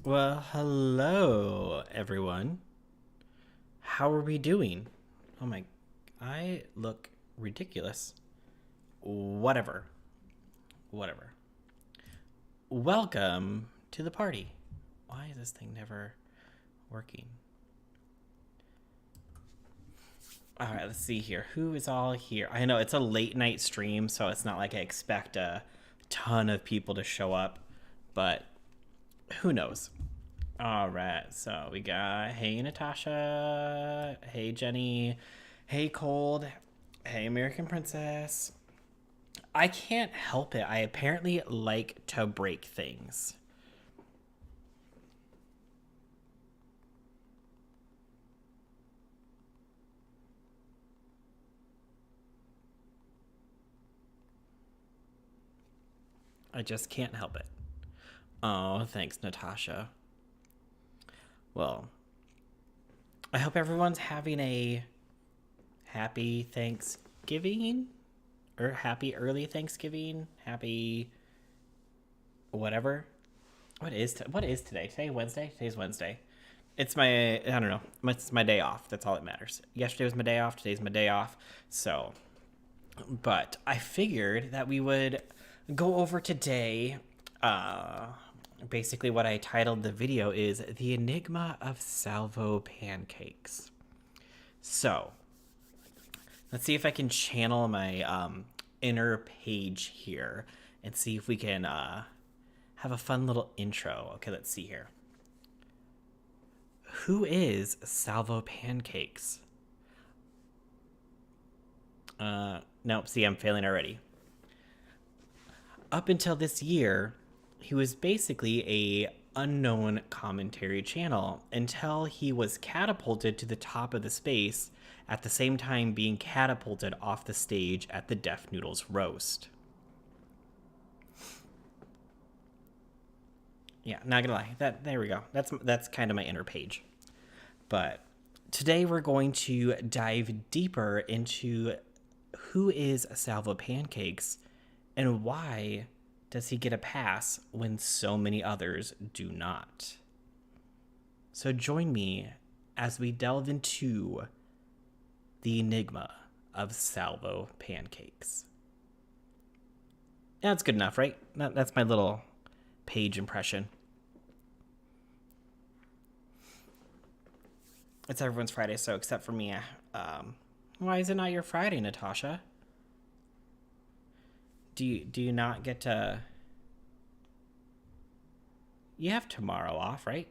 Well, hello, everyone. How are we doing? Oh my, I look ridiculous. Whatever. Whatever. Welcome to the party. Why is this thing never working? All right, let's see here. Who is all here? I know it's a late night stream, so it's not like I expect a ton of people to show up, but who knows? All right, so we got hey Natasha, hey Jenny, hey Cold, hey American Princess. I can't help it. I apparently like to break things. I just can't help it. Oh, thanks, Natasha. Well, I hope everyone's having a happy Thanksgiving or happy early Thanksgiving. Happy whatever. What is today? Today Wednesday? Today's Wednesday. It's my I don't know. It's my day off. That's all that matters. Yesterday was my day off. Today's my day off. So, but I figured that we would go over today. Basically, what I titled the video is The Enigma of Salvo Pancakes. So, let's see if I can channel my inner Paige here and see if we can have a fun little intro. Okay, let's see here. Who is Salvo Pancakes? Nope, see, I'm failing already. Up until this year, he was basically a unknown commentary channel until he was catapulted to the top of the space at the same time being catapulted off the stage at the Deaf Noodles roast. Yeah, not gonna lie. There we go. That's kind of my inner Page. But today we're going to dive deeper into who is Salvo Pancakes and why does he get a pass when so many others do not? So join me as we delve into the enigma of Salvo Pancakes. That's good enough, right? That's my little Page impression. It's everyone's Friday, so except for me. Why is it not your Friday, Natasha? Do you not get to... You have tomorrow off, right?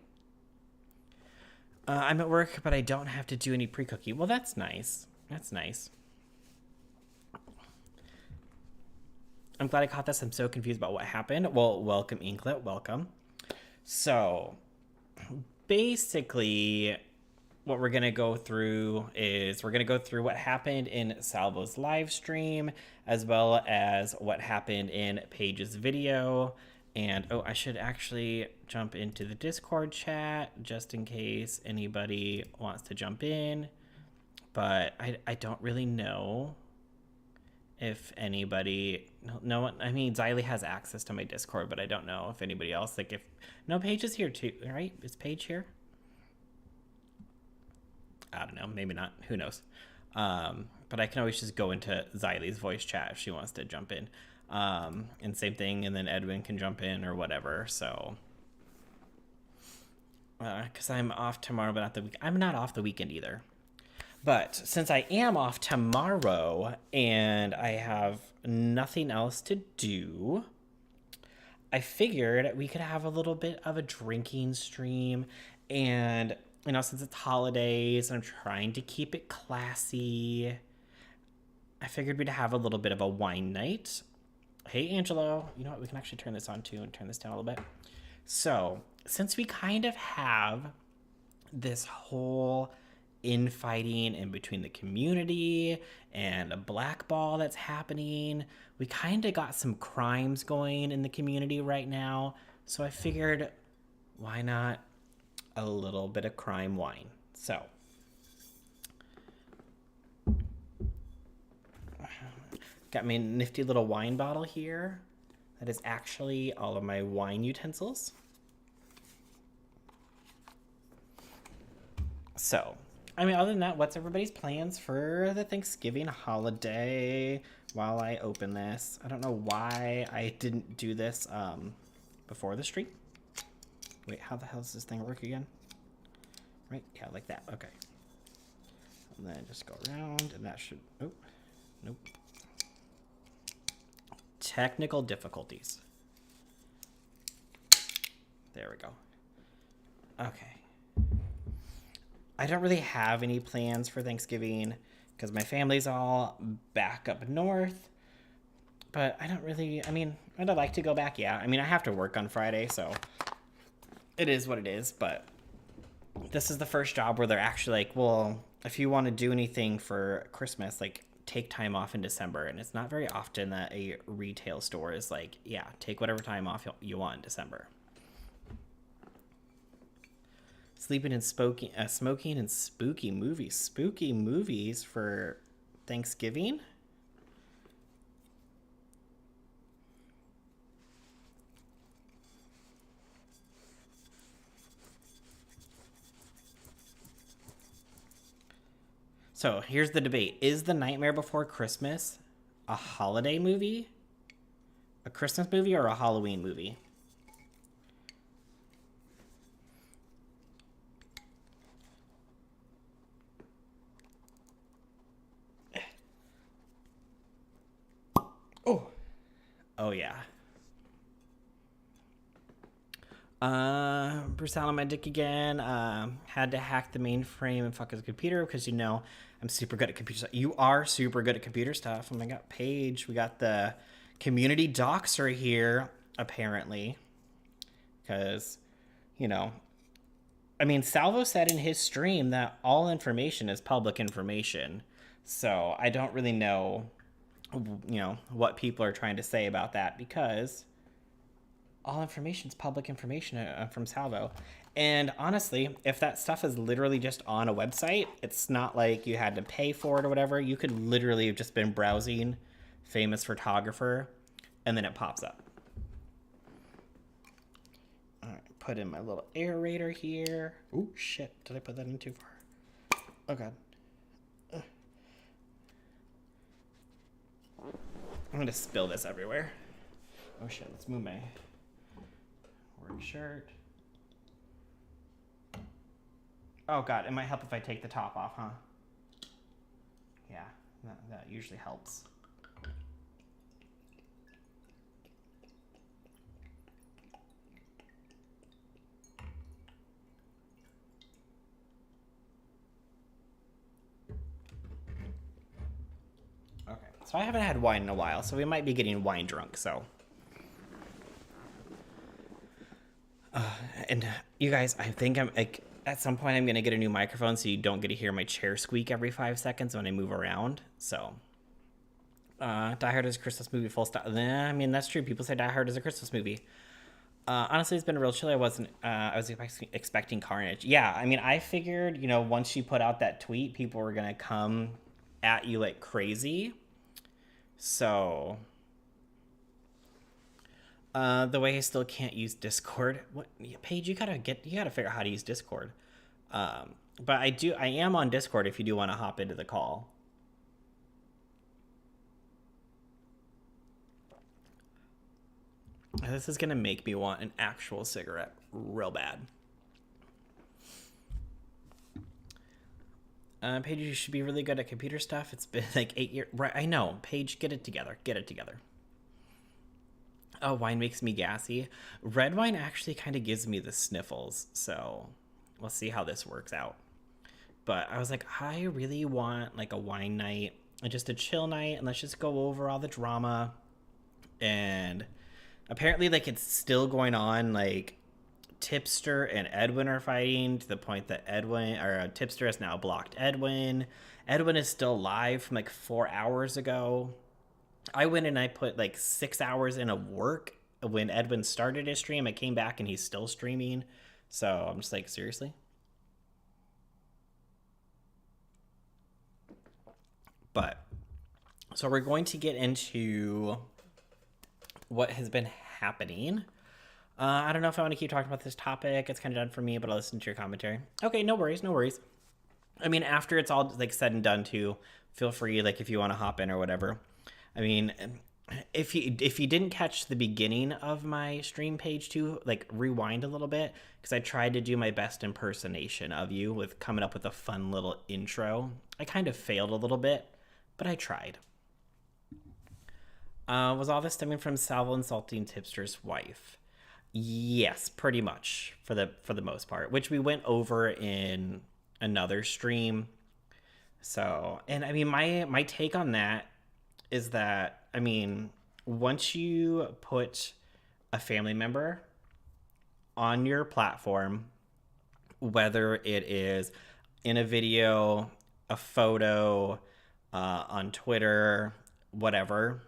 I'm at work, but I don't have to do any pre-cooking. Well, that's nice. That's nice. I'm glad I caught this. I'm so confused about what happened. Well, welcome, Inklet. Welcome. So, basically, what we're going to go through is we're going to go through what happened in Salvo's live stream, as well as what happened in Paige's video. And, oh, I should actually jump into the Discord chat just in case anybody wants to jump in. But I don't really know if anybody... No one... I mean, Xylee has access to my Discord, but I don't know if anybody else... Like, if... No, Paige is here, too, right? Is Paige here? I don't know. Maybe not. Who knows? But I can always just go into Xylee's voice chat if she wants to jump in. And same thing, and then Edwin can jump in or whatever, so... Because I'm off tomorrow, but not the week. I'm not off the weekend either. But since I am off tomorrow and I have nothing else to do, I figured we could have a little bit of a drinking stream. And, you know, since it's holidays and I'm trying to keep it classy, I figured we'd have a little bit of a wine night. Hey, Angelo. You know what? We can actually turn this on too and turn this down a little bit. So, since we kind of have this whole infighting in between the community and a blackball that's happening, we kind of got some crimes going in the community right now. So I figured, why not a little bit of crime wine? So got my nifty little wine bottle here. That is actually all of my wine utensils. So, I mean, other than that, what's everybody's plans for the Thanksgiving holiday while I open this? I don't know why I didn't do this before the stream. Wait, how the hell does this thing work again? Right? Yeah, like that. Okay. And then just go around, and that should... Oh, nope. Technical difficulties. There we go. Okay. I don't really have any plans for Thanksgiving because my family's all back up north. But I don't really... I mean, I'd like to go back, yeah. I mean, I have to work on Friday, so it is what it is. But this is the first job where they're actually like, well, if you want to do anything for Christmas, like, take time off in December. And it's not very often that a retail store is like, yeah, take whatever time off you want in December. Sleeping and smoking and spooky movies. Spooky movies for Thanksgiving? So here's the debate. Is The Nightmare Before Christmas a holiday movie? A Christmas movie or a Halloween movie? Oh, yeah. Bruce Allen, my dick again. Had to hack the mainframe and fuck his computer because, you know, I'm super good at computer stuff. You are super good at computer stuff. Oh my god, Paige. We got the community doxer here, apparently. Because, you know, I mean, Salvo said in his stream that all information is public information. So I don't really know, you know, what people are trying to say about that because all information is public information from Salvo. And honestly, if that stuff is literally just on a website, it's not like you had to pay for it or whatever. You could literally have just been browsing famous photographer and then it pops up. All right, put in my little aerator here. Ooh, shit. Did I put that in too far? Oh, God. I'm going to spill this everywhere. Oh, shit. Let's move my work shirt. Oh, God. It might help if I take the top off, huh? Yeah, that usually helps. Okay. So I haven't had wine in a while, so we might be getting wine drunk, so. And you guys, I think I'm like, at some point I'm going to get a new microphone so you don't get to hear my chair squeak every 5 seconds when I move around, so. Die Hard is a Christmas movie, full stop. I mean, that's true. People say Die Hard is a Christmas movie. Honestly, it's been real chill. I was expecting carnage. Yeah, I mean, I figured, once you put out that tweet, people were going to come at you like crazy. So, the way I still can't use Discord. What, Paige, you gotta figure out how to use Discord. But I am on Discord if you do want to hop into the call. This is gonna make me want an actual cigarette real bad. Paige, you should be really good at computer stuff. It's been like 8 years. Right, I know. Paige, get it together. Oh, wine makes me gassy. Red wine actually kind of gives me the sniffles. So we'll see how this works out. But I was like, I really want like a wine night, just a chill night, and let's just go over all the drama. And apparently, like, it's still going on. Like, Tipster and Edwin are fighting to the point that Tipster has now blocked Edwin. Edwin is still live from like 4 hours ago. I went and I put like 6 hours in of work when Edwin started his stream. I came back and he's still streaming. So I'm just like, seriously? But, so we're going to get into what has been happening. I don't know if I want to keep talking about this topic. It's kind of done for me, but I'll listen to your commentary. Okay, no worries. I mean, after it's all like said and done too, feel free, like, if you want to hop in or whatever. I mean, if you didn't catch the beginning of my stream page too, like, rewind a little bit, because I tried to do my best impersonation of you with coming up with a fun little intro. I kind of failed a little bit, but I tried. Was all this stemming from Salvo insulting Tipster's wife? Yes, pretty much for the most part, which we went over in another stream. So, and I mean, my take on that is that, I mean, once you put a family member on your platform, whether it is in a video, a photo, on Twitter, whatever,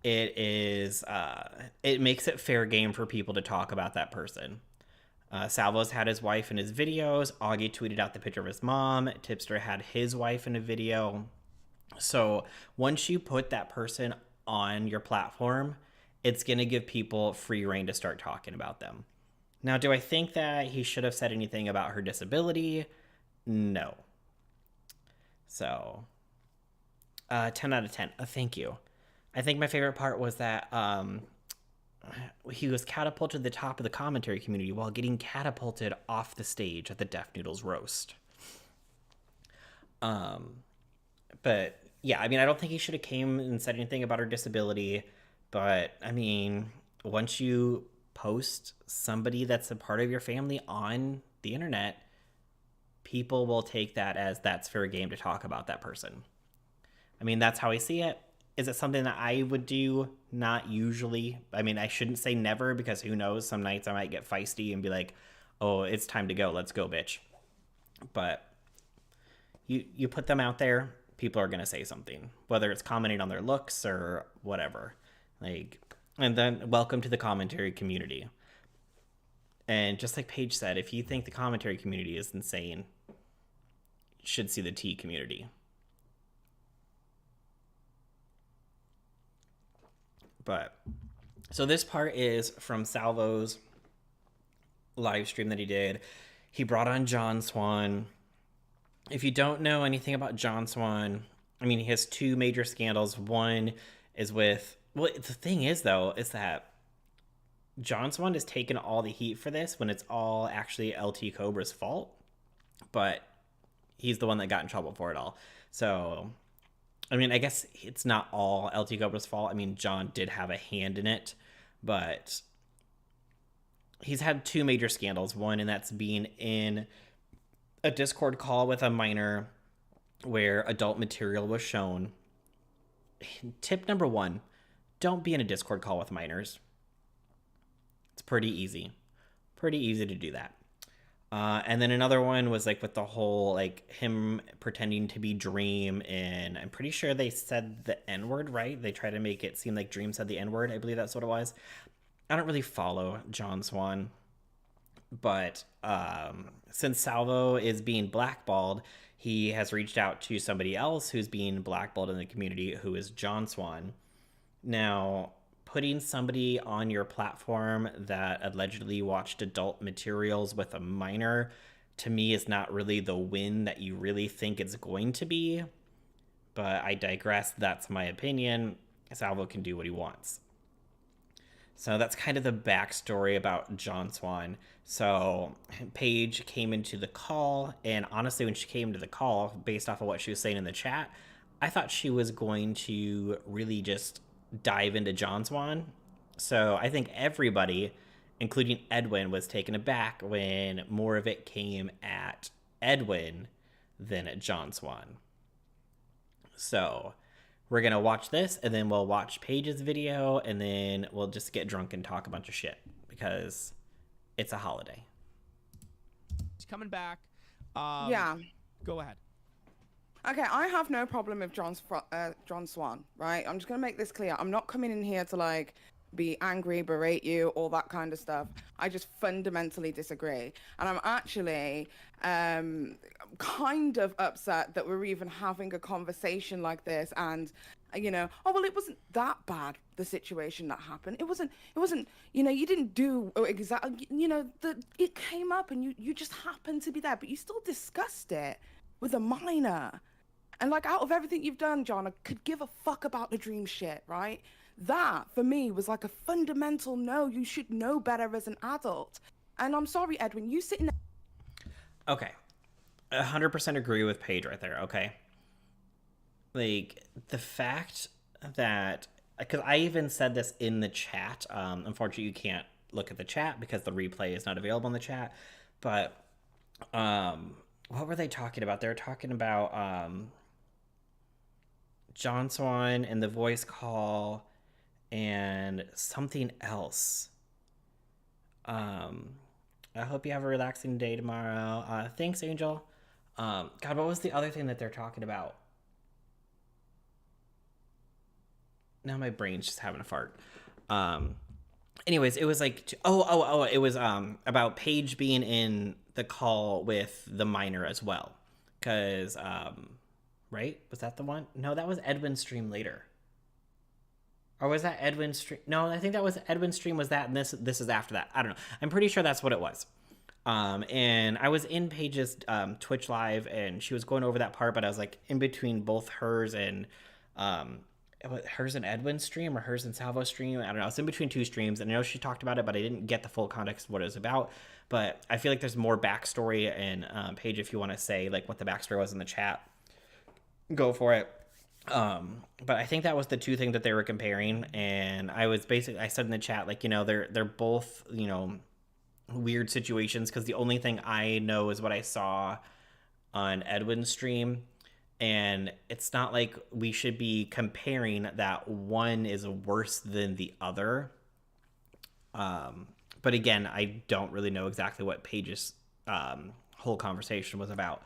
it makes it fair game for people to talk about that person. Salvo's had his wife in his videos. Augie tweeted out the picture of his mom. Tipster had his wife in a video. So once you put that person on your platform, it's going to give people free reign to start talking about them. Now, do I think that he should have said anything about her disability? No. So, 10 out of 10. Thank you. I think my favorite part was that he was catapulted to the top of the commentary community while getting catapulted off the stage at the Deaf Noodles roast. But yeah, I mean, I don't think he should have came and said anything about her disability. But I mean, once you post somebody that's a part of your family on the internet, people will take that as that's fair game to talk about that person. I mean, that's how I see it. Is it something that I would do? Not usually. I mean, I shouldn't say never, because who knows? Some nights I might get feisty and be like, oh, it's time to go. Let's go, bitch. But you put them out there, people are going to say something, whether it's commenting on their looks or whatever. Like, and then welcome to the commentary community. And just like Paige said, if you think the commentary community is insane, you should see the T community. But so this part is from Salvo's live stream that he did. He brought on Swann. If you don't know anything about Swann, I mean, he has two major scandals. One is with, well, the thing is though, is that Swann has taken all the heat for this when it's all actually LT Cobra's fault, but he's the one that got in trouble for it all. So, I mean, I guess it's not all LT Cobra's fault. I mean, John did have a hand in it, but he's had two major scandals. One, and that's being in a Discord call with a minor where adult material was shown. tip number 1, don't be in a Discord call with minors. It's pretty easy to do that. And then another one was like with the whole like him pretending to be Dream, and I'm pretty sure they said the N-word, right? They try to make it seem like Dream said the N-word. I believe that's what it was. I don't really follow John Swann, but since Salvo is being blackballed, he has reached out to somebody else who's being blackballed in the community, who is John Swann. Now, putting somebody on your platform that allegedly watched adult materials with a minor, to me, is not really the win that you really think it's going to be. But I digress. That's my opinion. Salvo can do what he wants. So that's kind of the backstory about John Swann. So Paige came into the call, and honestly, when she came to the call, based off of what she was saying in the chat, I thought she was going to really just dive into John Swann. So I think everybody, including Edwin, was taken aback when more of it came at Edwin than at John Swann. So we're going to watch this, and then we'll watch Paige's video, and then we'll just get drunk and talk a bunch of shit because it's a holiday. He's coming back. Yeah. Go ahead. Okay, I have no problem with John Swann, right? I'm just going to make this clear. I'm not coming in here to, like, be angry, berate you, all that kind of stuff. I just fundamentally disagree. And I'm actually kind of upset that we're even having a conversation like this. And, you know, oh, well, it wasn't that bad, the situation that happened. It wasn't, you know, you didn't do exactly, you know, it came up and you just happened to be there, but you still discussed it with a minor. And, like, out of everything you've done, John, I could give a fuck about the Dream shit, right? That, for me, was like a fundamental no. You should know better as an adult. And I'm sorry, Edwin, you sitting there... Okay. 100% agree with Paige right there, okay? Like, the fact that... Because I even said this in the chat. Unfortunately, you can't look at the chat because the replay is not available in the chat. But, what were they talking about? They were talking about... John Swann and the voice call and something else. I hope you have a relaxing day tomorrow. Thanks, Angel. God, what was the other thing that they're talking about? Now my brain's just having a fart. Anyways, it was like, it was about Paige being in the call with the minor as well. Because, right? Was that the one? No, that was Edwin's stream later. Or was that Edwin's stream? No, I think that was Edwin's stream was that, and this is after that. I don't know. I'm pretty sure that's what it was. And I was in Paige's Twitch live, and she was going over that part, but I was like in between both hers and Edwin's stream or hers and Salvo's stream. I don't know. I was in between two streams, and I know she talked about it, but I didn't get the full context of what it was about. But I feel like there's more backstory, and Paige, if you want to say like what the backstory was in the chat, go for it. But I think that was the two things that they were comparing, and I said in the chat, like, you know, they're both, you know, weird situations, because the only thing I know is what I saw on Edwin's stream, and it's not like we should be comparing that one is worse than the other. But again, I don't really know exactly what Paige's whole conversation was about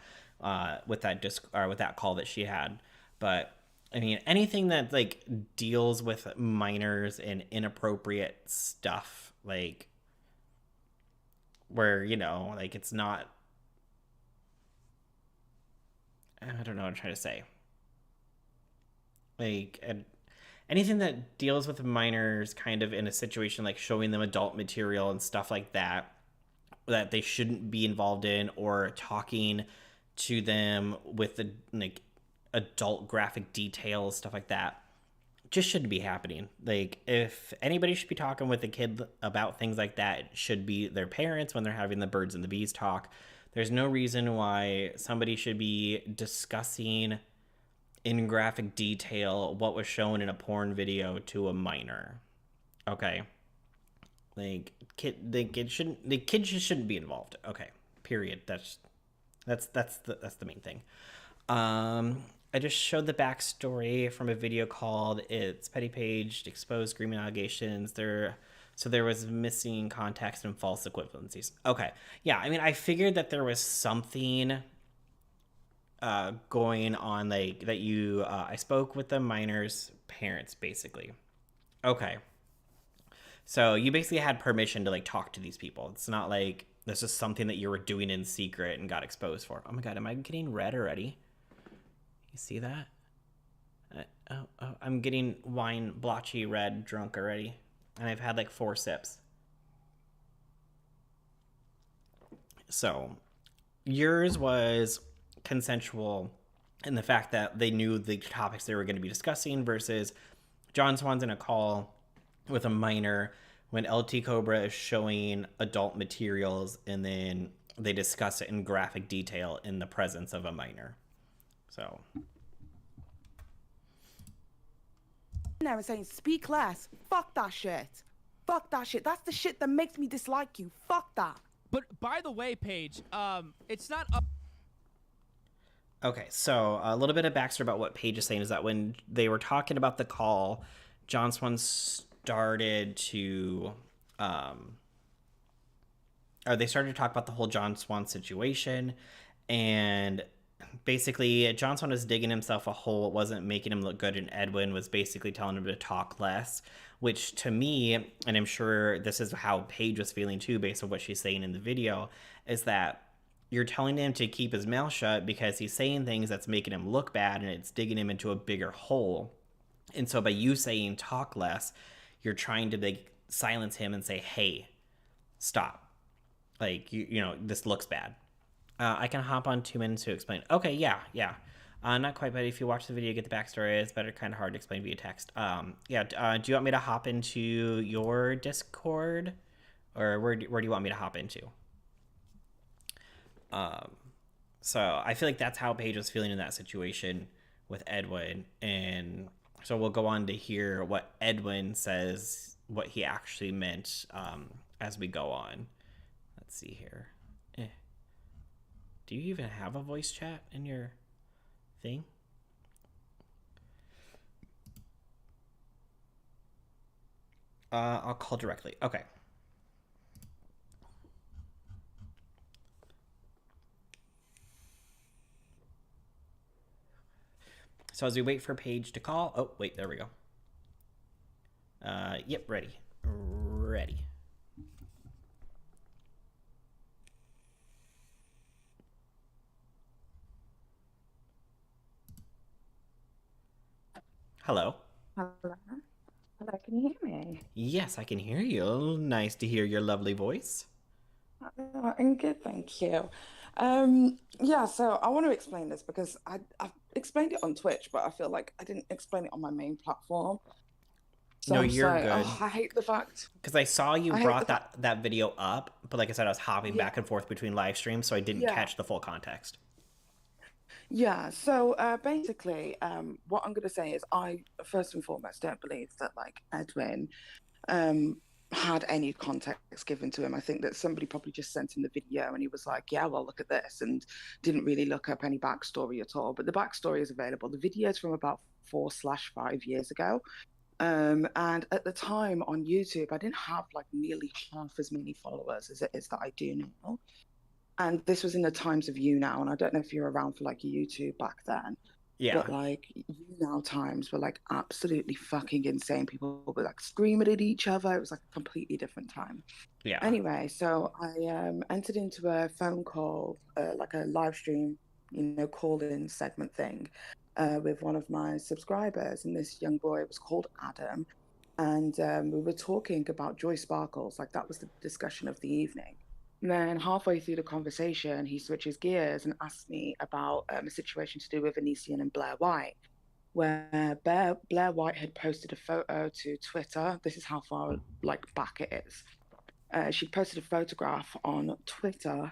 with that call that she had. But I mean, anything that like deals with minors and inappropriate stuff, like where, you know, like it's not, I don't know what I'm trying to say. Like anything that deals with minors kind of in a situation like showing them adult material and stuff like that they shouldn't be involved in, or talking to them with the like adult graphic details, stuff like that, just shouldn't be happening. Like, if anybody should be talking with a kid about things like that, it should be their parents when they're having the birds and the bees talk. There's no reason why somebody should be discussing in graphic detail what was shown in a porn video to a minor. Okay, like the kid just shouldn't be involved. Okay, period. That's the main thing. I just showed the backstory from a video called "It's Petty Page Exposed Grooming Allegations." There was missing context and false equivalencies. Okay, yeah. I mean, I figured that there was something going on, like that. I spoke with the minor's parents, basically. Okay, so you basically had permission to like talk to these people. It's not like this is something that you were doing in secret and got exposed for. Oh my god, am I getting red already? You see that? I'm getting wine, blotchy red, drunk already. And I've had like 4 sips. So, yours was consensual in the fact that they knew the topics they were going to be discussing, versus John Swann's in a call with a minor when LT Cobra is showing adult materials, and then they discuss it in graphic detail in the presence of a minor. So. There and saying, speak less. Fuck that shit. Fuck that shit. That's the shit that makes me dislike you. Fuck that. But by the way, Paige, it's not up. Okay, so a little bit of backstory about what Paige is saying is that when they were talking about the call, John Swann started to, or they started to talk about the whole John Swann situation, and basically John Swann was digging himself a hole. It wasn't making him look good, and Edwin was basically telling him to talk less, which to me, and I'm sure this is how Paige was feeling too based on what she's saying in the video, is that you're telling him to keep his mouth shut because he's saying things that's making him look bad, and it's digging him into a bigger hole. And so by you saying talk less, you're trying to like silence him and say, hey, stop. Like, you know, this looks bad. I can hop on 2 minutes to explain. Okay, yeah. Not quite, but if you watch the video, get the backstory. It's better, kind of hard to explain via text. Do you want me to hop into your Discord? Or where do you want me to hop into? So I feel like that's how Paige was feeling in that situation with Edwin. And so we'll go on to hear what Edwin says, what he actually meant as we go on. Let's see here. Do you even have a voice chat in your thing? I'll call directly. Okay. So as we wait for Paige to call, oh wait, there we go. Yep, ready. Hello? Hello, can you hear me? Yes, I can hear you. Nice to hear your lovely voice. I'm good, thank you. So I want to explain this because I've explained it on Twitch, but I feel like I didn't explain it on my main platform. So No, you're good. Oh, I hate the fact. Because I saw you brought that video up, but like I said, I was hopping back and forth between live streams, so I didn't catch the full context. Yeah, so basically, what I'm going to say is I, first and foremost, don't believe that, like, Edwin had any context given to him. I think that somebody probably just sent him the video and he was like, yeah, well, look at this, and didn't really look up any backstory at all. But the backstory is available. The video is from about 4/5 years ago. And at the time on YouTube, I didn't have, like, nearly half as many followers as it is that I do now. And this was in the times of YouNow, and I don't know if you're around for like YouTube back then. Yeah. But like YouNow times were like absolutely fucking insane. People were like screaming at each other. It was like a completely different time. Yeah. Anyway, so I entered into a phone call, like a live stream, call-in segment thing, with one of my subscribers, and this young boy was called Adam, and we were talking about Joy Sparkles. Like that was the discussion of the evening. And then halfway through the conversation, he switches gears and asks me about a situation to do with Onision and Blair White, where Blair White had posted a photo to Twitter. This is how far back it is. She posted a photograph on Twitter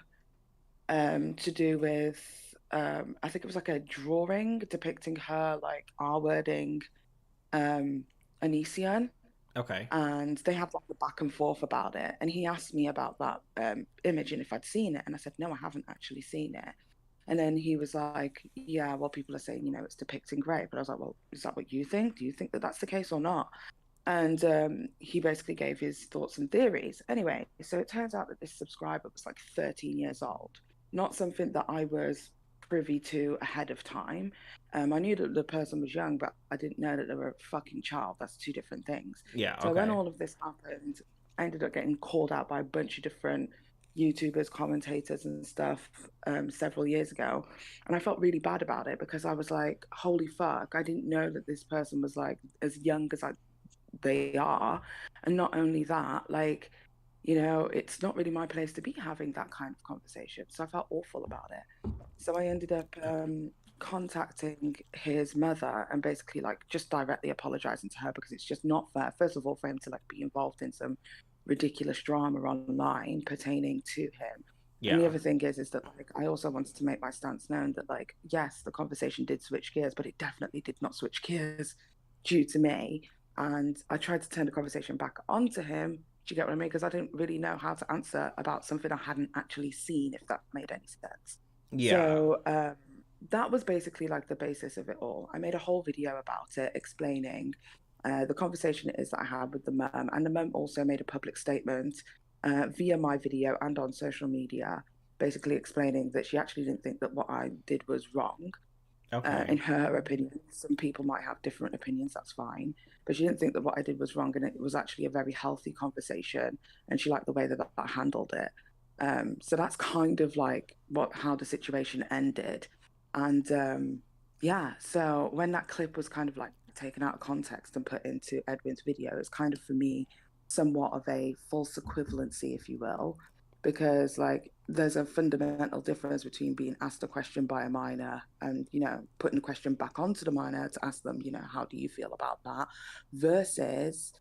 to do with, I think it was like a drawing depicting her like R-wording Onision. Okay. And they had like a back and forth about it. And he asked me about that image and if I'd seen it. And I said, no, I haven't actually seen it. And then he was like, yeah, well, people are saying, it's depicting rape. But I was like, well, is that what you think? Do you think that that's the case or not? And he basically gave his thoughts and theories. Anyway, so it turns out that this subscriber was like 13 years old, not something that I was privy to ahead of time. I knew that the person was young, but I didn't know that they were a fucking child. That's two different things. Yeah, So when okay. all of this happened, I ended up getting called out by a bunch of different YouTubers, commentators, and stuff several years ago. And I felt really bad about it because I was like, holy fuck, I didn't know that this person was like as young as they are. And not only that, like, it's not really my place to be having that kind of conversation. So I felt awful about it. So I ended up contacting his mother and basically like just directly apologizing to her because it's just not fair, first of all, for him to like be involved in some ridiculous drama online pertaining to him. And the Yeah. other thing is that like I also wanted to make my stance known that like yes, the conversation did switch gears, but it definitely did not switch gears due to me. And I tried to turn the conversation back onto him. Do you get what I mean? Because I didn't really know how to answer about something I hadn't actually seen, if that made any sense. Yeah. So that was basically like the basis of it all. I made a whole video about it explaining the conversation it is that I had with the mum. And the mum also made a public statement via my video and on social media, basically explaining that she actually didn't think that what I did was wrong. Okay. In her opinion. Some people might have different opinions, that's fine. But she didn't think that what I did was wrong, and it was actually a very healthy conversation. And she liked the way that I handled it. So that's kind of like how the situation ended. And yeah, so when that clip was kind of like taken out of context and put into Edwin's video, it's kind of for me somewhat of a false equivalency, if you will, because like there's a fundamental difference between being asked a question by a minor and putting the question back onto the minor to ask them, how do you feel about that, versus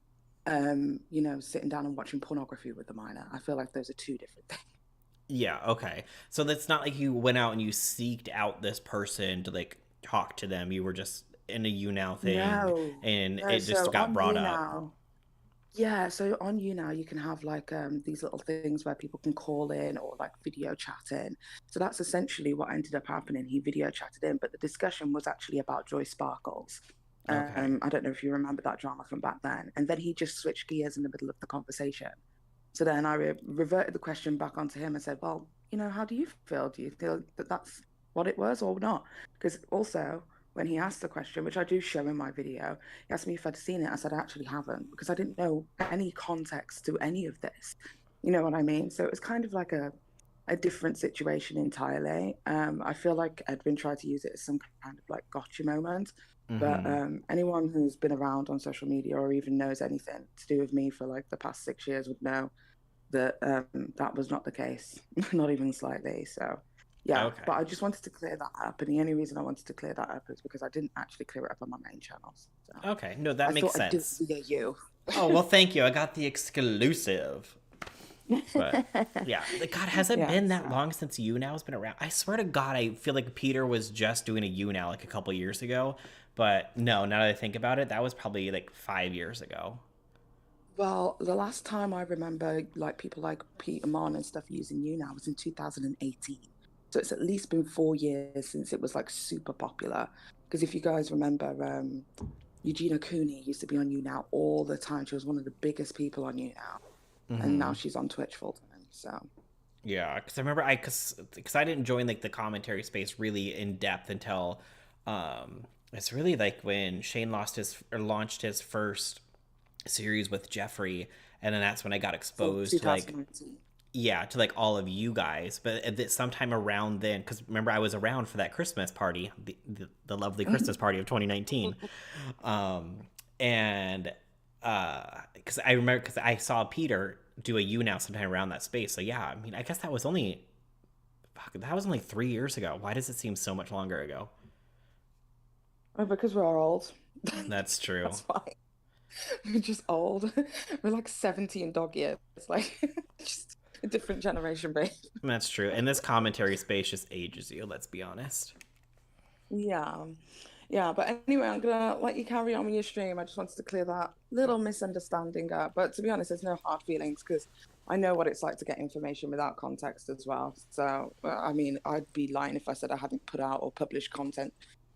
sitting down and watching pornography with the minor. I feel like those are two different things. Yeah, okay. So that's not like you went out and you seeked out this person to like talk to them. You were just in a you now thing No, and no. it just So got on brought you up. now, yeah, so on you now you can have like these little things where people can call in or like video chat in. So that's essentially what ended up happening. He video chatted in, but the discussion was actually about Joy Sparkles. Okay. I don't know if you remember that drama from back then. And then he just switched gears in the middle of the conversation. So then I reverted the question back onto him and said, well, how do you feel? Do you feel that that's what it was or not? Because also, when he asked the question, which I do show in my video, he asked me if I'd seen it. I said, I actually haven't, because I didn't know any context to any of this. You know what I mean? So it was kind of like a different situation entirely. I feel like Edwin tried to use it as some kind of like gotcha moment. But Mm-hmm. anyone who's been around on social media or even knows anything to do with me for like the past 6 years would know that that was not the case, not even slightly. So, yeah, but Okay. I just wanted to clear that up. And the only reason I wanted to clear that up is because I didn't actually clear it up on my main channels. So Okay. No, I that makes thought I'd do sense. it via you. Oh, well, thank you. I got the exclusive. But yeah, God, has it Yeah, been that so. long since You Now has been around? I swear to God, I feel like Peter was just doing a You Now like a couple years ago. But no, now that I think about it, that was probably like 5 years ago. Well, the last time I remember like people like Peter Mon and stuff using you now was in 2018. So it's at least been 4 years since it was like super popular. Because if you guys remember, Eugenia Cooney used to be on You Now all the time. She was one of the biggest people on You Now, and Mm-hmm. now she's on Twitch full time. So Yeah, because I remember because I didn't join like the commentary space really in depth until it's really like when Shane lost his or launched his first series with Jeffrey, and then that's when I got so exposed to like 2019. yeah to like all of you guys. But sometime around then, because remember I was around for that Christmas party, the lovely Christmas party of 2019, um, and because I remember because I saw Peter do a You Now sometime around that space. So yeah, I mean I guess that was only fuck, that was only 3 years ago. Why does it seem so much longer ago? Oh, because we're old. That's true. That's why. We're just old. We're like 70 in dog years. It's like just a different generation, babe. That's true. And this commentary space just ages you. Let's be honest. Yeah. Yeah, but anyway, I'm gonna let you carry on with your stream. I just wanted to clear that little misunderstanding up. But to be honest, there's no hard feelings because I know what it's like to get information without context as well. So, I mean, I'd be lying if I said I hadn't put out or published content,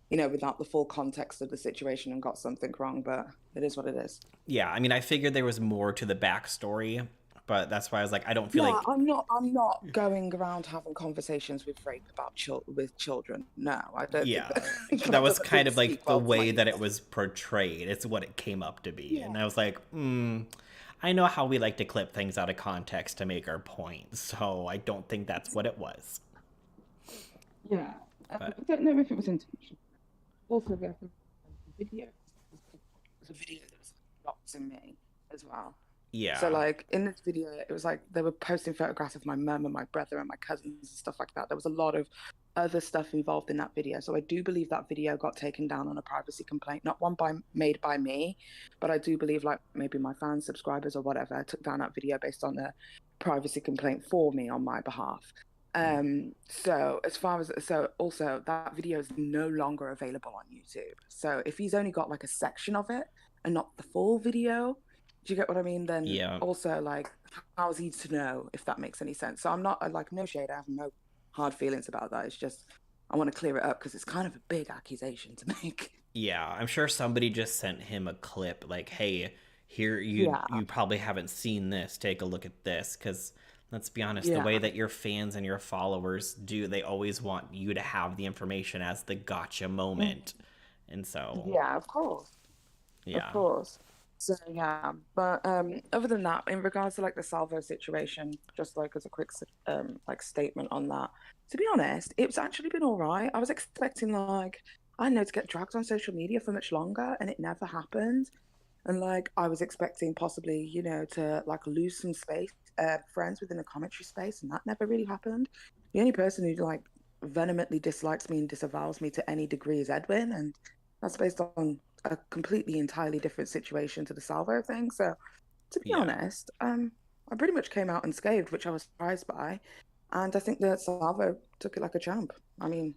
without the full context of the situation and got something wrong. But it is what it is. Yeah, I mean, I figured there was more to the backstory, but that's why I was like, I don't feel Yeah, like. I'm not going around having conversations with rape about with children. No, I don't think Yeah, that. that was that kind didn't of like speak the well to my way that it ego. was portrayed. It's what it came up to be. Yeah. And I was like, I know how we like to clip things out of context to make our point, so I don't think that's what it was. Yeah. I But don't know if it was intentional. Also, we have the video. It was a video that was doxing me as well. So, yeah, like, in this video, it was like they were posting photographs of my mum and my brother and my cousins and stuff like that. There was a lot of other stuff involved in that video. So I do believe that video got taken down on a privacy complaint, not one made by me, but I do believe like maybe my fans, subscribers, or whatever took down that video based on a privacy complaint for me on my behalf. So as far as also that video is no longer available on YouTube. So if he's only got like a section of it and not the full video, do you get what I mean? Then yeah. also like how is he to know if that makes any sense? So I'm not like no shade. I have no hard feelings about that. It's just I want to clear it up because it's kind of a big accusation to make. Yeah, I'm sure somebody just sent him a clip like, "Hey, here you Yeah, you probably haven't seen this. Take a look at this." Because let's be honest, the yeah, way that your fans and your followers do, they always want you to have the information as the gotcha moment. And so, yeah. Of course. Of yeah, course. So yeah, but other than that, in regards to like the Salvo situation, just like as a quick like statement on that, to be honest, it's actually been all right. I was expecting like I don't know to get dragged on social media for much longer, and it never happened. And like I was expecting possibly, to like lose some space, friends within the commentary space, and that never really happened. The only person who like vehemently dislikes me and disavows me to any degree is Edwin, and that's based on a completely entirely different situation to the Salvo thing. So to be yeah. honest, I pretty much came out unscathed, which I was surprised by. And I think that Salvo took it like a champ. I mean,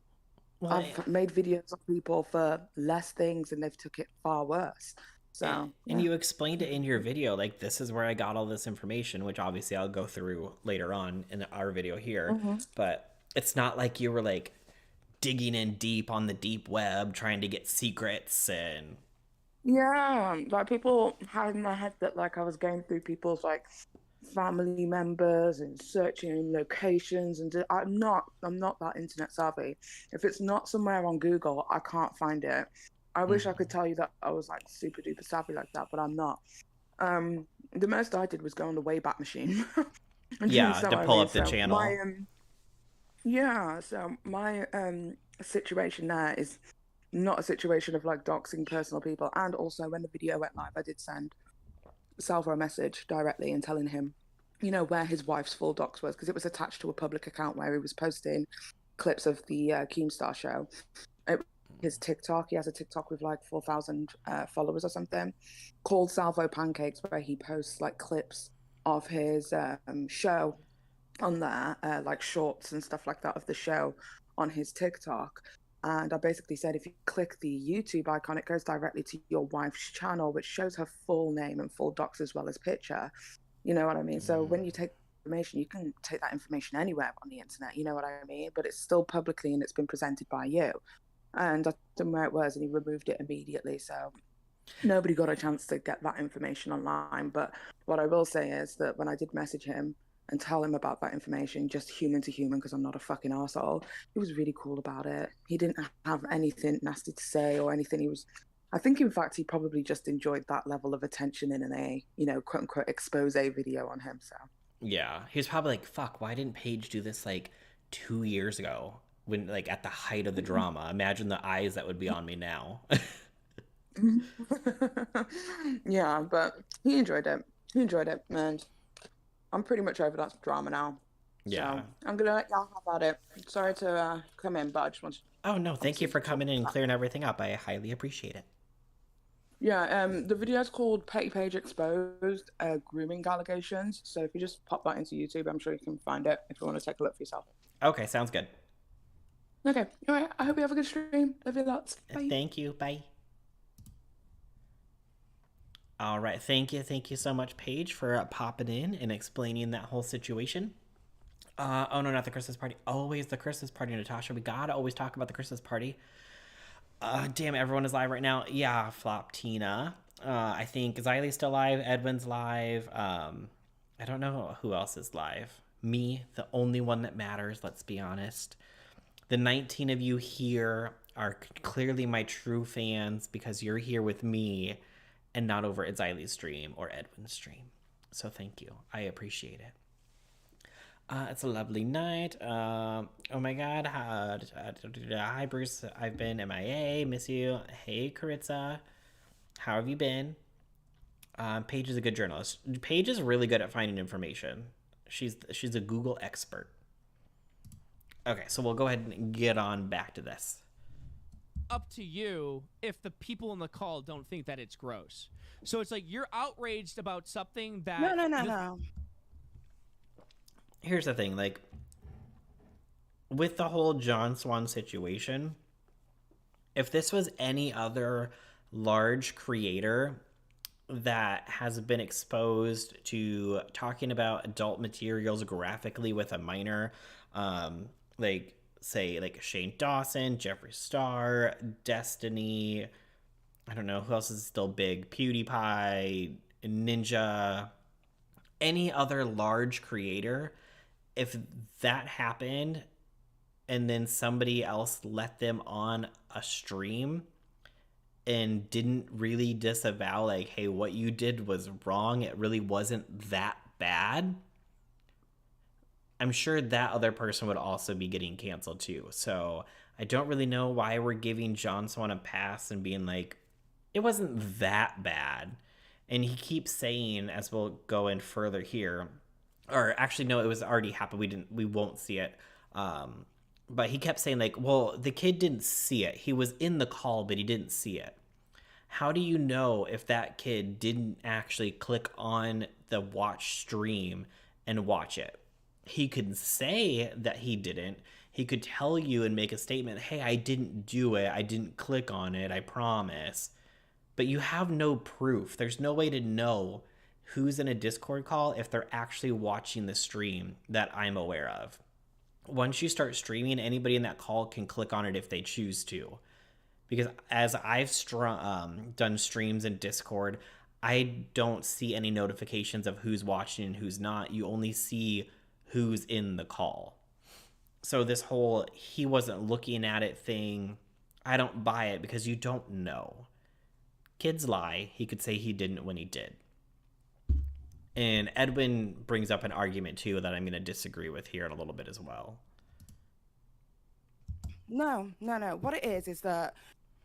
Well, I've made videos of people for less things and they've took it far worse. So and yeah. you explained it in your video, like this is where I got all this information, which obviously I'll go through later on in our video here. Hmm. But it's not like you were like digging in deep on the deep web trying to get secrets and Yeah, like people had in their head that like I was going through people's like family members and searching in locations and I'm not that internet savvy. If it's not somewhere on Google, I can't find it. I wish I could tell you that I was like super duper savvy like that, but I'm not. The most I did was go on the Wayback Machine. And you yeah, understand to what I pull mean? up the So my channel. situation there is not a situation of like doxing personal people. And also when the video went live, I did send Salvo a message directly and telling him, where his wife's full docs was, because it was attached to a public account where he was posting clips of the Keemstar show. His TikTok, he has a TikTok with like 4,000 followers or something, called Salvopancakes, where he posts like clips of his show on there, like shorts and stuff like that of the show on his TikTok. And I basically said, if you click the YouTube icon, it goes directly to your wife's channel, which shows her full name and full docs as well as picture. You know what I mean? So when you take information, you can take that information anywhere on the internet. You know what I mean? But it's still publicly and it's been presented by you. And I told him where it was, and he removed it immediately. So nobody got a chance to get that information online. But what I will say is that when I did message him and tell him about that information, just human to human, because I'm not a fucking arsehole, he was really cool about it. He didn't have anything nasty to say or anything. I think, in fact, he probably just enjoyed that level of attention in quote unquote expose video on him. So. Yeah, he was probably like, "Fuck, why didn't Paige do this like 2 years ago when like at the height of the drama? Imagine the eyes that would be on me now." Yeah, but he enjoyed it. He enjoyed it, and I'm pretty much over that drama now. Yeah. So I'm gonna let y'all have at it. Sorry to come in, but I just wanted Oh no, thank you obviously for to talk coming in and about that. clearing everything up. I highly appreciate it. Yeah, the video's called Petty Page Exposed Grooming Allegations. So if you just pop that into YouTube, I'm sure you can find it if you want to take a look for yourself. Okay, sounds good. Okay. All right. I hope you have a good stream. Love you lots. Bye. Thank you. Bye. All right. Thank you so much, Paige, for popping in and explaining that whole situation. Oh no, not the Christmas party. Always the Christmas party, Natasha. We gotta always talk about the Christmas party. Damn, everyone is live right now. Yeah, Flop Tina. I think Xylie's still live. Edwin's live. I don't know who else is live. Me, the only one that matters. Let's be honest. The 19 of you here are clearly my true fans because you're here with me and not over at Xylie's stream or Edwin's stream. So thank you. I appreciate it. It's a lovely night. Oh my god. Hi, Bruce. I've been MIA. Miss you. Hey, Karitza. How have you been? Paige is a good journalist. Paige is really good at finding information. She's a Google expert. Okay, so we'll go ahead and get on back to this. Up to you if the people in the call don't think that it's gross. So it's like you're outraged about something that No. Here's the thing, like, with the whole John Swann situation, if this was any other large creator that has been exposed to talking about adult materials graphically with a minor, like, say, like Shane Dawson, Jeffree Star, Destiny, I don't know, who else is still big, PewDiePie, Ninja, any other large creator, if that happened and then somebody else let them on a stream and didn't really disavow, like, hey, what you did was wrong, it really wasn't that bad, I'm sure that other person would also be getting canceled too. So I don't really know why we're giving John Swann a pass and being like, it wasn't that bad. And he keeps saying, as we'll go in further here, or actually no, it was already happened. We won't see it. But he kept saying, like, well, the kid didn't see it. He was in the call, but he didn't see it. How do you know if that kid didn't actually click on the watch stream and watch it? He could say that he didn't. He could tell you and make a statement, hey, I didn't do it. I didn't click on it. I promise. But you have no proof. There's no way to know who's in a Discord call if they're actually watching the stream that I'm aware of. Once you start streaming, anybody in that call can click on it if they choose to. Because as I've done streams in Discord, I don't see any notifications of who's watching and who's not. You only see who's in the call. So this whole he wasn't looking at it thing, I don't buy it because you don't know. Kids lie. He could say he didn't when he did. And Edwin brings up an argument too that I'm going to disagree with here in a little bit as well. No. What it is that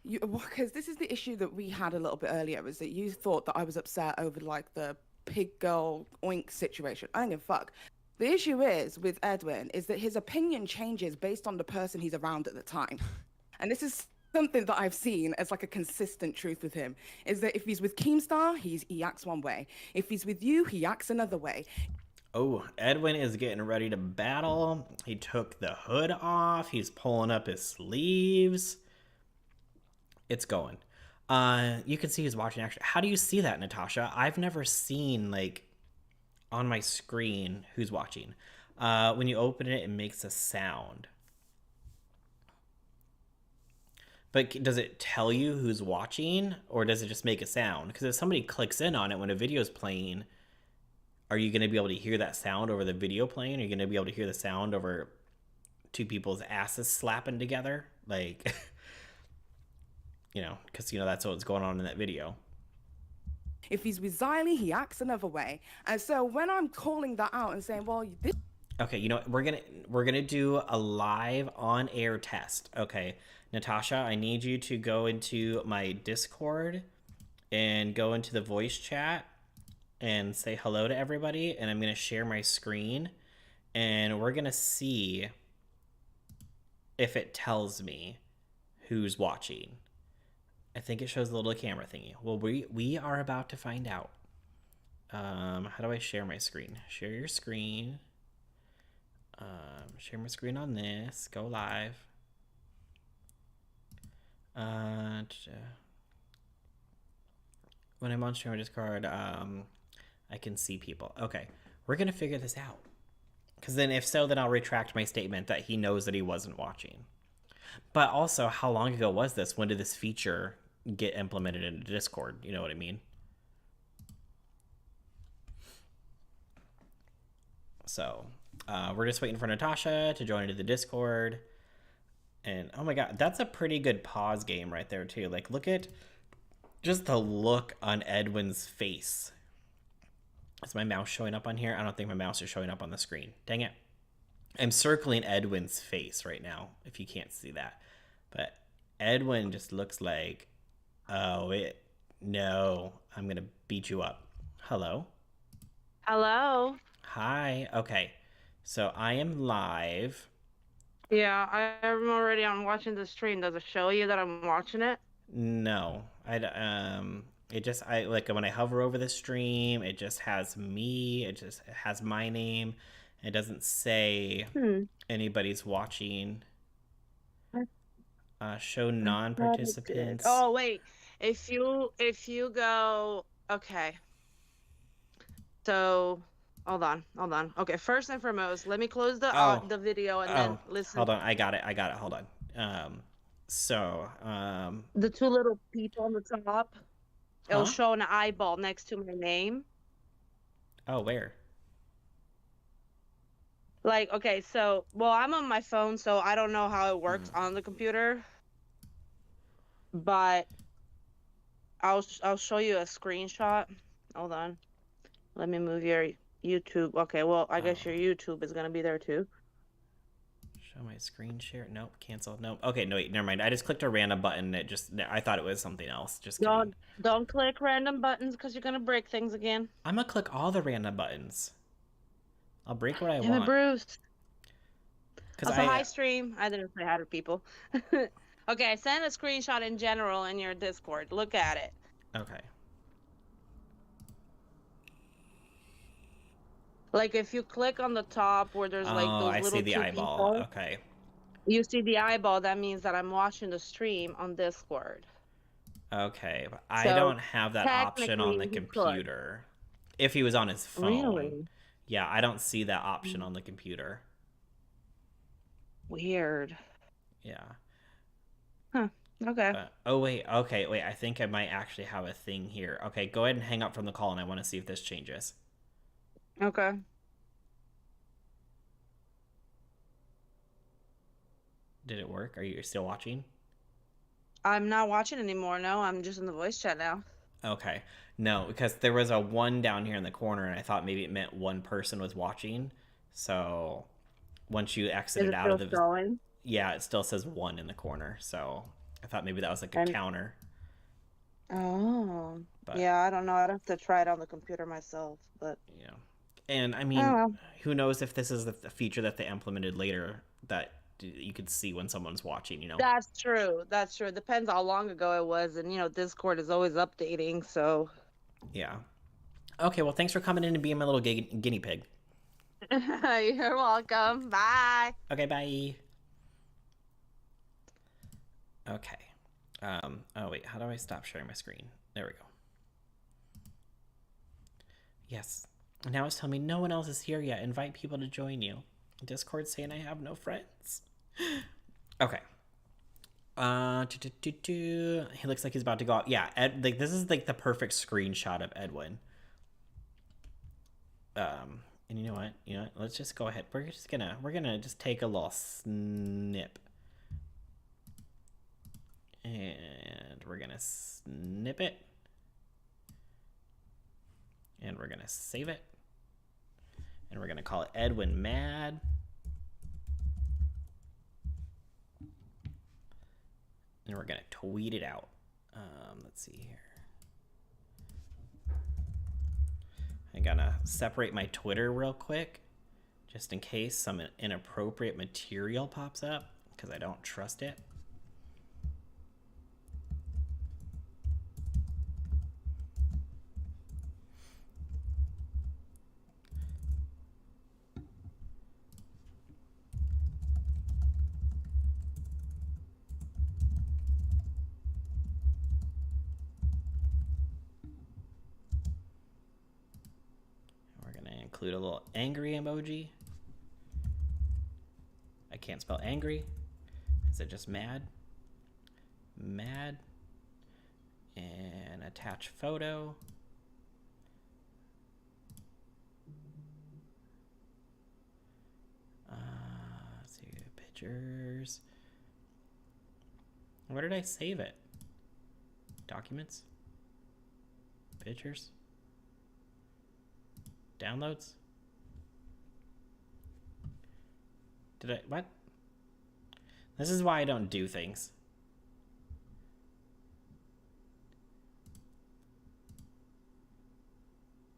you, because this is the issue that we had a little bit earlier, is that you thought that I was upset over like the pig girl oink situation. I don't give a fuck. The issue is with Edwin is that his opinion changes based on the person he's around at the time. And this is something that I've seen as like a consistent truth with him, is that if he's with Keemstar, he acts one way. If he's with you, he acts another way. Oh, Edwin is getting ready to battle. He took the hood off. He's pulling up his sleeves. It's going. You can see he's watching action. How do you see that, Natasha? I've never seen, like, on my screen who's watching. When you open it, it makes a sound. But does it tell you who's watching, or does it just make a sound? Because if somebody clicks in on it when a video is playing, are you going to be able to hear that sound over the video playing? Are you going to be able to hear the sound over two people's asses slapping together? Like, you know, because, you know, that's what's going on in that video. If he's with Xylie, he acts another way. And so when I'm calling that out and saying, well, this... Okay, you know what? We're gonna do a live on air test. Okay, Natasha, I need you to go into my Discord and go into the voice chat and say hello to everybody. And I'm gonna share my screen, and we're gonna see if it tells me who's watching. I think it shows the little camera thingy. Well, we are about to find out. How do I share my screen? Share your screen. Share my screen on this. Go live. t- when I'm on stream or Discord, I can see people. Okay, we're gonna figure this out. Because then, if so, then I'll retract my statement that he knows that he wasn't watching. But also, how long ago was this? When did this feature get implemented into Discord? You know what I mean? So, we're just waiting for Natasha to join into the Discord. And, oh my god, that's a pretty good pause game right there, too. Like, look at just the look on Edwin's face. Is my mouse showing up on here? I don't think my mouse is showing up on the screen. Dang it. I'm circling Edwin's face right now, if you can't see that. But Edwin just looks like, no, I'm going to beat you up. Hello? Hello? Hi. Okay. So I am live. Yeah, I'm already on watching the stream. Does it show you that I'm watching it? No. It just, like when I hover over the stream, it just has me. It just has my name. It doesn't say anybody's watching. Show non-participants. Oh, wait. If you go, okay. So, hold on. Okay, first and foremost, let me close the video and then listen. Hold on, I got it. Hold on. The two little people on the top, it'll show an eyeball next to my name. Oh, where? Like, okay, so, well, I'm on my phone, so I don't know how it works on the computer. But I'll show you a screenshot. Hold on. Let me move your YouTube. Okay, well, I guess your YouTube is going to be there too. Show my screen share. Nope, cancel. Nope. Okay, no, wait, never mind. I just clicked a random button. I thought it was something else. Just kidding. Don't click random buttons because you're going to break things again. I'm going to click all the random buttons. I'll break what I Damn want. it, Bruce. Also, hi, stream. I didn't say hi to people. Okay, I sent a screenshot in general in your Discord. Look at it. Okay. Like, if you click on the top where there's like those little I see the eyeball. people, okay. You see the eyeball, that means that I'm watching the stream on Discord. Okay, but I don't have that option on the computer. If he was on his phone. Really? Yeah, I don't see that option on the computer. Weird. Yeah. Huh. Okay. Wait. Okay, wait. I think I might actually have a thing here. Okay, go ahead and hang up from the call, and I want to see if this changes. Okay. Did it work? Are you still watching? I'm not watching anymore. No, I'm just in the voice chat now. Okay. No, because there was a 1 down here in the corner, and I thought maybe it meant one person was watching. So once you exited out of the... Going? Yeah, it still says 1 in the corner. So I thought maybe that was like a counter. Oh. But, yeah, I don't know. I'd have to try it on the computer myself. But yeah. And I mean, who knows if this is the feature that they implemented later that you could see when someone's watching, you know? That's true. That's true. It depends how long ago it was. And, you know, Discord is always updating, so... Yeah. Okay, well, thanks for coming in and being my little guinea pig. You're welcome. Bye. Okay, bye. Okay. Oh, wait, how do I stop sharing my screen? There we go. Yes. Now it's telling me no one else is here yet. Invite people to join you. Discord saying I have no friends. Okay. He looks like he's about to go out. Yeah, like this is like the perfect screenshot of Edwin. And you know what? Let's just go ahead. We're gonna just take a little snip. And we're gonna snip it. And we're gonna save it. And we're gonna call it Edwin Mad. And we're gonna tweet it out. Let's see here. I'm gonna separate my Twitter real quick, just in case some inappropriate material pops up, because I don't trust it. include a little angry emoji. I can't spell angry. Is it just mad? Mad. And attach photo. Let's see, pictures. Where did I save it? Documents? Pictures? Downloads? Did I, what? This is why I don't do things.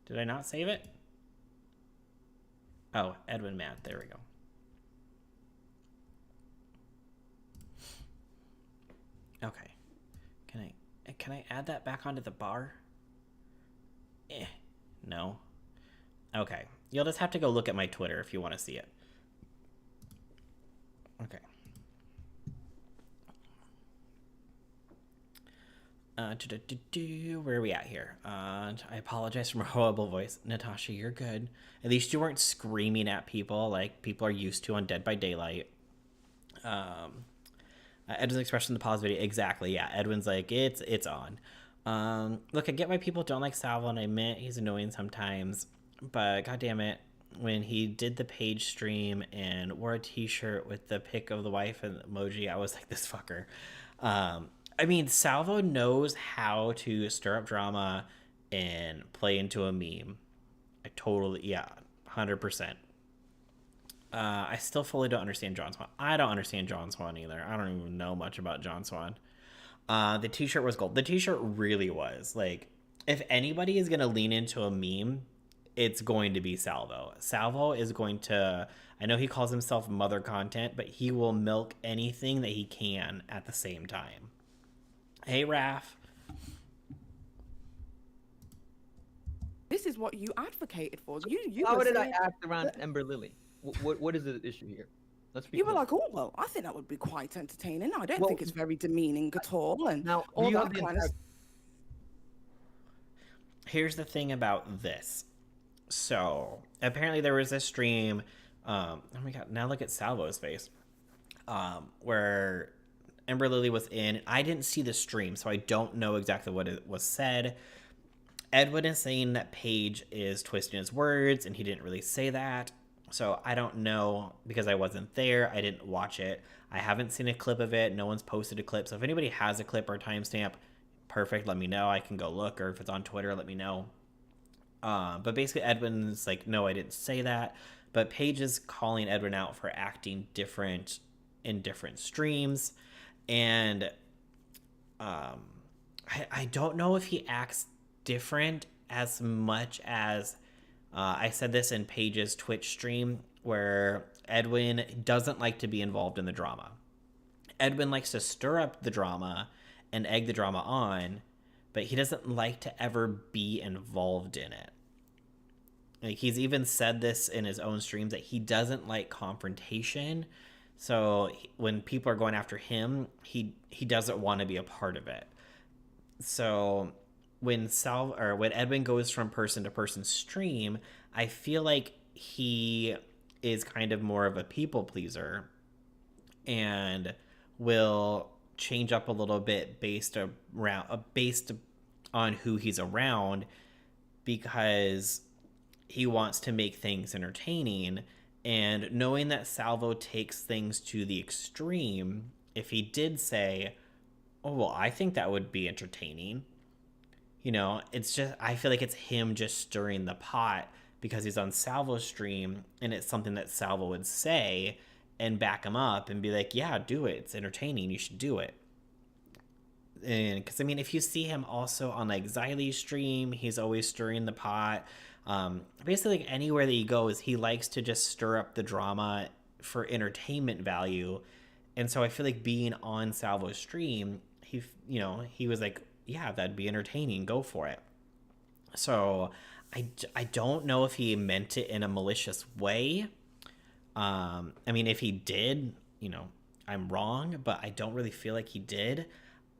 Did I not save it? Oh, Edwin Matt, there we go. Okay. Can I add that back onto the bar? No. Okay. You'll just have to go look at my Twitter if you want to see it. Okay. Where are we at here? I apologize for my horrible voice. Natasha, you're good. At least you weren't screaming at people like people are used to on Dead by Daylight. Edwin's expression in the pause video. Exactly, yeah. Edwin's like, it's on. Look, I get why people don't like Salvo, and I admit he's annoying sometimes. But goddamn it, when he did the Paige stream and wore a t-shirt with the pic of the wife and the emoji, I was like, this fucker. I mean, Salvo knows how to stir up drama and play into a meme. I totally, yeah, 100%. I still fully don't understand John Swann. I don't understand John Swann either. I don't even know much about John Swann. The t-shirt was gold. The t-shirt really was. Like, if anybody is going to lean into a meme, it's going to be Salvo. Salvo is going to, I know he calls himself mother content, but he will milk anything that he can at the same time. Hey, Raph. This is what you advocated for. You How were did I saying act around Ember Lily? What is the issue here? Let's be you were clear. like, oh, well, I think that would be quite entertaining. I don't Well, think it's very demeaning at all. And now, all do you that have the kind of entire- Here's the thing about this. So, apparently there was this stream. Oh my god, now look at Salvo's face. Where Ember Lily was in. I didn't see the stream, so I don't know exactly what it was said. Edwin is saying that Paige is twisting his words, and he didn't really say that. So I don't know because I wasn't there. I didn't watch it. I haven't seen a clip of it. No one's posted a clip. So if anybody has a clip or a timestamp, perfect. Let me know. I can go look. Or if it's on Twitter, let me know. But basically, Edwin's like, no, I didn't say that. But Paige is calling Edwin out for acting different in different streams. And I don't know if he acts different as much as I said this in Paige's Twitch stream, where Edwin doesn't like to be involved in the drama. Edwin likes to stir up the drama and egg the drama on, but he doesn't like to ever be involved in it. Like, he's even said this in his own streams that he doesn't like confrontation. So when people are going after him, he doesn't want to be a part of it. So when Edwin goes from person to person stream, I feel like he is kind of more of a people pleaser and will change up a little bit based on who he's around, because he wants to make things entertaining. And knowing that Salvo takes things to the extreme, if he did say, oh, well, I think that would be entertaining, you know, it's just, I feel like it's him just stirring the pot because he's on Salvo's stream and it's something that Salvo would say and back him up and be like, yeah, do it. It's entertaining. You should do it. And because, I mean, if you see him also on like Xylee's stream, he's always stirring the pot. Basically, like, anywhere that he goes, he likes to just stir up the drama for entertainment value. And so I feel like being on Salvo's stream, he was like, yeah, that'd be entertaining. Go for it. So I don't know if he meant it in a malicious way. I mean, if he did, you know, I'm wrong, but I don't really feel like he did.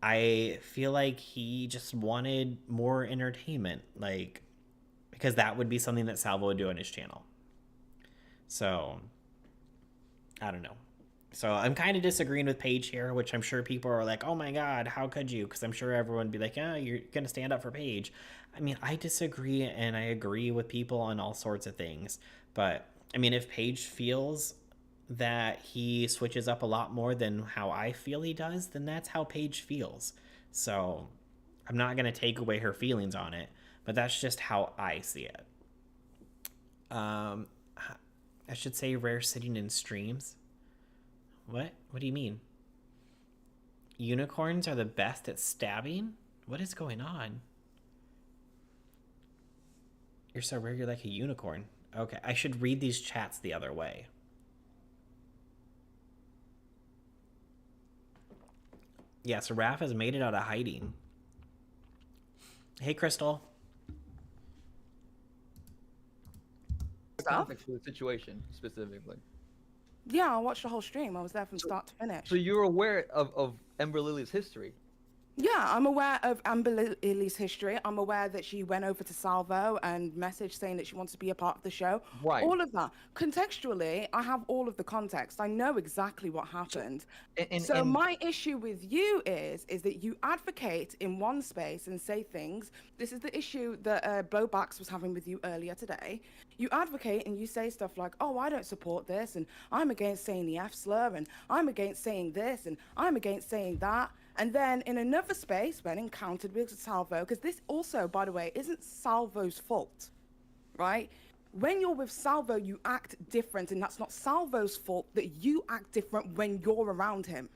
I feel like he just wanted more entertainment. Like, because that would be something that Salvo would do on his channel. So, I don't know. So I'm kind of disagreeing with Paige here, which I'm sure people are like, oh my God, how could you? Because I'm sure everyone would be like, oh, you're going to stand up for Paige. I mean, I disagree and I agree with people on all sorts of things. But, I mean, if Paige feels that he switches up a lot more than how I feel he does, then that's how Paige feels. So I'm not going to take away her feelings on it, but that's just how I see it. I should say rare sitting in streams. What? What do you mean? Unicorns are the best at stabbing? What is going on? You're so rare, you're like a unicorn. Okay, I should read these chats the other way. Yeah, so Raph has made it out of hiding. Hey, Crystal. The context for the situation specifically. Yeah, I watched the whole stream. I was there from start to finish. So you're aware of Ember Lily's history? Yeah, I'm aware of Amber Lily's history. I'm aware that she went over to Salvo and messaged saying that she wants to be a part of the show. Right. All of that. Contextually, I have all of the context. I know exactly what happened. So my issue with you is that you advocate in one space and say things. This is the issue that Blowbacks was having with you earlier today. You advocate and you say stuff like, oh, I don't support this, and I'm against saying the F slur, and I'm against saying this, and I'm against saying that. And then in another space, when encountered with Salvo, because this also, by the way, isn't Salvo's fault, right? When you're with Salvo, you act different, and that's not Salvo's fault that you act different when you're around him.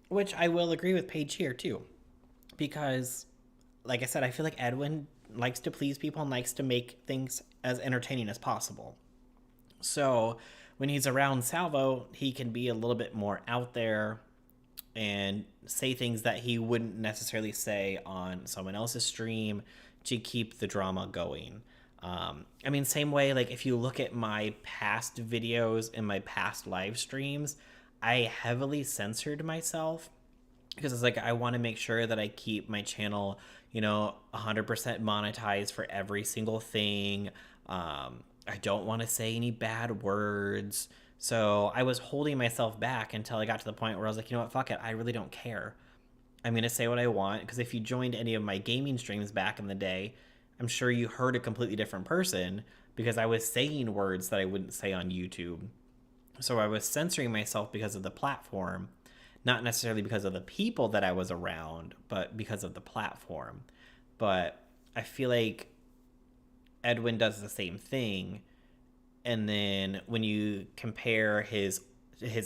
Which I will agree with Paige here, too. Because, like I said, I feel like Edwin likes to please people and likes to make things as entertaining as possible. So when he's around Salvo, he can be a little bit more out there and say things that he wouldn't necessarily say on someone else's stream to keep the drama going. I mean, same way, like, if you look at my past videos and my past live streams, I heavily censored myself because it's like I want to make sure that I keep my channel, 100% monetized for every single thing. I don't want to say any bad words. So I was holding myself back until I got to the point where I was like, you know what, fuck it. I really don't care. I'm going to say what I want, because if you joined any of my gaming streams back in the day, I'm sure you heard a completely different person because I was saying words that I wouldn't say on YouTube. So I was censoring myself because of the platform, not necessarily because of the people that I was around, but because of the platform. But I feel like Edwin does the same thing. And then when you compare his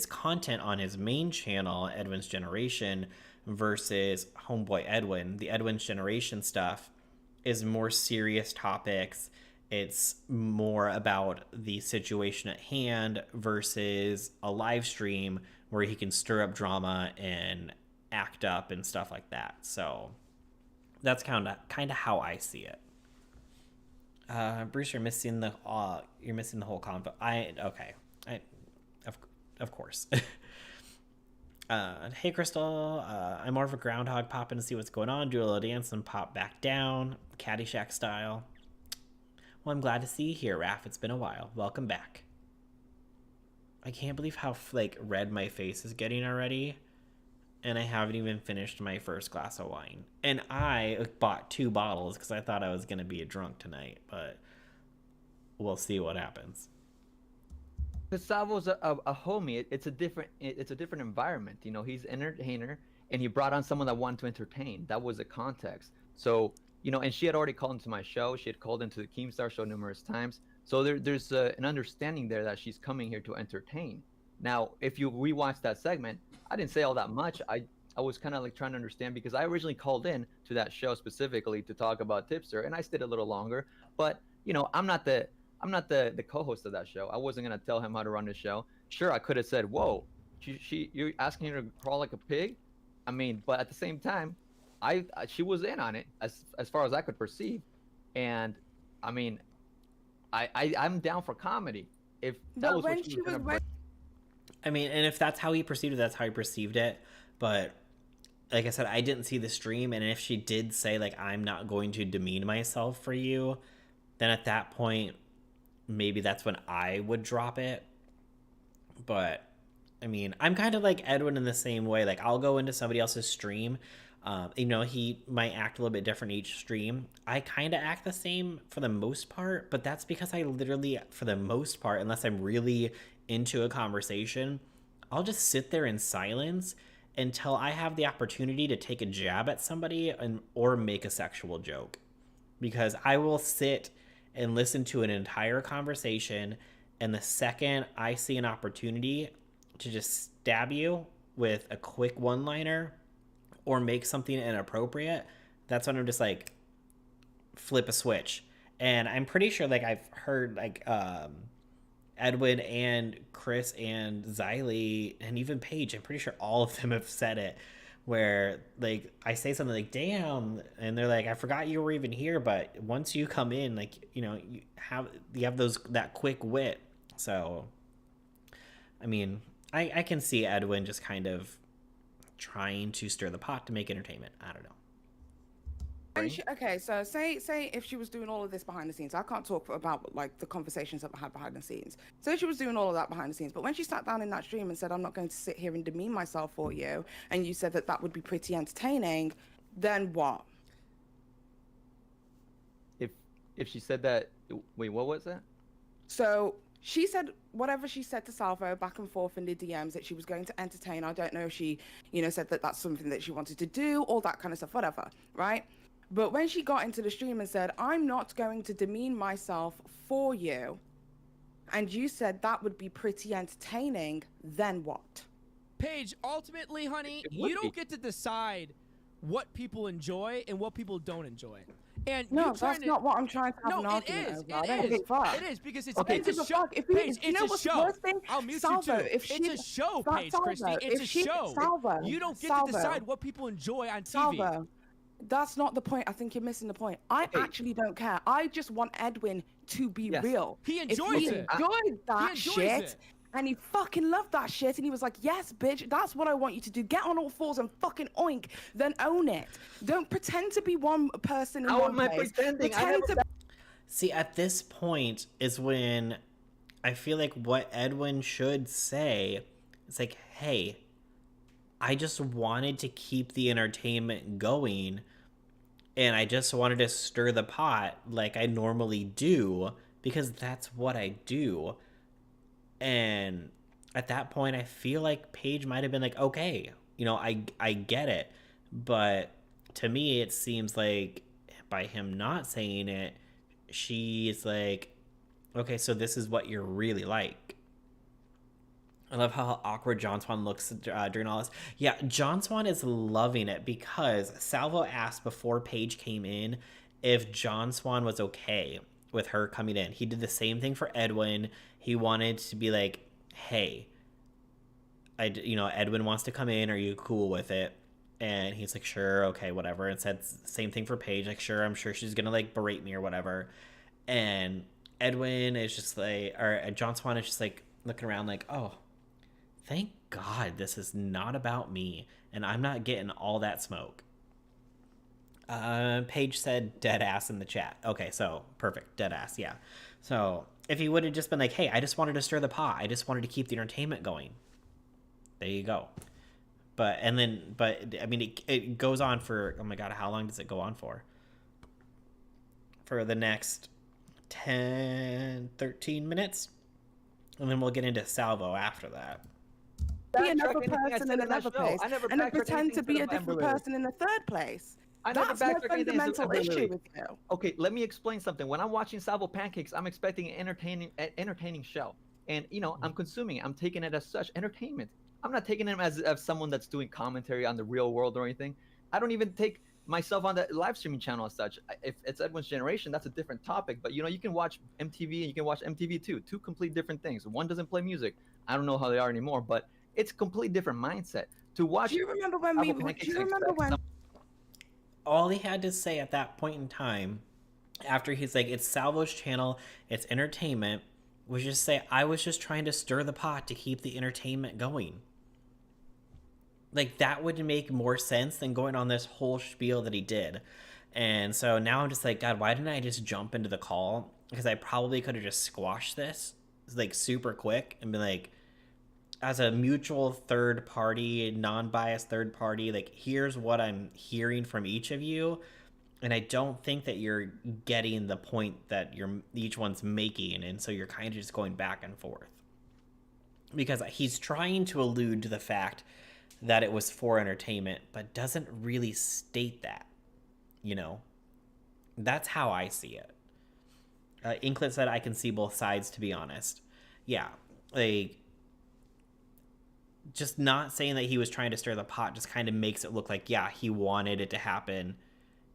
content on his main channel, Edwin's Generation, versus Homeboy Edwin, the Edwin's Generation stuff is more serious topics. It's more about the situation at hand versus a live stream where he can stir up drama and act up and stuff like that. So that's kind of how I see it. Bruce, you're missing the whole convo. Of course. Hey, Crystal. I'm more of a groundhog, pop in to see what's going on, do a little dance, and pop back down, Caddyshack style. Well, I'm glad to see you here, Raph. It's been a while. Welcome back. I can't believe how red my face is getting already, and I haven't even finished my first glass of wine. And I bought 2 bottles because I thought I was going to be a drunk tonight, but we'll see what happens. Because Salvo's a homie. It's a different environment. He's an entertainer, and he brought on someone that wanted to entertain. That was the context. So, and she had already called into my show. She had called into the Keemstar show numerous times. So there's an understanding there that she's coming here to entertain. Now, if you rewatch that segment, I didn't say all that much. I was kind of trying to understand, because I originally called in to that show specifically to talk about Tipster, and I stayed a little longer. But I'm not the co-host of that show. I wasn't gonna tell him how to run the show. Sure, I could have said, "Whoa, you're asking her to crawl like a pig." I mean, but at the same time, she was in on it as far as I could perceive, and I mean, I'm down for comedy. If that was what she was gonna bring. I mean, and if that's how he perceived it, that's how he perceived it. But like I said, I didn't see the stream, and if she did say like I'm not going to demean myself for you, then at that point maybe that's when I would drop it. But I mean, I'm kind of like Edwin in the same way. Like I'll go into somebody else's stream. He might act a little bit different each stream. I kind of act the same for the most part, but that's because I literally, for the most part, unless I'm really into a conversation, I'll just sit there in silence until I have the opportunity to take a jab at somebody or make a sexual joke. Because I will sit and listen to an entire conversation, and the second I see an opportunity to just stab you with a quick one-liner or make something inappropriate, that's when I'm just like, flip a switch. And I'm pretty sure like I've heard like Edwin and Chris and Xylee and even Paige, I'm pretty sure all of them have said it, where like I say something like damn, and they're like, I forgot you were even here, but once you come in, like, you know, you have that quick wit. So I mean, I can see Edwin just kind of trying to stir the pot to make entertainment. I don't know. Okay, so say if she was doing all of this behind the scenes, I can't talk about like the conversations that I had behind the scenes. So she was doing all of that behind the scenes, but when she sat down in that stream and said, I'm not going to sit here and demean myself for you, and you said that that would be pretty entertaining, then what? If she said that, wait, what was that? So she said whatever she said to Salvo back and forth in the DMs that she was going to entertain. I don't know if she, said that that's something that she wanted to do, all that kind of stuff, whatever, right? But when she got into the stream and said, I'm not going to demean myself for you, and you said that would be pretty entertaining, then what? Paige, ultimately, honey, you don't get to decide what people enjoy and what people don't enjoy. And no, that's not what I'm trying to have an argument over. It is because it's a show. Paige, it's a show. I'll mute you too. It's a show, Paige Christie. It's a show. Salvo, you don't get to decide what people enjoy on TV. Salvo, that's not the point. I think you're missing the point. I actually don't care. I just want Edwin to be real. He enjoys it. He enjoyed that shit. And he fucking loved that shit. And he was like, yes, bitch, that's what I want you to do. Get on all fours and fucking oink. Then own it. Don't pretend to be one person in one place. How am I pretending? See, at this point is when I feel like what Edwin should say is like, hey, I just wanted to keep the entertainment going, and I just wanted to stir the pot like I normally do, because that's what I do. And at that point, I feel like Paige might have been like, okay, I get it. But to me, it seems like by him not saying it, she's like, okay, so this is what you're really like. I love how awkward John Swann looks during all this. Yeah, John Swann is loving it because Salvo asked before Paige came in if John Swann was okay with her coming in. He did the same thing for Edwin. He wanted to be like, hey, Edwin wants to come in. Are you cool with it? And he's like, sure, okay, whatever. And said same thing for Paige. Like, sure, I'm sure she's gonna like berate me or whatever. And Edwin is just like, or John Swann is just like looking around like, oh, thank God this is not about me, and I'm not getting all that smoke. Paige said dead ass in the chat. Okay, so perfect, dead ass, yeah. So if he would have just been like, hey, I just wanted to stir the pot, I just wanted to keep the entertainment going, there you go. But I mean, it goes on for, oh my God, how long does it go on for? For the next 10, 13 minutes, and then we'll get into Salvo after that. Be another person in another place, and then pretend to be a different person in the third place. That's my fundamental issue with you. Okay, let me explain something. When I'm watching Salvopancakes, I'm expecting an entertaining show, and I'm consuming it. I'm taking it as such entertainment. I'm not taking it as someone that's doing commentary on the real world or anything. I don't even take myself on the live streaming channel as such. If it's Edwin's generation, that's a different topic. But you can watch MTV and you can watch MTV too. Two complete different things. One doesn't play music. I don't know how they are anymore, but it's a completely different mindset to watch. Do you remember when? All he had to say at that point in time, after he's like, it's Salvo's channel, it's entertainment, was just say, I was just trying to stir the pot to keep the entertainment going. Like, that would make more sense than going on this whole spiel that he did. And so now I'm just like, God, why didn't I just jump into the call? Because I probably could have just squashed this like super quick and be like, as a mutual third party, non-biased third party, like, here's what I'm hearing from each of you. And I don't think that you're getting the point that each one's making. And so you're kind of just going back and forth. Because he's trying to allude to the fact that it was for entertainment, but doesn't really state that, you know? That's how I see it. Inklet said, I can see both sides, to be honest. Yeah, like, just not saying that he was trying to stir the pot just kind of makes it look like, yeah, he wanted it to happen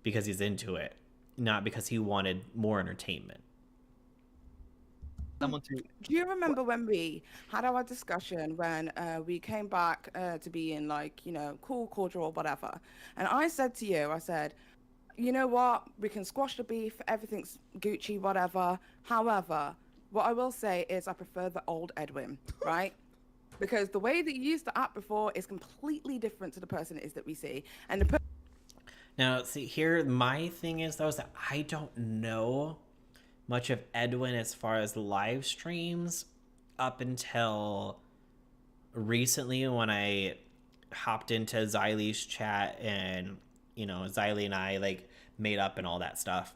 because he's into it, not because he wanted more entertainment. Someone to Do you remember when we had our discussion when we came back to being like, cool, cordial, whatever? And I said to you, I said, you know what? We can squash the beef. Everything's Gucci, whatever. However, what I will say is I prefer the old Edwin, right? Because the way that you used to act before is completely different to the person it is that we see. And Now, see, here, my thing is, though, is that I don't know much of Edwin as far as live streams up until recently when I hopped into Xylee's chat and, Xylee and I, like, made up and all that stuff.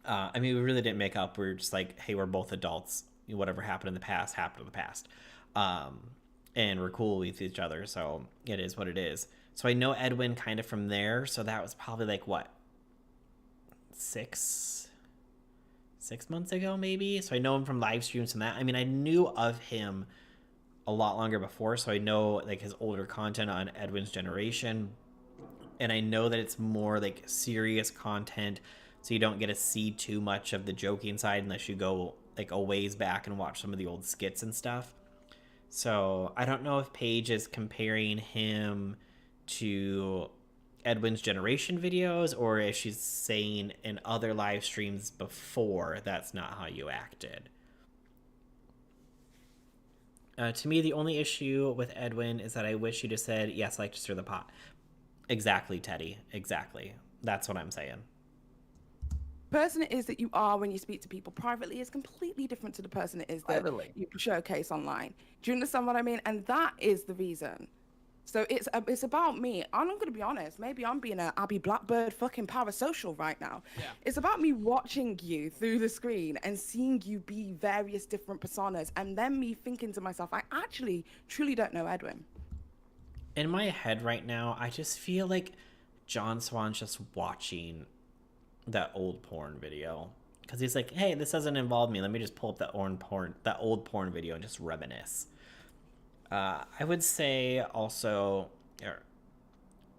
I mean, we really didn't make up. We were just like, hey, we're both adults. Whatever happened in the past happened in the past. And we're cool with each other, so it is what it is. So I know Edwin kind of from there, so that was probably like, what, 6 months ago, maybe? So I know him from live streams and that. I mean, I knew of him a lot longer before, so I know, like, his older content on Edwin's generation. And I know that it's more, like, serious content, so you don't get to see too much of the joking side unless you go, like, a ways back and watch some of the old skits and stuff. So I don't know if Paige is comparing him to Edwin's generation videos, or if she's saying in other live streams before, that's not how you acted. To me, the only issue with Edwin is that I wish you just said, yes, I like to stir the pot. Exactly, Teddy. Exactly. That's what I'm saying. person it is that you are when you speak to people privately is completely different to the person it is that you showcase online. Do you understand what I mean? And that is the reason. So it's about me. I'm going to be honest. Maybe I'm being a Abby Blackbird fucking parasocial right now. Yeah. It's about me watching you through the screen and seeing you be various different personas, and then me thinking to myself, I actually truly don't know Edwin. In my head right now, I just feel like John Swann's just watching that old porn video, because he's like, hey, this doesn't involve me. Let me just pull up that old porn video and just reminisce. I would say also,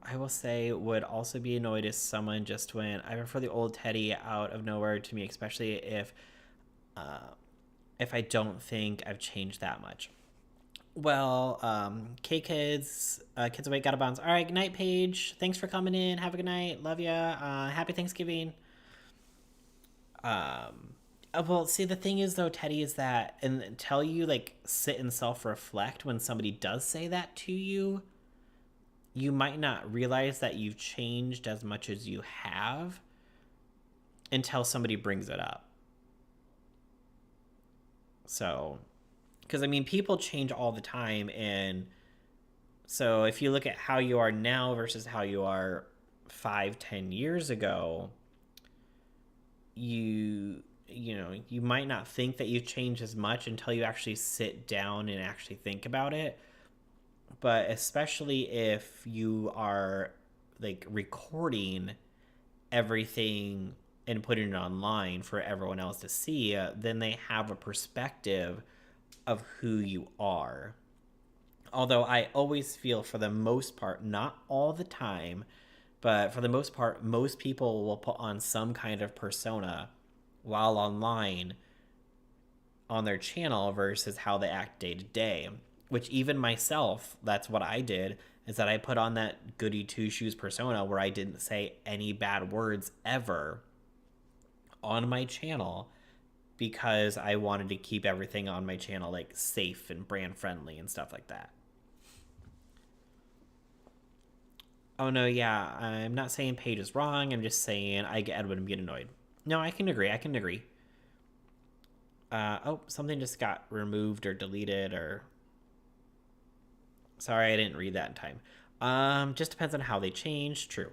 I will say, would also be annoyed if someone just went, I prefer the old Teddy out of nowhere to me, especially if I don't think I've changed that much. Well, Kids awake, gotta bounce. All right, good night, Paige. Thanks for coming in. Have a good night. Love ya. Happy Thanksgiving. Well, see, the thing is, though, Teddy, is that until you, like, sit and self-reflect when somebody does say that to you, you might not realize that you've changed as much as you have until somebody brings it up. So, because, I mean, people change all the time, and so if you look at how you are now versus how you are 5-10 years ago, you might not think that you've changed as much until you actually sit down and actually think about it. But especially if you are, like, recording everything and putting it online for everyone else to see, then they have a perspective of who you are. Although I always feel, for the most part, not all the time, but for the most part, most people will put on some kind of persona while online on their channel versus how they act day to day, which even myself, that's what I did, is that I put on that goody two shoes persona where I didn't say any bad words ever on my channel, because I wanted to keep everything on my channel, like, safe and brand friendly and stuff like that. Oh no, yeah, I'm not saying Paige is wrong. I'm just saying I get Edwin being annoyed. No, I can agree. I can agree. Oh, something just got removed or deleted or. Sorry, I didn't read that in time. Just depends on how they change. True.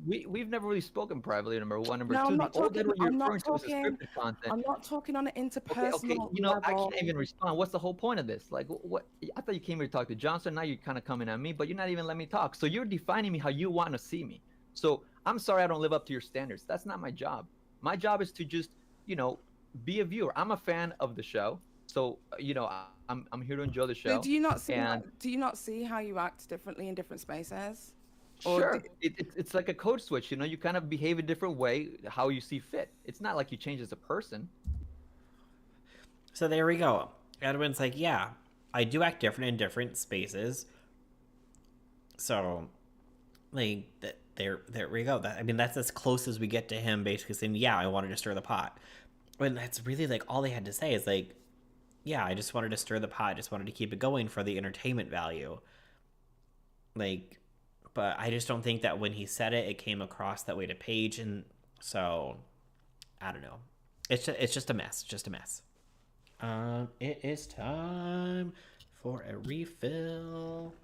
We've never really spoken privately. Number one, number No, two. I'm The not old talking. Edward you're I'm not referring to is the talking. scripted content. I'm not talking on an Okay, interpersonal you know, I level. can't even respond. What's the whole point of this? Like, what? I thought you came here to talk to Johnson. Now you're kind of coming at me, but you're not even letting me talk. So you're defining me how you want to see me. So I'm sorry I don't live up to your standards. That's not my job. My job is to just, you know, be a viewer. I'm a fan of the show. So, you know, I'm here to enjoy the So show. do you not see? And Do you not see how you act differently in different spaces? Or sure, it's like a code switch. You know, you kind of behave a different way, how you see fit. It's not like you change as a person. So there we go. Edwin's like, yeah, I do act different in different spaces. So, like, there we go. I mean, that's as close as we get to him basically saying, yeah, I wanted to stir the pot. When that's really like all they had to say is like, yeah, I just wanted to stir the pot. I just wanted to keep it going for the entertainment value. Like, but I just don't think that when he said it, it came across that way to Paige, and so I don't know. It's just a mess. Just a mess. It is time for a refill.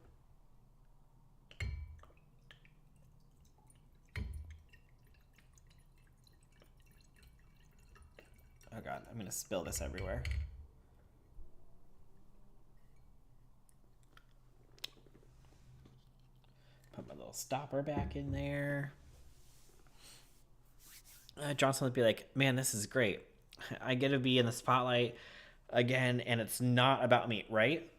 Oh god, I'm gonna spill this everywhere. Put my little stopper back in there. Johnson would be like, man, this is great. I get to be in the spotlight again, and it's not about me, right?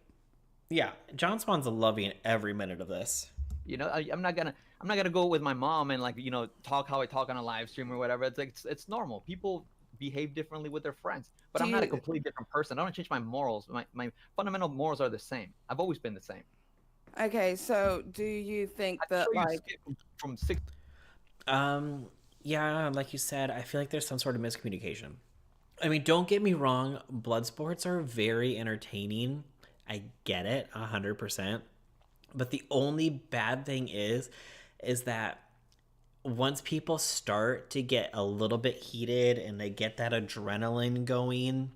Yeah, John Swann's loving every minute of this. You know, I'm not gonna go with my mom and like, you know, talk how I talk on a live stream or whatever. It's like it's normal. People behave differently with their friends, but I'm not a completely different person. I don't change my morals. My fundamental morals are the same. I've always been the same. Okay, so do you think that like from six? Yeah, like you said, I feel like there's some sort of miscommunication. I mean, don't get me wrong, blood sports are very entertaining. I get it 100%. But the only bad thing is that once people start to get a little bit heated and they get that adrenaline going,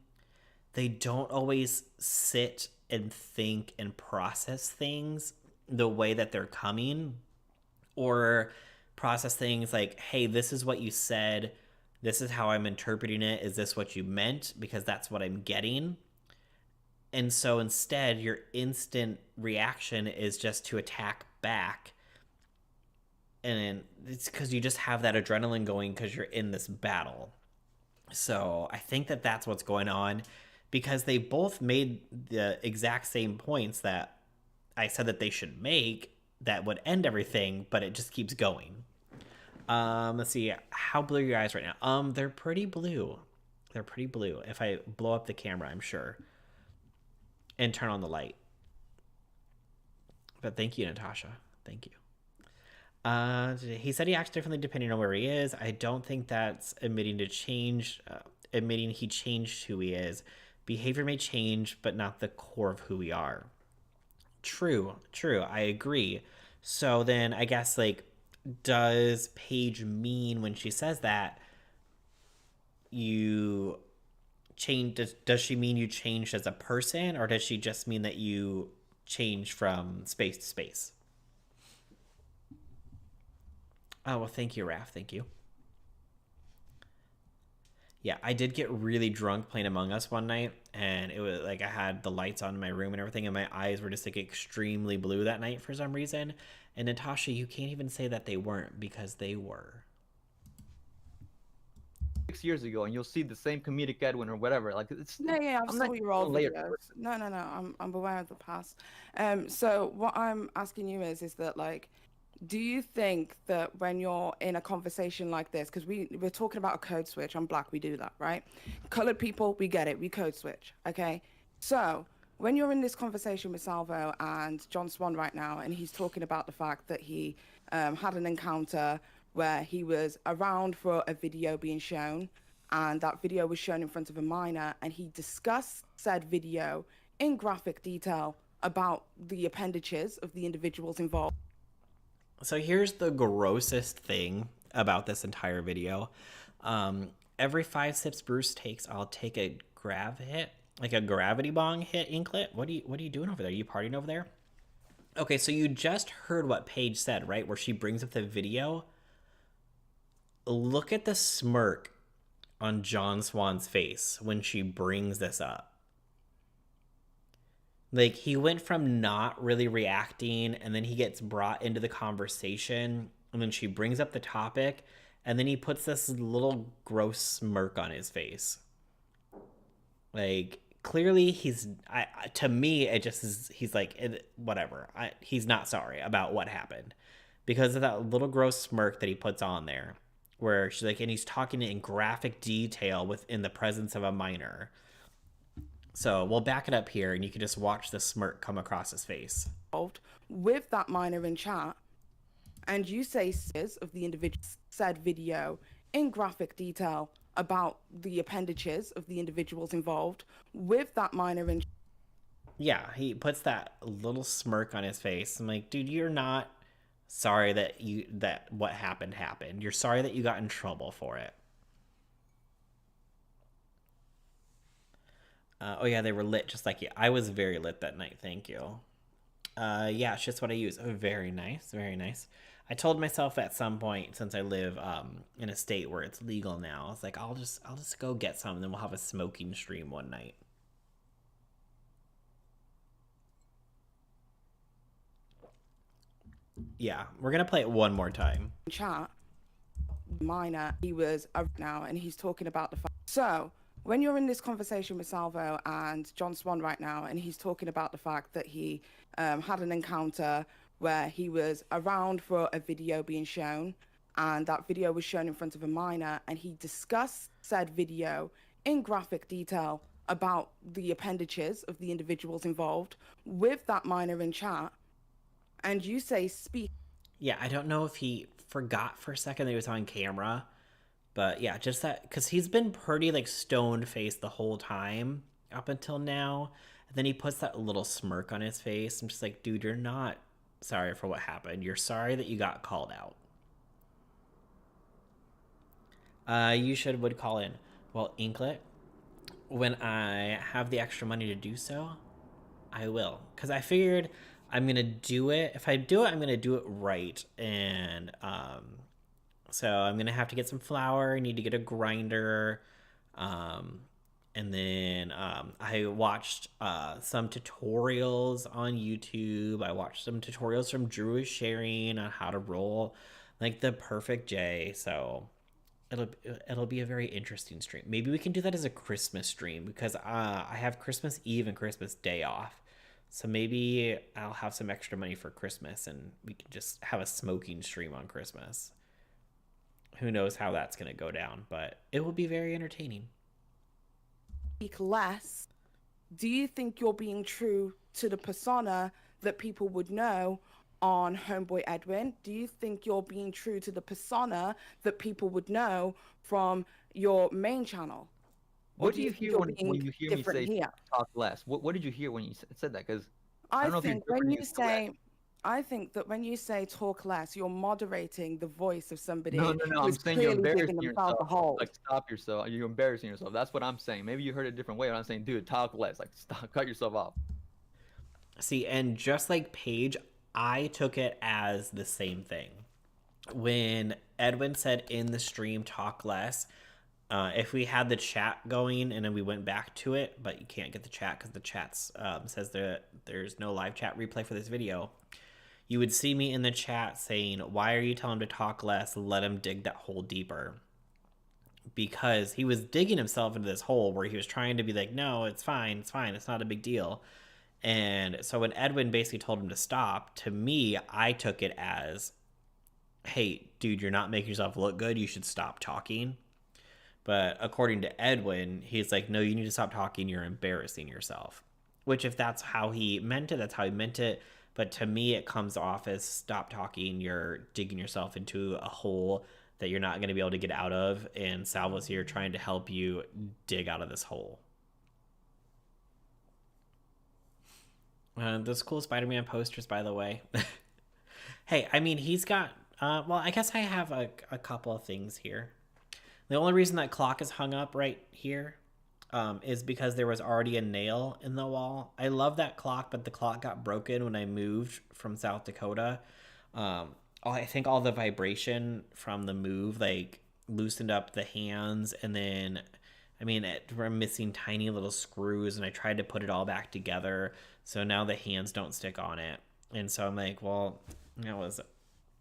they don't always sit and think and process things the way that they're coming, or process things like, hey, this is what you said, this is how I'm interpreting it, is this what you meant, because that's what I'm getting. And so instead your instant reaction is just to attack back, and it's because you just have that adrenaline going because you're in this battle. So I think that that's what's going on, because they both made the exact same points that I said that they should make that would end everything, but it just keeps going. Let's see. How blue are your eyes right now? They're pretty blue. They're pretty blue. If I blow up the camera, I'm sure. And turn on the light. But thank you, Natasha. Thank you. He said he acts differently depending on where he is. I don't think that's admitting to change. Admitting he changed who he is. Behavior may change, but not the core of who we are. True. I agree. So then I guess, like, does Paige mean when she says that you change? Does she mean you changed as a person, or does she just mean that you changed from space to space? Oh, well, thank you, Raph. Thank you. Yeah, I did get really drunk playing Among Us one night, and it was like I had the lights on in my room and everything, and my eyes were just like extremely blue that night for some reason. And Natasha, you can't even say that they weren't, because they were. 6 years ago, and you'll see the same comedic Edwin or whatever. Like it's yeah, I've I'm saw not your old layered videos. person. No, I'm aware of the past. So what I'm asking you is that like, do you think that when you're in a conversation like this, because we're talking about a code switch, I'm black, we do that, right? Colored people, we get it, we code switch, okay? So when you're in this conversation with Salvo and John Swann right now, and he's talking about the fact that he had an encounter where he was around for a video being shown, and that video was shown in front of a minor, and he discussed said video in graphic detail about the appendages of the individuals involved. So here's the grossest thing about this entire video. Every 5 sips Bruce takes, I'll take a grav hit, like a gravity bong hit. Inklet, what are you doing over there? Are you partying over there? Okay, so you just heard what Paige said, right? Where she brings up the video. Look at the smirk on John Swann's face when she brings this up. Like, he went from not really reacting, and then he gets brought into the conversation, and then she brings up the topic, and then he puts this little gross smirk on his face. Like, clearly to me, it just is, he's like, whatever. He's not sorry about what happened because of that little gross smirk that he puts on there, where she's like, and he's talking in graphic detail within the presence of a minor. So we'll back it up here, and you can just watch the smirk come across his face. With that minor in chat, and you say of the individual said video in graphic detail about the appendages of the individuals involved, with that minor in. Yeah, he puts that little smirk on his face. I'm like, dude, you're not sorry that what happened. You're sorry that you got in trouble for it. Oh yeah, they were lit just like you. I was very lit that night, thank you. Yeah, it's just what I use. Oh, very nice, very nice. I told myself at some point, since I live in a state where it's legal now, I was like, I'll just go get some, and then we'll have a smoking stream one night. Yeah, we're gonna play it one more time. Chat, minor, he was now, and he's talking about the fact. So when you're in this conversation with Salvo and John Swann right now, and he's talking about the fact that he had an encounter where he was around for a video being shown, and that video was shown in front of a minor, and he discussed said video in graphic detail about the appendages of the individuals involved with that minor in chat, and you say speak. Yeah, I don't know if he forgot for a second that he was on camera, but yeah, just that, because he's been pretty like stoned-faced the whole time up until now, and then he puts that little smirk on his face. I'm just like, dude, you're not sorry for what happened. You're sorry that you got called out. You would call in. Well, Inklet, when I have the extra money to do so, I will. Because I figured I'm going to do it. If I do it, I'm going to do it right. And so I'm going to have to get some flour. I need to get a grinder. And then I watched some tutorials on YouTube. I watched some tutorials from Drew is sharing on how to roll like the perfect J. So it'll be a very interesting stream. Maybe we can do that as a Christmas stream, because I have Christmas Eve and Christmas Day off. So maybe I'll have some extra money for Christmas, and we can just have a smoking stream on Christmas. Who knows how that's going to go down, but it will be very entertaining. Less, do you think you're being true to the persona that people would know on Homeboy Edwin? Do you think you're being true to the persona that people would know from your main channel? What do you hear when you hear me say here? Talk less? What did you hear when you said that? Because I think that when you say talk less, you're moderating the voice of somebody. No. I'm saying you're embarrassing yourself. Hold. Like, stop yourself. You're embarrassing yourself. That's what I'm saying. Maybe you heard it a different way. But I'm saying, dude, talk less. Like, stop. Cut yourself off. See, and just like Paige, I took it as the same thing. When Edwin said in the stream, talk less, if we had the chat going and then we went back to it, but you can't get the chat because the chat says there's no live chat replay for this video, you would see me in the chat saying, why are you telling him to talk less? Let him dig that hole deeper. Because he was digging himself into this hole where he was trying to be like, no, it's fine, it's not a big deal. And so when Edwin basically told him to stop, to me, I took it as, hey, dude, you're not making yourself look good. You should stop talking. But according to Edwin, he's like, no, you need to stop talking. You're embarrassing yourself. Which, if that's how he meant it, that's how he meant it. But to me, it comes off as stop talking. You're digging yourself into a hole that you're not going to be able to get out of. And Salvo's here trying to help you dig out of this hole. Those cool Spider-Man posters, by the way. Hey, I mean, he's got. Well, I guess I have a couple of things here. The only reason that clock is hung up right here is because there was already a nail in the wall. I love that clock, but the clock got broken when I moved from South Dakota. I think all the vibration from the move like loosened up the hands, and then I mean we're missing tiny little screws, and I tried to put it all back together, so now the hands don't stick on it. And so I'm like, well, that was.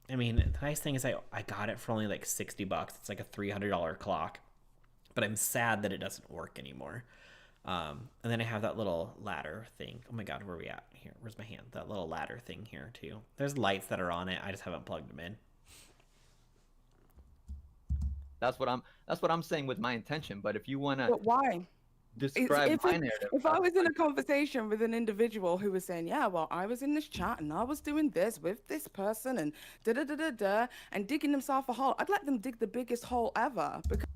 I mean, the nice thing is I got it for only like $60. It's like a $300 clock, but I'm sad that it doesn't work anymore. And then I have that little ladder thing. Oh my God, where are we at here? Where's my hand? That little ladder thing here too. There's lights that are on it. I just haven't plugged them in. That's what I'm saying with my intention. But if you wanna But why? describe my narrative, If I was in a conversation with an individual who was saying, yeah, well, I was in this chat and I was doing this with this person and da-da-da-da-da, and digging themselves a hole, I'd let them dig the biggest hole ever. Because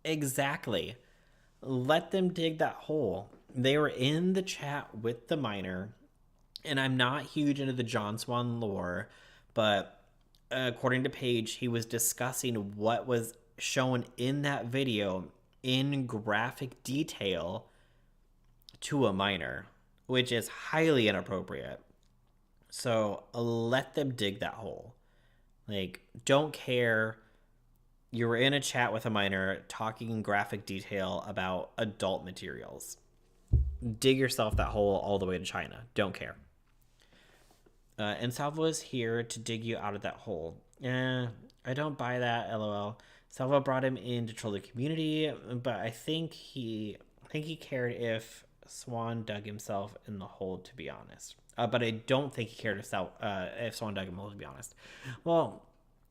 Exactly. Let them dig that hole. They were in the chat with the miner, and I'm not huge into the John Swann lore, but according to Paige, he was discussing what was shown in that video in graphic detail to a miner, which is highly inappropriate. So let them dig that hole. Like, don't care. You were in a chat with a miner talking in graphic detail about adult materials. Dig yourself that hole all the way to China. Don't care. And Salvo is here to dig you out of that hole. I don't buy that, lol. Salvo brought him in to troll the community, but I think he cared if Swann dug himself in the hole, to be honest. But I don't think he cared if Swann dug him in the hole, to be honest. Well,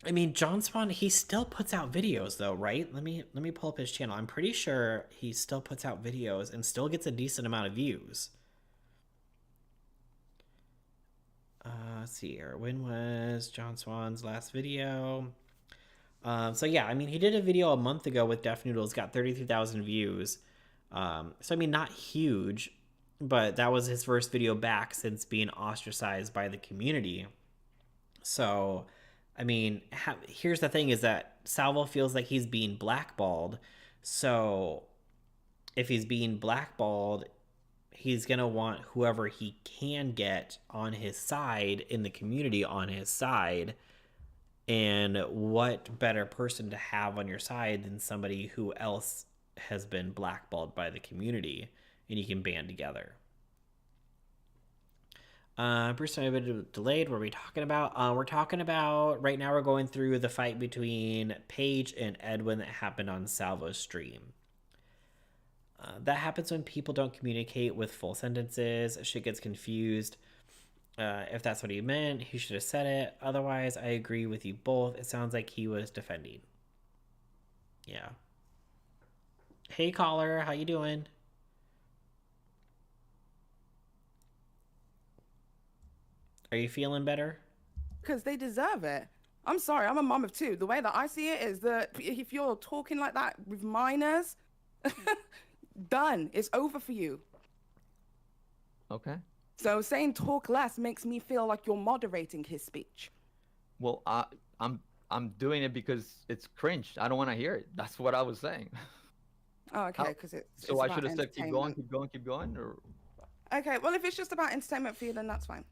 I mean, John Swann, he still puts out videos, though, right? Let me pull up his channel. I'm pretty sure he still puts out videos and still gets a decent amount of views. Let's see here. When was John Swann's last video? So yeah, I mean, he did a video a month ago with Def Noodles, got 33,000 views. So I mean, not huge, but that was his first video back since being ostracized by the community. So, I mean, here's the thing is that Salvo feels like he's being blackballed. So if he's being blackballed, he's going to want whoever he can get on his side in the community on his side. And what better person to have on your side than somebody who else has been blackballed by the community, and you can band together. Bruce, I'm a bit delayed. What are we talking about? We're talking about, right now we're going through the fight between Paige and Edwin that happened on Salvo's stream. That happens when people don't communicate with full sentences. Shit gets confused. If that's what he meant, he should have said it. Otherwise, I agree with you both. It sounds like he was defending. Yeah. Hey, caller. How you doing? Are you feeling better? because they deserve it. I'm sorry, I'm a mom of two. The way that I see it is that if you're talking like that with minors, done. It's over for you. Okay. So saying talk less makes me feel like you're moderating his speech. Well, I'm doing it because it's cringe. I don't want to hear it. That's what I was saying. Oh, okay, because it's So it's I about should have said keep going, entertainment. keep going, keep going, or Okay, well, if it's just about entertainment for you, then that's fine.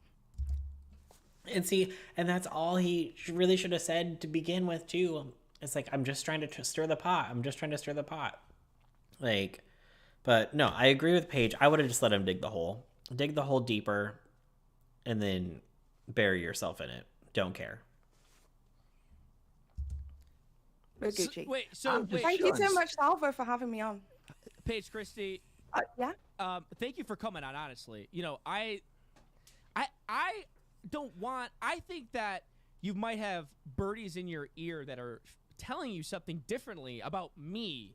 And see, and that's all he really should have said to begin with, too. It's like, I'm just trying to stir the pot. I'm just trying to stir the pot. Like, but no, I agree with Paige. I would have just let him dig the hole. Dig the hole deeper, and then bury yourself in it. Don't care. We're Gucci. Thank you so much, Salvo, for having me on. Paige Christie. Yeah. Thank you for coming on. Honestly, you know, I don't want. I think that you might have birdies in your ear that are telling you something differently about me,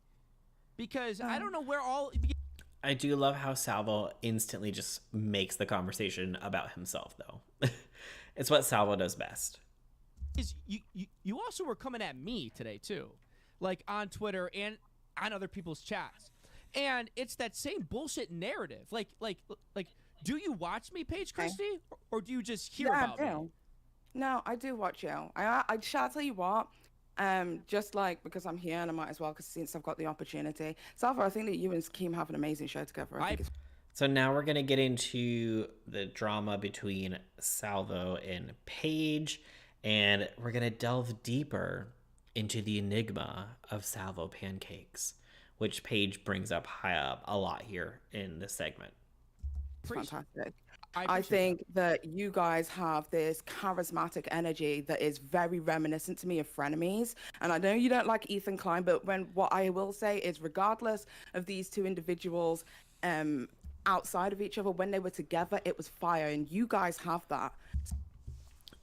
because I don't know where all. I do love how Salvo instantly just makes the conversation about himself, though. It's what Salvo does best. Is you also were coming at me today too, like on Twitter and on other people's chats, and it's that same bullshit narrative. Like Do you watch me, Paige Okay. Christie, or do you just hear Yeah, about I me? do. No, I do watch you. I shall tell you what. Just like because I'm here and I might as well, because since I've got the opportunity, Salvo, I think that you and Keem have an amazing show together. I think it's So now we're gonna get into the drama between Salvo and Paige, and we're gonna delve deeper into the enigma of Salvopancakes, which Paige brings up high up a lot here in this segment. fantastic. I I appreciate think that you guys have this charismatic energy that is very reminiscent to me of frenemies. And I know you don't like Ethan Klein, but what I will say is, regardless of these two individuals, outside of each other, when they were together, it was fire, and you guys have that.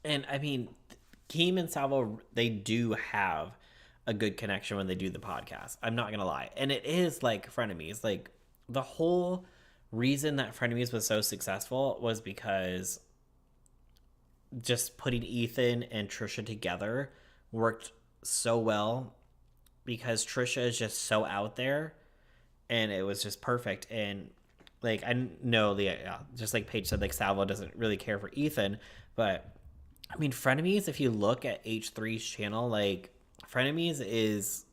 And I mean, Keem and Salvo, they do have a good connection when they do the podcast. I'm not gonna lie, and it is like frenemies. Like the whole reason that frenemies was so successful was because just putting Ethan and Trisha together worked so well, because Trisha is just so out there, and it was just perfect. And like, I know just like Paige said, like Salvo doesn't really care for Ethan, but I mean, frenemies, if you look at H3's channel, like frenemies is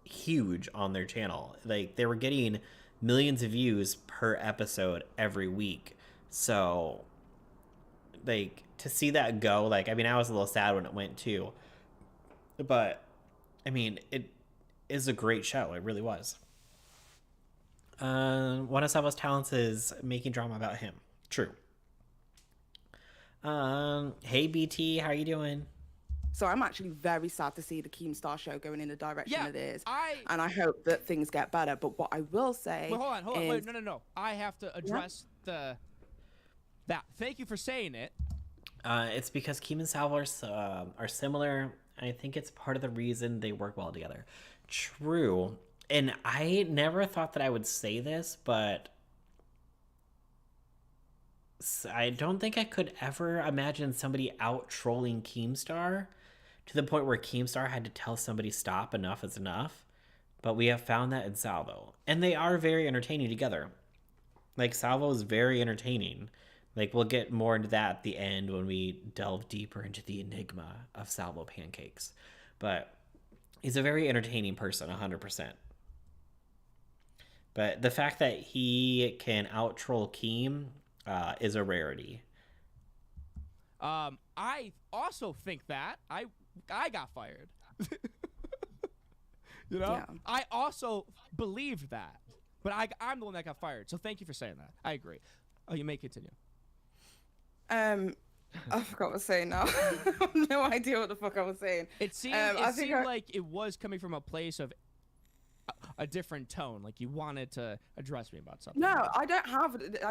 huge on their channel. Like they were getting millions of views per episode every week. So like to see that go, like, I mean, I was a little sad when it went too, but I mean, it is a great show. It really was. One of Salvo's talents is making drama about him. True. Hey BT, how are you doing? So I'm actually very sad to see the Keemstar show going in the direction Yeah, it is. I- And I hope that things get better. But what I will say Wait, hold on. is, Wait, no. I have to address that. Thank you for saying it. It's because Keem and Salvo are similar. I think it's part of the reason they work well together. True. And I never thought that I would say this, but I don't think I could ever imagine somebody out trolling Keemstar to the point where Keemstar had to tell somebody stop, enough is enough. But we have found that in Salvo. And they are very entertaining together. Like, Salvo is very entertaining. Like, we'll get more into that at the end when we delve deeper into the enigma of Salvopancakes. But he's a very entertaining person, 100%. But the fact that he can out-troll Keem is a rarity. I also think that I got fired. You know, Yeah. I also believed that, but I'm the one that got fired. So thank you for saying that. I agree. Oh, you may continue. I forgot what I was saying now. I have no idea what the fuck I was saying. It seemed, like it was coming from a place of a different tone, like you wanted to address me about something. No, I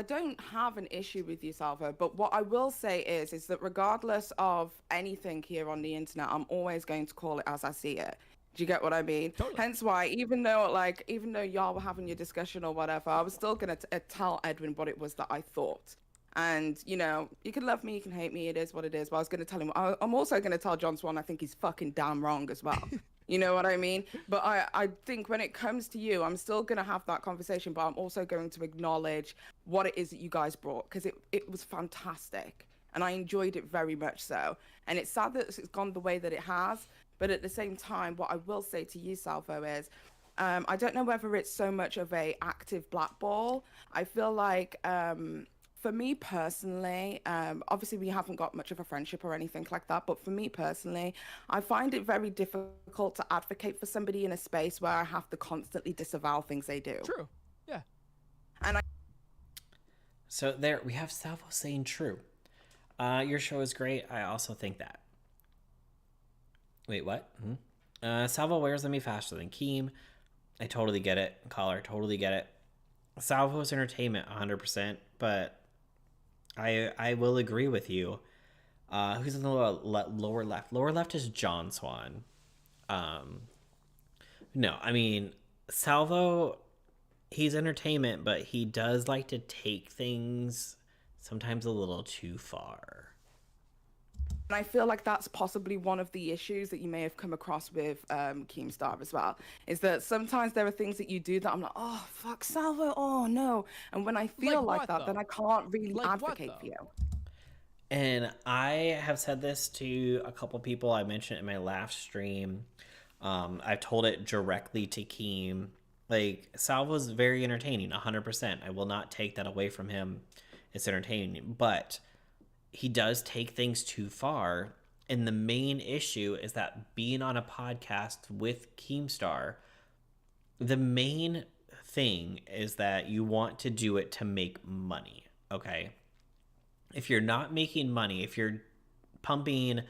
don't have an issue with you, Salvo. But what I will say is that regardless of anything here on the internet, I'm always going to call it as I see it. Do you get what I mean? Totally. Hence why, even though y'all were having your discussion or whatever, I was still gonna tell Edwin what it was that I thought. And you know, you can love me, you can hate me. It is what it is. But I was gonna tell him. I'm also gonna tell John Swann I think he's fucking damn wrong as well. You know what I mean? But I think when it comes to you, I'm still going to have that conversation, but I'm also going to acknowledge what it is that you guys brought, because it was fantastic. And I enjoyed it very much so. And it's sad that it's gone the way that it has. But at the same time, what I will say to you, Salvo, is I don't know whether it's so much of a active blackball. I feel like... for me personally, obviously we haven't got much of a friendship or anything like that, but for me personally, I find it very difficult to advocate for somebody in a space where I have to constantly disavow things they do. True. Yeah. So there, we have Salvo saying true. Your show is great. I also think that. Wait, what? Salvo wears on me faster than Keem. I totally get it. Caller, totally get it. Salvo's entertainment, 100%, but I will agree with you. Who's in the lower left? Lower left is John Swann. No, I mean, Salvo, he's entertainment, but he does like to take things sometimes a little too far. And I feel like that's possibly one of the issues that you may have come across with Keemstar as well, is that sometimes there are things that you do that I'm like, oh, fuck, Salvo, oh, no. And when I feel like what, that, then though? I can't really Like what, advocate for though? you. And I have said this to a couple people. I mentioned it in my last stream. I've told it directly to Keem. Like, Salvo's very entertaining, 100%. I will not take that away from him. It's entertaining. But he does take things too far. And the main issue is that being on a podcast with Keemstar, the main thing is that you want to do it to make money. Okay. If you're not making money, if you're pumping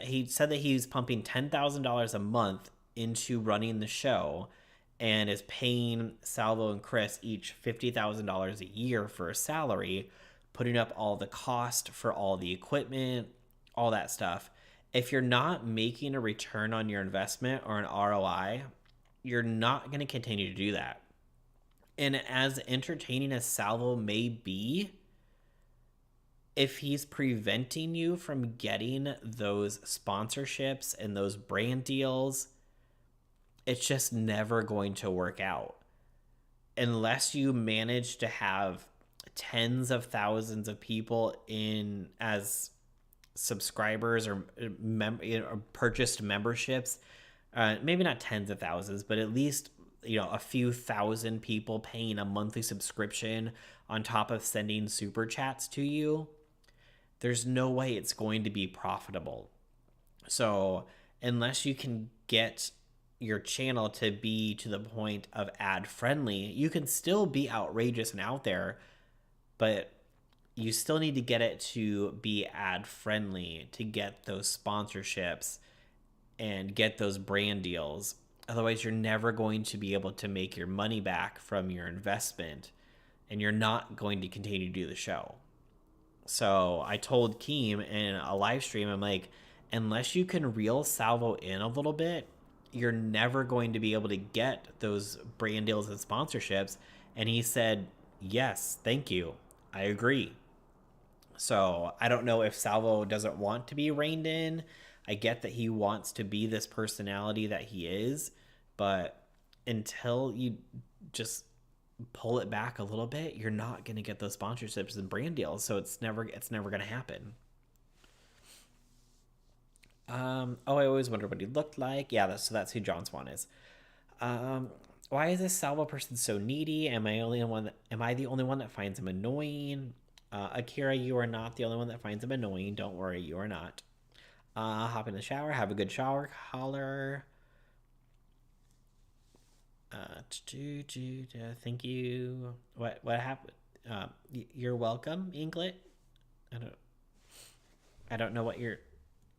he said that he's pumping $10,000 a month into running the show and is paying Salvo and Chris each $50,000 a year for a salary, putting up all the cost for all the equipment, all that stuff. If you're not making a return on your investment or an ROI, you're not going to continue to do that. And as entertaining as Salvo may be, if he's preventing you from getting those sponsorships and those brand deals, it's just never going to work out. Unless you manage to have tens of thousands of people in as subscribers or purchased memberships, maybe not tens of thousands, but at least a few thousand people paying a monthly subscription on top of sending super chats to you, there's no way it's going to be profitable. So unless you can get your channel to be to the point of ad friendly, you can still be outrageous and out there, but you still need to get it to be ad friendly to get those sponsorships and get those brand deals. Otherwise, you're never going to be able to make your money back from your investment, and you're not going to continue to do the show. So I told Keem in a live stream, I'm like, unless you can reel Salvo in a little bit, you're never going to be able to get those brand deals and sponsorships. And he said, yes, thank you. I agree. So I don't know if Salvo doesn't want to be reined in. I get that he wants to be this personality that he is, but until you just pull it back a little bit, you're not going to get those sponsorships and brand deals. So it's never going to happen. I always wondered what he looked like. Yeah, that's who John Swann is. Why is this Salvo person so needy? Am I the only one that finds him annoying? Akira, you are not the only one that finds him annoying. Don't worry, you are not. Hop in the shower, have a good shower, holler. Thank you. What happened? You're welcome, Inglet. I don't know what you're.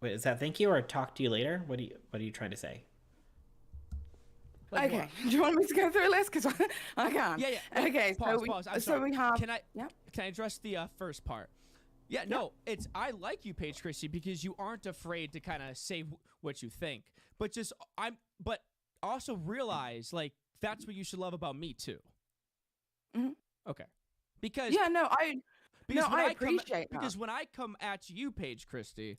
Wait, is that thank you or talk to you later? What are you trying to say? Like Okay, what? do you want me to go through a list? Because I can't. Yeah. Wait, Okay, pause. I'm so sorry. we have. Can I Yep. can I address the first part? Yeah, no, it's I like you, Paige Christie, because you aren't afraid to kind of say what you think, but but also realize like that's what you should love about me too. Mhm. Okay, because Yeah, no, I appreciate that. because when I come at you, Paige Christie,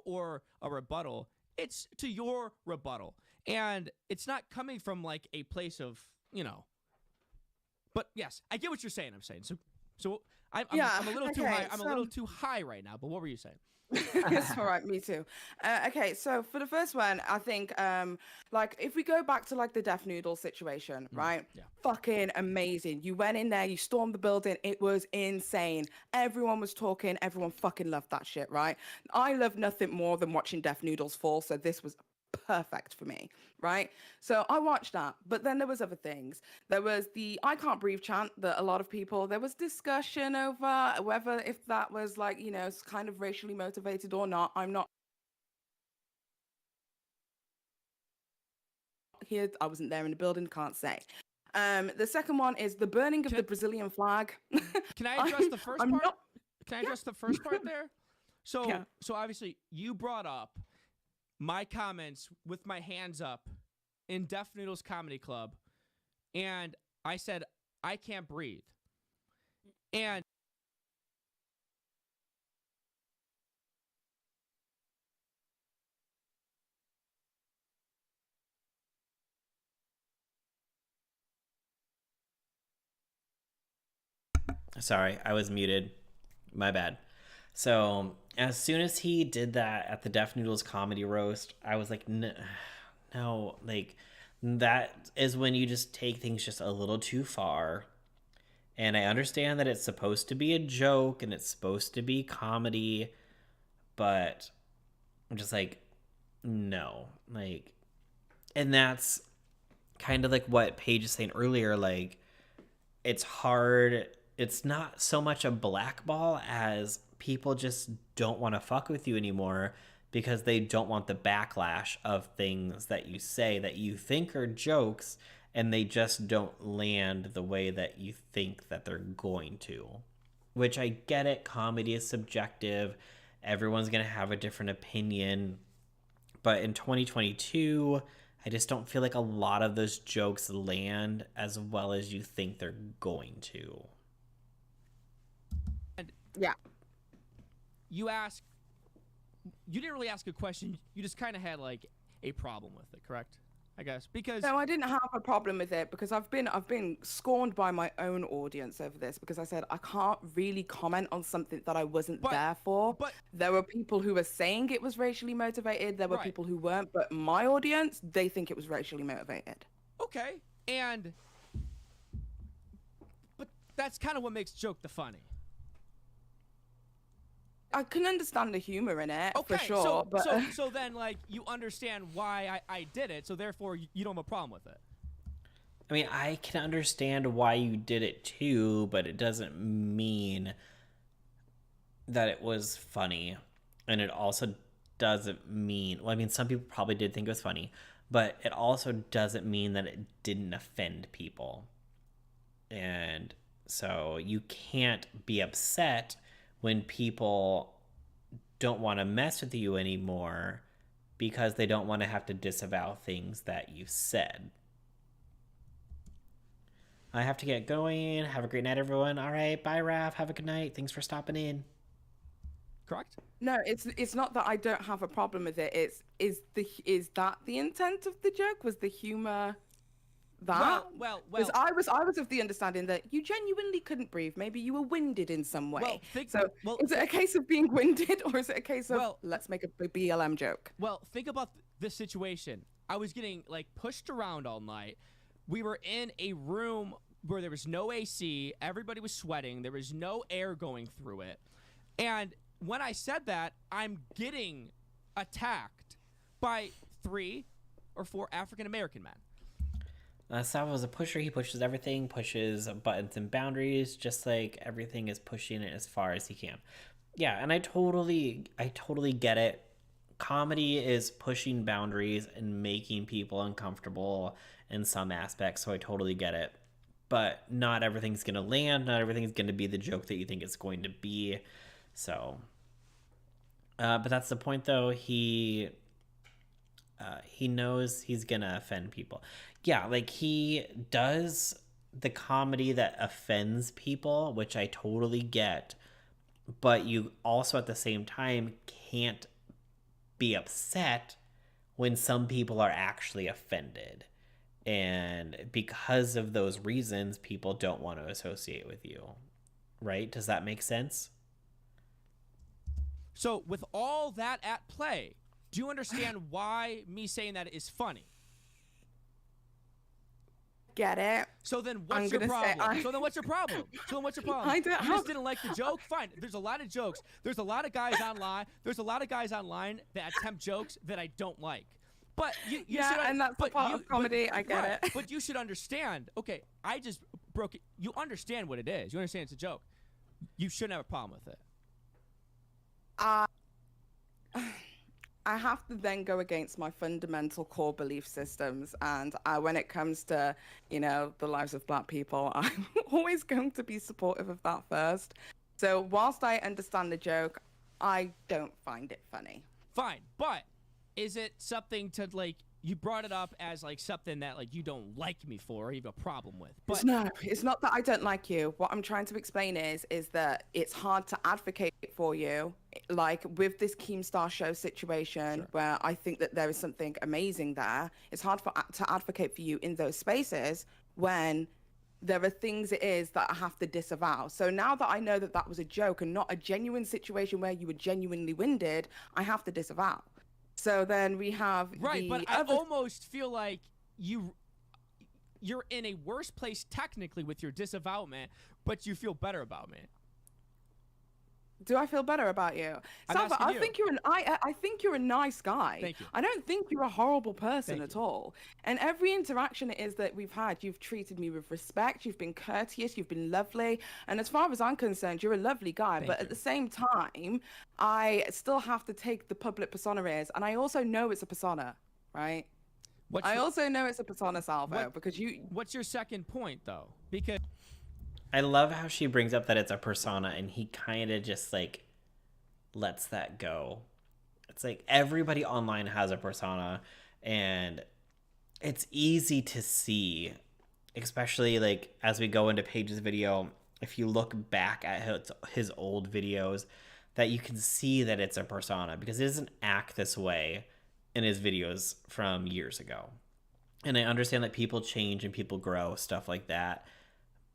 or a rebuttal, it's to your rebuttal, and it's not coming from like a place of But yes, I get what you're saying. I'm saying so. I'm a little too high. I'm a little too high right now. But what were you saying? It's all right, me too. Okay, so for the first one, I think like if we go back to like the Deaf Noodle situation, right? yeah. Fucking amazing. You went in there, you stormed the building, it was insane. Everyone was talking, everyone fucking loved that shit, right? I love nothing more than watching Deaf Noodles fall, so this was perfect for me, right? So I watched that, but then there was other things. There was the I can't breathe chant that a lot of people, there was discussion over whether if that was like, kind of racially motivated or not. I'm not here. I wasn't there in the building, can't say. The second one is the burning of the Brazilian flag. Can I address the first I'm part? not- Can I address the first part there? So Yeah. so obviously you brought up my comments with my hands up in Deaf Noodles Comedy Club, and I said I can't breathe. And Sorry, I was muted. My bad. So as soon as he did that at the Deaf Noodles comedy roast, I was like, no, like that is when you just take things just a little too far. And I understand that it's supposed to be a joke and it's supposed to be comedy, but I'm just like, no, like, and that's kind of like what Paige is saying earlier. Like, it's hard. It's not so much a blackball as people just don't want to fuck with you anymore because they don't want the backlash of things that you say that you think are jokes and they just don't land the way that you think that they're going to. Which I get it. Comedy is subjective. Everyone's going to have a different opinion. But in 2022, I just don't feel like a lot of those jokes land as well as you think they're going to. Yeah. You didn't really ask a question. You just kind of had like a problem with it, correct? I guess because No, I didn't have a problem with it because I've been scorned by my own audience over this because I said I can't really comment on something that I wasn't there for. But there were people who were saying it was racially motivated. There were Right. people who weren't, but my audience, they think it was racially motivated. okay, but that's kind of what makes joke the funny. I can understand the humor in it Okay, for sure, so, but so then like you understand why I did it, so therefore you don't have a problem with it. I mean, I can understand why you did it too, but it doesn't mean that it was funny. And it also doesn't mean, well, I mean, some people probably did think it was funny, but it also doesn't mean that it didn't offend people. And so you can't be upset when people don't want to mess with you anymore because they don't want to have to disavow things that you said. I have to get going. Have a great night, everyone. All right, bye, Raph. Have a good night. Thanks for stopping in. Correct? no, it's not that I don't have a problem with it. Is that the intent of the joke? Was the humor that? Well. Because I was of the understanding that you genuinely couldn't breathe. Maybe you were winded in some way. Is it a case of being winded, or is it a case of let's make a BLM joke? Well, think about this situation. I was getting like pushed around all night. We were in a room where there was no AC. Everybody was sweating. There was no air going through it. And when I said that, I'm getting attacked by 3 or 4 African American men. Salvo is a pusher. He pushes everything, pushes buttons and boundaries, just like everything is pushing it as far as he can. Yeah, and I totally get it. Comedy is pushing boundaries and making people uncomfortable in some aspects, so I totally get it. But not everything's going to land. Not everything's going to be the joke that you think it's going to be. So, but that's the point, though. He knows he's going to offend people. Yeah, like he does the comedy that offends people, which I totally get. But you also at the same time can't be upset when some people are actually offended. And because of those reasons, people don't want to associate with you. Right? Does that make sense? So with all that at play, do you understand why me saying that is funny? Get it? So then what's your problem? So then what's your problem? I don't You just didn't like the joke? Fine. There's a lot of jokes. There's a lot of guys online. That attempt jokes that I don't like. But you should, and that's the part of comedy. I get it. But you should understand. Okay, I just broke it. You understand what it is. You understand it's a joke. You shouldn't have a problem with it. I have to then go against my fundamental core belief systems, and when it comes to, the lives of Black people, I'm always going to be supportive of that first. So whilst I understand the joke, I don't find it funny. Fine, but is it something to like? You brought it up as like something that like you don't like me for or you have a problem with. But it's not that I don't like you. What I'm trying to explain is that it's hard to advocate for you, like with this Keemstar show situation, where I think that there is something amazing there. It's hard to advocate for you in those spaces when there are things it is that I have to disavow. So now that I know that that was a joke and not a genuine situation where you were genuinely winded, I have to disavow. So then we have Right, the but I other... almost feel like you're in a worse place technically with your disavowment, but you feel better about me. Do I feel better about you? I'm Salvo, asking I you. think I think you're a nice guy. Thank you. I don't think you're a horrible person Thank at you. all. And every interaction it is that we've had, you've treated me with respect, you've been courteous, you've been lovely. And as far as I'm concerned, you're a lovely guy. But at the same time, I still have to take the public persona is, and I also know it's a persona, right? I also know it's a persona, Salvo, because you... What's your second point, though? Because I love how she brings up that it's a persona, and he kind of just like lets that go. It's like everybody online has a persona, and it's easy to see, especially like as we go into Paige's video. If you look back at his old videos, that you can see that it's a persona, because he doesn't act this way in his videos from years ago. And I understand that people change and people grow, stuff like that.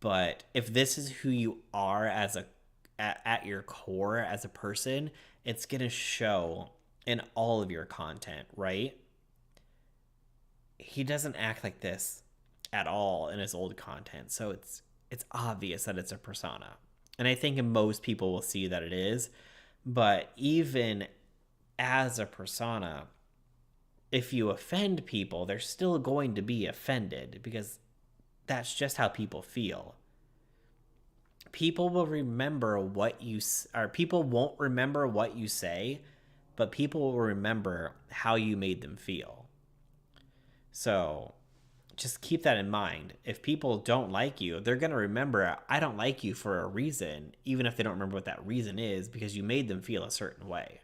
But if this is who you are as at your core as a person, it's going to show in all of your content, right? He doesn't act like this at all in his old content. So it's obvious that it's a persona. And I think most people will see that it is. But even as a persona, if you offend people, they're still going to be offended, because that's just how people feel. People will remember what you, or people won't remember what you say, but people will remember how you made them feel. So just keep that in mind. If people don't like you, they're going to remember, I don't like you for a reason, even if they don't remember what that reason is, because you made them feel a certain way.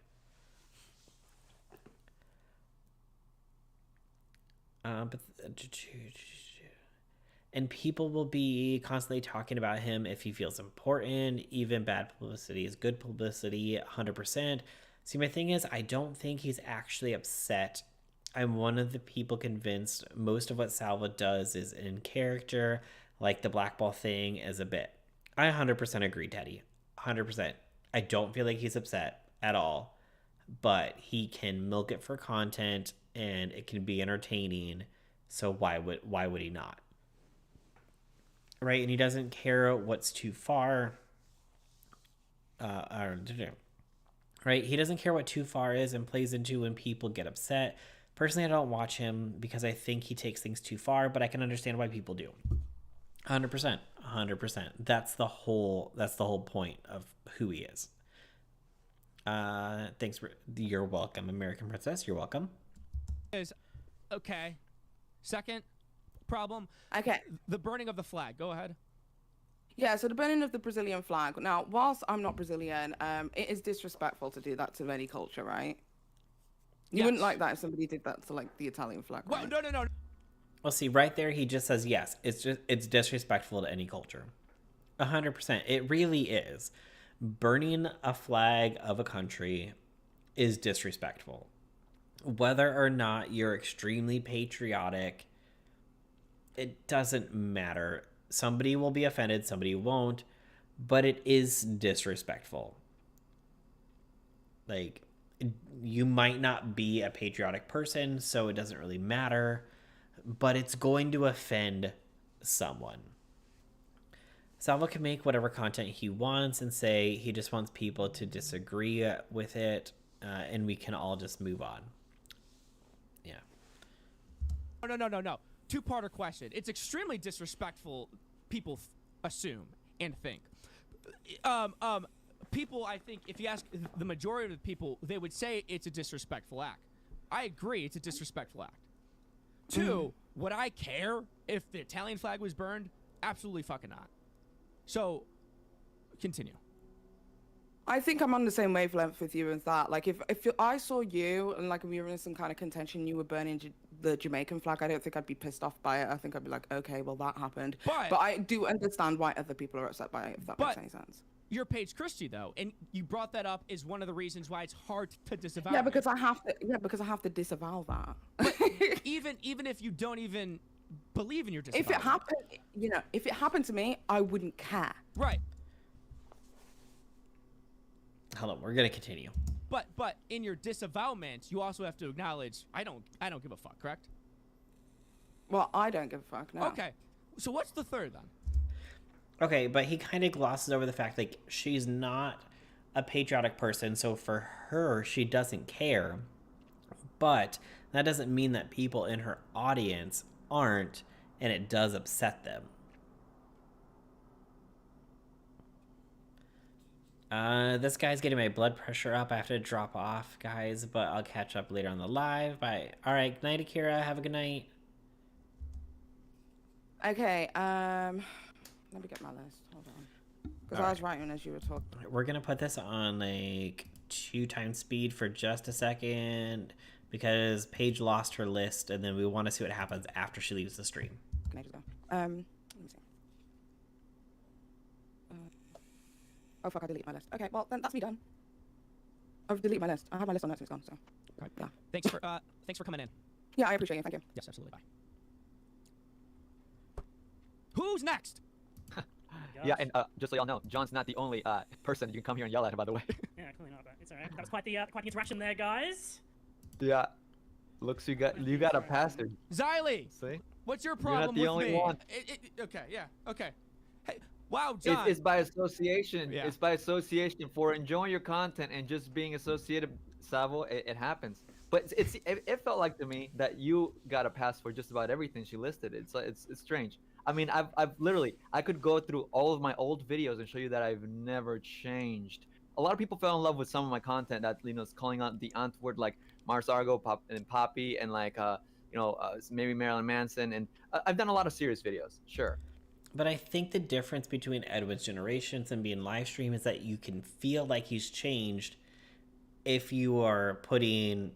And people will be constantly talking about him if he feels important. Even bad publicity is good publicity, 100%. See, my thing is, I don't think he's actually upset. I'm one of the people convinced most of what Salvo does is in character, like the blackball thing is a bit. I 100% agree, Teddy. 100%. I don't feel like he's upset at all, but he can milk it for content and it can be entertaining. So why would he not? Right? And he doesn't care what's too far. Right? He doesn't care what too far is and plays into when people get upset. Personally, I don't watch him because I think he takes things too far, but I can understand why people do. 100%. 100%. That's the whole point of who he is. Thanks. You're welcome, American Princess. You're welcome. Okay. Second problem. Okay. The burning of the flag. Go ahead. Yeah, so the burning of the Brazilian flag. Now, whilst I'm not Brazilian, it is disrespectful to do that to any culture, right? You wouldn't like that if somebody did that to, like, the Italian flag, right? Well, no. Well, see, right there, he just says, yes, it's disrespectful to any culture. 100%. It really is. Burning a flag of a country is disrespectful. Whether or not you're extremely patriotic, it doesn't matter. Somebody will be offended, somebody won't, but it is disrespectful. Like, you might not be a patriotic person, so it doesn't really matter, but it's going to offend someone. Salvo can make whatever content he wants and say he just wants people to disagree with it, and we can all just move on. Yeah. No. Two-parter question. It's extremely disrespectful, people assume and think. People, I think, if you ask the majority of the people, they would say it's a disrespectful act. I agree, it's a disrespectful act. Two, would I care if the Italian flag was burned? Absolutely fucking not. So, continue. I think I'm on the same wavelength with you with that. Like, if I saw you and, like, we were in some kind of contention, you were burning the Jamaican flag, I don't think I'd be pissed off by it. I think I'd be like, okay, well, that happened. But I do understand why other people are upset by it, if that makes any sense. You're Paige Christie, though, and you brought that up as one of the reasons why it's hard to disavow. Yeah, because I have to disavow that. But even if you don't even believe in your If it disavowal. happened, if it happened to me, I wouldn't care. Right. Hold on, we're gonna continue. But in your disavowment, you also have to acknowledge I don't give a fuck, correct? Well, I don't give a fuck. No. Okay. So what's the third then? Okay, but he kind of glosses over the fact like she's not a patriotic person, so for her she doesn't care. But that doesn't mean that people in her audience aren't, and it does upset them. This guy's getting my blood pressure up. I have to drop off, guys, but I'll catch up later on the live. Bye. All right, good night, Akira. Have a good night. Okay. Let me get my list. Hold on. Because I was writing as you were talking. We're gonna put this on like 2x speed for just a second because Paige lost her list, and then we want to see what happens after she leaves the stream. Let me see. Oh fuck! I deleted my list. Okay, well then that's me done. I've deleted my list. I have my list on notes and it's gone. So Right. yeah. Thanks for coming in. Yeah, I appreciate it. Thank you. Yes, absolutely. Bye. Who's next? Yeah, and just so y'all know, John's not the only person you can come here and yell at, by the way. Yeah, clearly not, but it's alright. That was quite the interaction there, guys. Yeah. Looks you got a pastor. Xylee, See? what's your not problem the with only me? one. Okay, yeah, okay. Hey, wow, John. It's by association. Yeah. It's by association for enjoying your content and just being associated. Salvo, it happens. But it felt like to me that you got a pass for just about everything she listed. It's strange. I mean, I've literally, I could go through all of my old videos and show you that I've never changed. A lot of people fell in love with some of my content that, is calling out the Antwoord, like Mars Argo, and Poppy, and like, maybe Marilyn Manson. And I've done a lot of serious videos, sure. But I think the difference between Edwin's generations and being live stream is that you can feel like he's changed if you are putting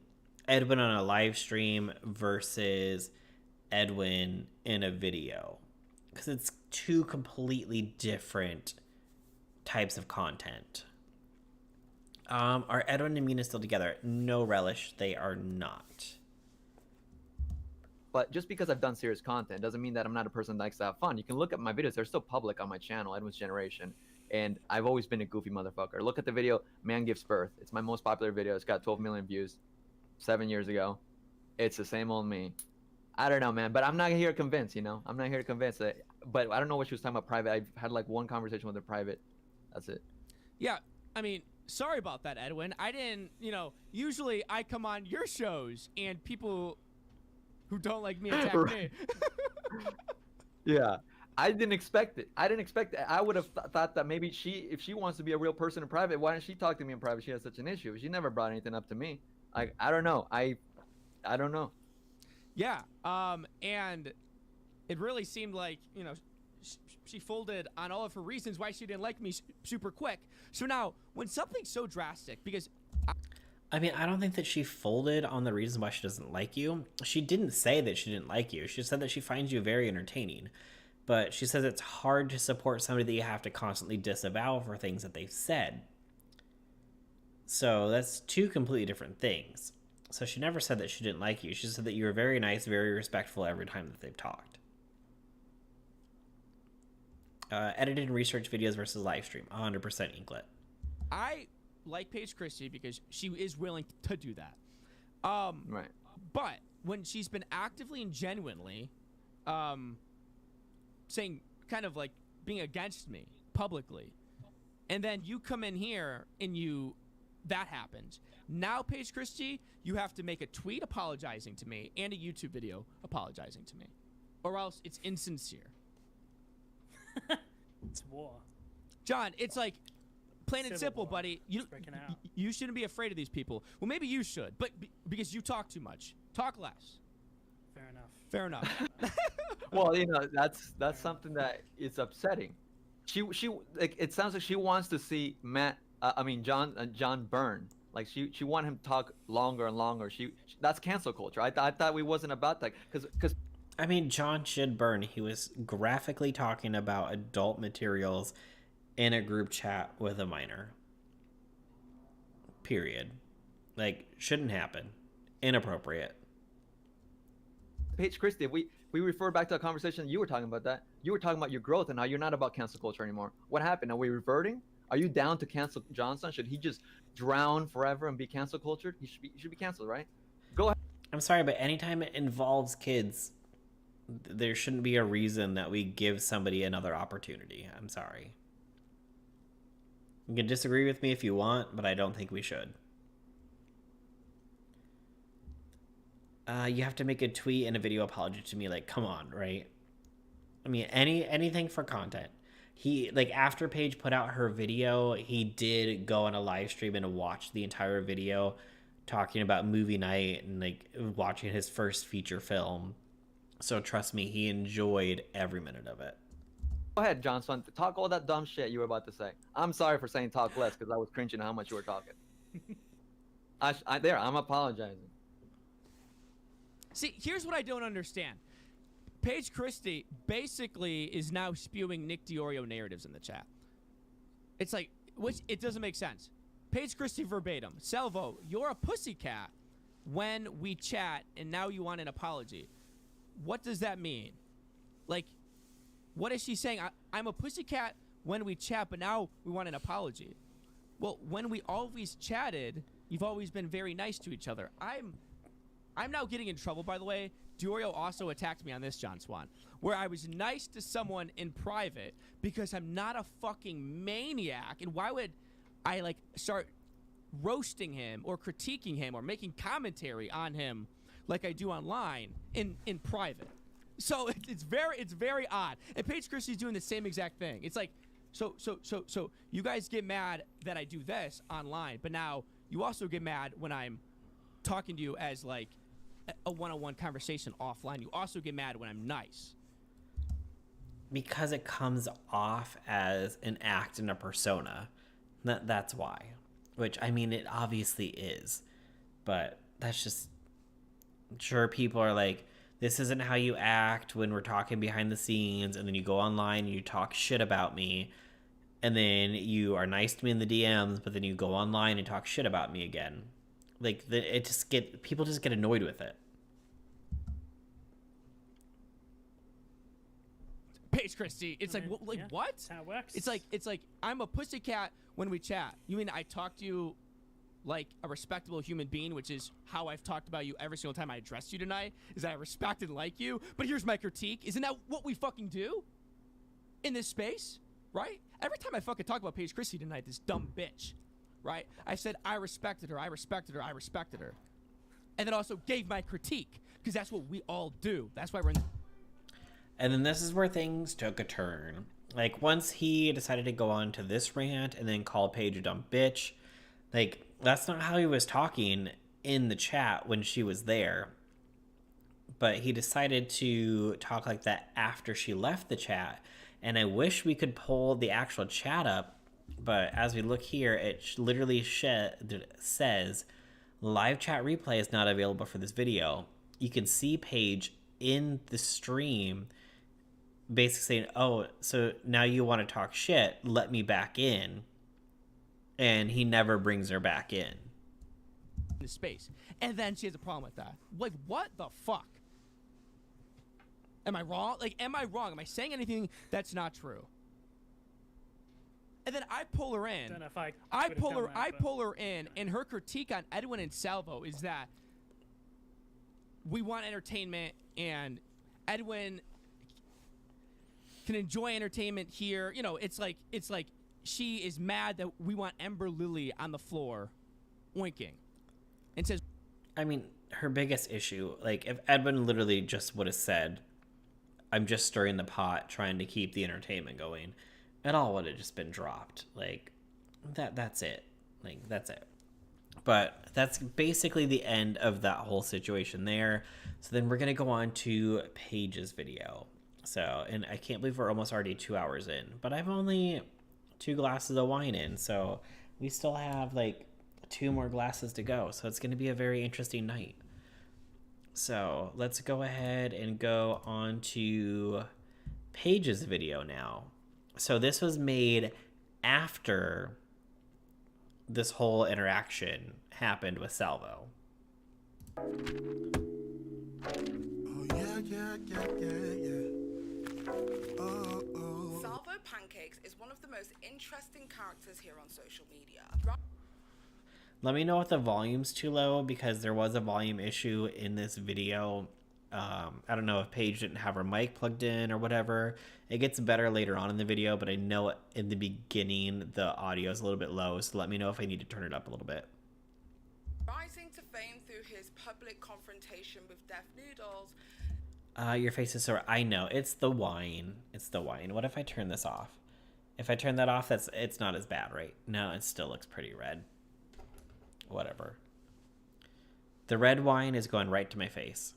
Edwin on a live stream versus Edwin in a video. Because it's two completely different types of content. Are Edwin and Mina still together? No relish, they are not. But just because I've done serious content doesn't mean that I'm not a person that likes to have fun. You can look at my videos; they're still public on my channel, Edwin's Generation, and I've always been a goofy motherfucker. Look at the video, "Man Gives Birth." It's my most popular video. It's got 12 million views, 7 years ago. It's the same old me. I don't know, man, but I'm not here to convince. I'm not here to convince. But I don't know what she was talking about private. I've had like one conversation with her private. That's it. Yeah, I mean, sorry about that, Edwin. I didn't, usually I come on your shows and people who don't like me attack me. Yeah, I didn't expect it. I would have thought that maybe if she wants to be a real person in private, why didn't she talk to me in private? She has such an issue. She never brought anything up to me. I don't know. I don't know. Yeah, and it really seemed like, she folded on all of her reasons why she didn't like me super quick. So now, when something's so drastic, because... I mean, I don't think that she folded on the reasons why she doesn't like you. She didn't say that she didn't like you. She said that she finds you very entertaining. But she says it's hard to support somebody that you have to constantly disavow for things that they've said. So that's two completely different things. So she never said that she didn't like you. She said that you were very nice, very respectful every time that they've talked. Edited and research videos versus live stream, 100% Inklet. I like Paige Christie because she is willing to do that. Right. But when she's been actively and genuinely saying, kind of like being against me publicly, and then you come in here and that happens. Now, Paige Christie, you have to make a tweet apologizing to me and a YouTube video apologizing to me, or else it's insincere. It's war. John, it's like plain and Civil simple, war. buddy. It's breaking out. You shouldn't be afraid of these people. Well, maybe you should, but because you talk too much. Talk less. Fair enough. Fair enough. Well, that's something that is upsetting. She like, it sounds like she wants to see John burn. Like she wanted him to talk longer and longer. That's cancel culture. I thought we wasn't about that because I mean, John should burn. He was graphically talking about adult materials in a group chat with a minor. Period. Like, shouldn't happen. Inappropriate. Paige Christie, if we refer back to a conversation you were talking about that. You were talking about your growth and how you're not about cancel culture anymore. What happened? Are we reverting? Are you down to cancel Johnson? Should he just drown forever and be cancel cultured? He should be canceled, right? Go ahead. I'm sorry, but anytime it involves kids, there shouldn't be a reason that we give somebody another opportunity. I'm sorry. You can disagree with me if you want, but I don't think we should. You have to make a tweet and a video apology to me. Like, come on, right? I mean, anything for content. He, like, after Paige put out her video, he did go on a live stream and watch the entire video, talking about movie night and, like, watching his first feature film. So trust me, he enjoyed every minute of it. Go ahead, John Swann. Talk all that dumb shit you were about to say. I'm sorry for saying talk less because I was cringing how much you were talking. I'm apologizing. See, here's what I don't understand. Paige Christie basically is now spewing Nick DiOrio narratives in the chat. It's like, which it doesn't make sense. Paige Christie verbatim. Salvo, you're a pussycat when we chat and now you want an apology. What does that mean? Like, what is she saying? I'm a pussycat when we chat, but now we want an apology. Well, when we always chatted, you've always been very nice to each other. I'm now getting in trouble, by the way. DiOrio also attacked me on this, John Swann, where I was nice to someone in private because I'm not a fucking maniac. And why would I, like, start roasting him or critiquing him or making commentary on him like I do online in private? So it's very odd. And Paige Christie's doing the same exact thing. It's like, so you guys get mad that I do this online, but now you also get mad when I'm talking to you as, like, a one-on-one conversation offline. You also get mad when I'm nice. Because it comes off as an act and a persona. That's why. Which, I mean, it obviously is. But that's just... Sure, people are like, this isn't how you act when we're talking behind the scenes, and then you go online and you talk shit about me, and then you are nice to me in the DMs, but then you go online and talk shit about me again. Like, people just get annoyed with it. Paige Christie, it's like, yeah, what? That's how it works. It's like I'm a pussycat when we chat. You mean I talk to you like a respectable human being, which is how I've talked about you every single time I addressed you tonight, is that I respect and like you. But here's my critique. Isn't that what we fucking do in this space, right? Every time I fucking talk about Paige Christie tonight, this dumb bitch, right? I said I respected her, I respected her, I respected her. And then also gave my critique, because that's what we all do. That's why we're in... And then this is where things took a turn. Like, once he decided to go on to this rant and then call Paige a dumb bitch, like, that's not how he was talking in the chat when she was there. But he decided to talk like that after she left the chat. And I wish we could pull the actual chat up, but as we look here, it literally says, live chat replay is not available for this video. You can see Paige in the stream basically saying, oh, so now you want to talk shit, let me back in. And he never brings her back in. The space. And then she has a problem with that. Like, what the fuck? Am I wrong? Like, am I wrong? Am I saying anything that's not true? And then I pull her in. Don't know if I pull her in, and her critique on Edwin and Salvo is that we want entertainment, and Edwin can enjoy entertainment here. You know, it's like she is mad that we want Ember Lily on the floor oinking. And says, I mean, her biggest issue, like, if Edwin literally just would have said, I'm just stirring the pot trying to keep the entertainment going, it all would have just been dropped. Like, that's it. Like, that's it. But that's basically the end of that whole situation there. So then we're going to go on to Paige's video. So, and I can't believe we're almost already 2 hours in, but I've only 2 glasses of wine in. So we still have like 2 more glasses to go. So it's going to be a very interesting night. So let's go ahead and go on to Paige's video now. So this was made after this whole interaction happened with Salvo. Oh yeah. Salvopancakes is one of the most interesting characters here on social media. Let me know if the volume's too low, because there was a volume issue in this video. I don't know if Paige didn't have her mic plugged in or whatever. It gets better later on in the video, but I know in the beginning the audio is a little bit low, so let me know if I need to turn it up a little bit. Rising to fame through his public confrontation with Deaf Noodles. Your face is sore. I know. It's the wine. It's the wine. What if I turn this off? If I turn that off, it's not as bad, right? No, it still looks pretty red. Whatever. The red wine is going right to my face.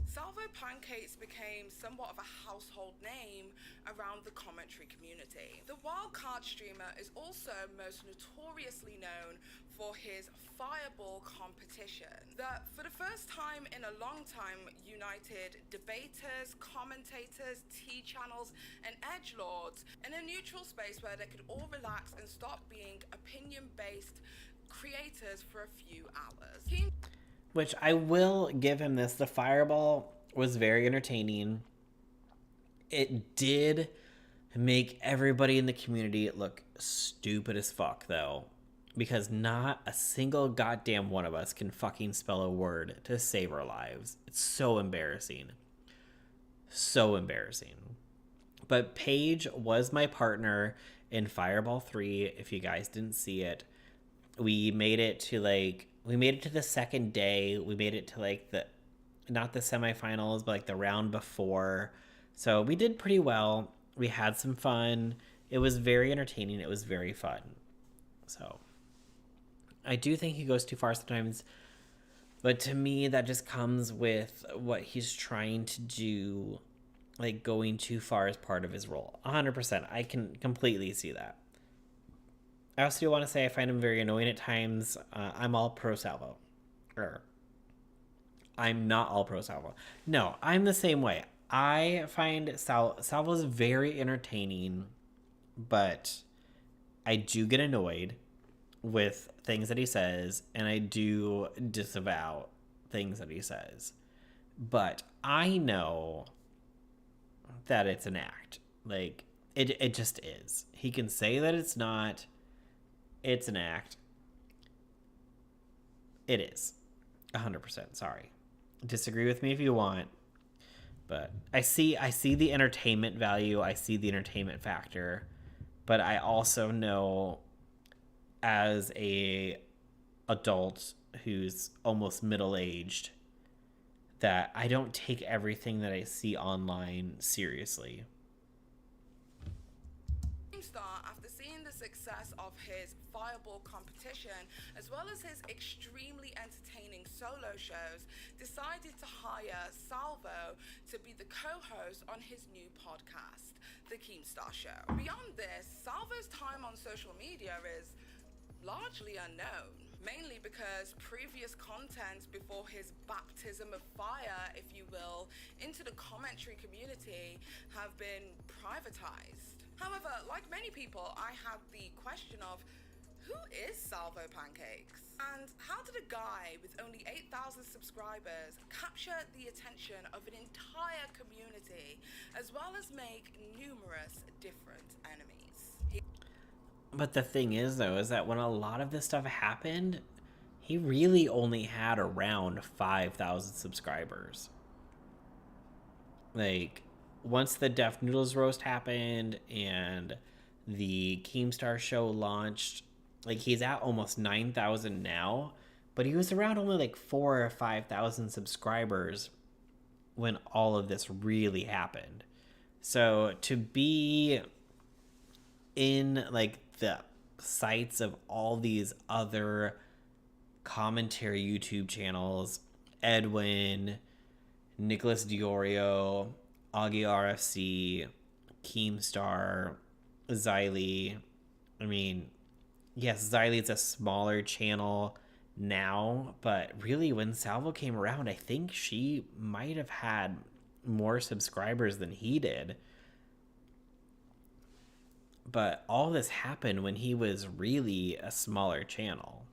Salvopancakes became somewhat of a household name around the commentary community. The wildcard streamer is also most notoriously known for his fireball competition that for the first time in a long time united debaters, commentators, tea channels, and edgelords in a neutral space where they could all relax and stop being opinion-based creators for a few hours. Which I will give him this. The fireball was very entertaining. It did make everybody in the community look stupid as fuck, though. Because not a single goddamn one of us can fucking spell a word to save our lives. It's so embarrassing. So embarrassing. But Paige was my partner in Fireball 3, if you guys didn't see it. We made it to the second day. We made it to not the semifinals, but the round before. So we did pretty well. We had some fun. It was very entertaining. It was very fun. So I do think he goes too far sometimes, but to me that just comes with what he's trying to do, going too far as part of his role. 100%. I can completely see that. I also do want to say I find him very annoying at times. I'm all pro Salvo. I'm not all pro Salvo. No, I'm the same way. I find Salvo's very entertaining, but I do get annoyed with things that he says, and I do disavow things that he says. But I know that it's an act. It just is. He can say that it's not. It's an act. It is. 100%. Sorry. Disagree with me if you want. But I see the entertainment value. I see the entertainment factor. But I also know, as a adult who's almost middle-aged, that I don't take everything that I see online seriously. Keemstar, after seeing the success of his fireball competition, as well as his extremely entertaining solo shows, decided to hire Salvo to be the co-host on his new podcast, The Keemstar Show. Beyond this, Salvo's time on social media is largely unknown, mainly because previous content before his baptism of fire, if you will, into the commentary community have been privatized. However, like many people, I had the question of, who is Salvopancakes? And how did a guy with only 8,000 subscribers capture the attention of an entire community, as well as make numerous different enemies? But the thing is, though, is that when a lot of this stuff happened, he really only had around 5,000 subscribers. Once the Deaf Noodles roast happened and the Keemstar show launched, he's at almost 9,000 now, but he was around only 4,000 or 5,000 subscribers when all of this really happened. So to be in the sights of all these other commentary YouTube channels, Edwin, Nicholas Diorio, Augie RFC, Keemstar, Xylee. I mean, yes, Xylee's a smaller channel now, but really when Salvo came around, I think she might have had more subscribers than he did. But all this happened when he was really a smaller channel.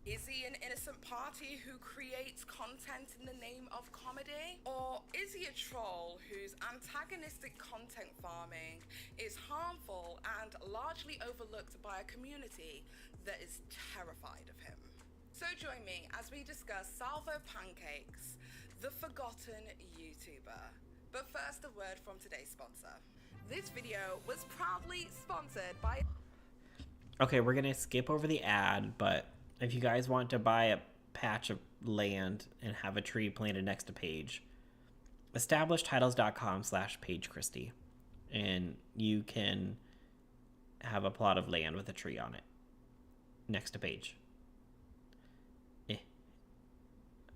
Is he an innocent party who creates content in the name of comedy? Or is he a troll whose antagonistic content farming is harmful and largely overlooked by a community that is terrified of him? So join me as we discuss Salvopancakes, the forgotten YouTuber. But first, a word from today's sponsor. This video was proudly sponsored by... Okay, we're gonna skip over the ad, but if you guys want to buy a patch of land and have a tree planted next to Paige, establishedtitles.com/Paige Christie, and you can have a plot of land with a tree on it next to Paige. Oh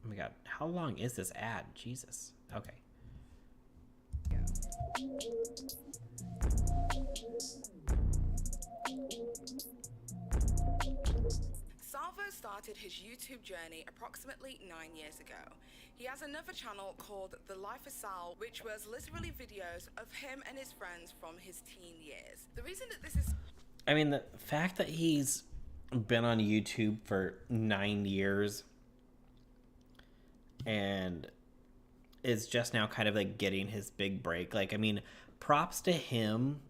my god, how long is this ad? Jesus. Okay. Salvo started his YouTube journey approximately 9 years ago. He has another channel called The Life of Sal, which was literally videos of him and his friends from his teen years. The reason that this is... I mean, the fact that he's been on YouTube for 9 years and is just now kind of like getting his big break. Like, I mean, props to him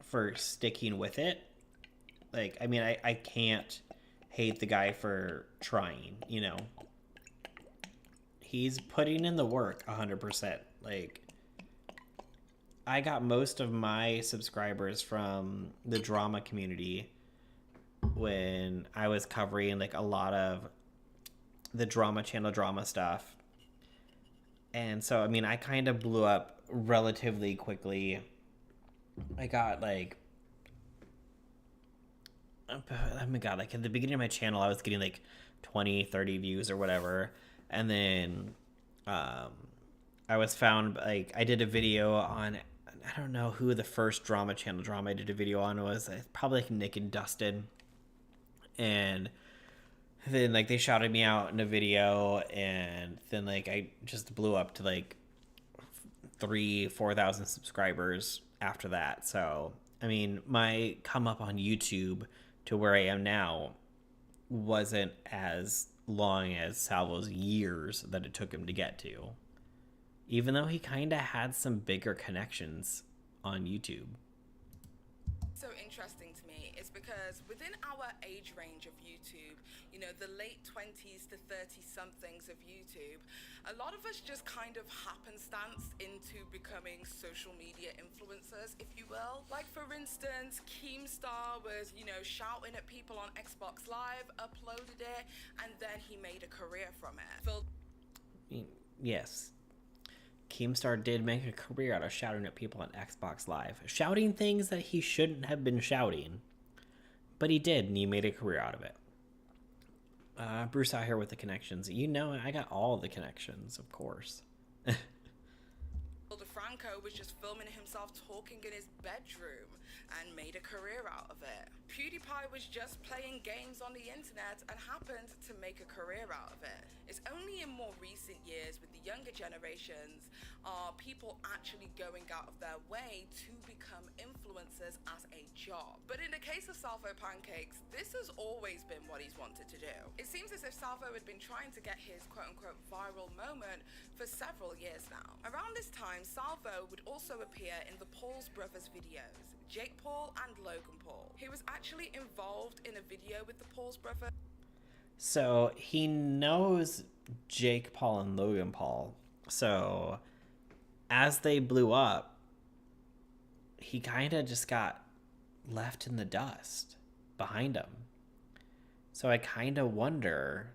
for sticking with it. Like, I mean, I can't hate the guy for trying, you know. He's putting in the work 100%. Like, I got most of my subscribers from the drama community when I was covering like a lot of the drama channel drama stuff. And so, I mean, I kind of blew up relatively quickly. I got like, oh my god, like at the beginning of my channel, I was getting like 20, 30 views or whatever. And then I was found, like, I did a video on, I don't know who the first drama channel drama I did a video on was. Probably like Nick and Dustin. And then like they shouted me out in a video, and then like I just blew up to like 4,000 subscribers after that. So I mean, my come up on YouTube to where I am now wasn't as long as Salvo's years that it took him to get to, even though he kind of had some bigger connections on YouTube. So interesting to me is because within our age range of YouTube, you know, the late 20s to 30 somethings of YouTube, a lot of us just kind of happenstance into becoming social media influencers, if you will. Like, for instance, Keemstar was, you know, shouting at people on Xbox Live, uploaded it, and then he made a career from it. Yes. Keemstar did make a career out of shouting at people on Xbox Live. Shouting things that he shouldn't have been shouting. But he did, and he made a career out of it. Bruce out here with the connections. You know, I got all the connections, of course. DeFranco was just filming himself talking in his bedroom and made a career out of it. PewDiePie was just playing games on the internet and happened to make a career out of it. It's only in more recent years with the younger generations are people actually going out of their way to become influencers as a job. But in the case of Salvopancakes, this has always been what he's wanted to do. It seems as if Salvo had been trying to get his quote-unquote viral moment for several years now. Around this time, Salvo would also appear in the Paul's Brothers videos, Jake Paul and Logan Paul. He was actually involved in a video with the Paul's Brothers. So he knows Jake Paul and Logan Paul. So as they blew up, he kind of just got left in the dust behind him. So I kind of wonder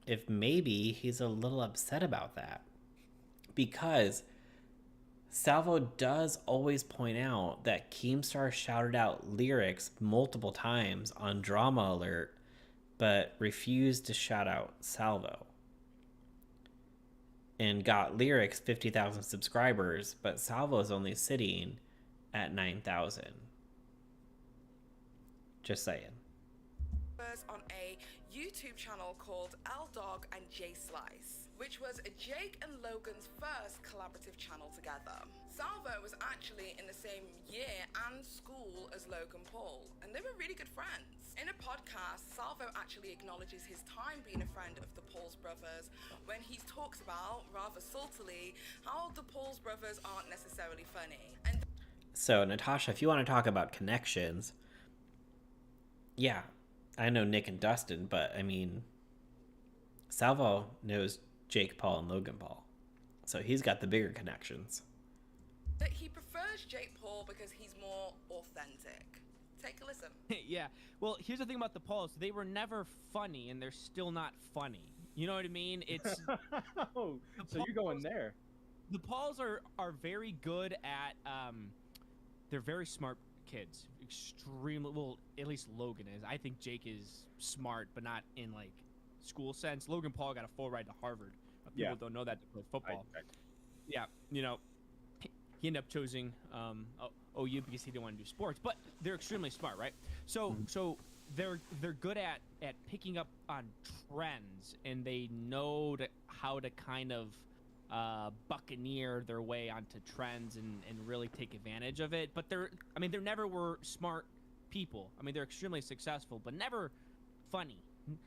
if maybe he's a little upset about that, because Salvo does always point out that Keemstar shouted out lyrics multiple times on Drama Alert, but refused to shout out Salvo. And got lyrics 50,000 subscribers, but Salvo's only sitting at 9,000. Just saying. On a YouTube channel called L Dog and J Slice. which was Jake and Logan's first collaborative channel together. Salvo was actually in the same year and school as Logan Paul, and they were really good friends. In a podcast, Salvo actually acknowledges his time being a friend of the Pauls brothers when he talks about, rather saltily, how the Pauls brothers aren't necessarily funny. And So, Natasha, if you want to talk about connections, yeah, I know Nick and Dustin, but I mean, Salvo knows Jake Paul and Logan Paul, so he's got the bigger connections. that he prefers Jake Paul because he's more authentic. Take a listen. Yeah. Well, here's the thing about the Pauls. They were never funny, and they're still not funny. You know what I mean? It's Oh, so you're going there. the Pauls are very good at they're very smart kids. Extremely well, at least Logan is. I think Jake is smart, but not in like school sense. Logan Paul got a full ride to Harvard. People Yeah. don't know that to play football. I- Yeah, you know, he ended up choosing OU because he didn't want to do sports. But they're extremely smart, right? So they're good at picking up on trends, and they know how to kind of buccaneer their way onto trends and really take advantage of it. But they're never were smart people. I mean, they're extremely successful, but never funny.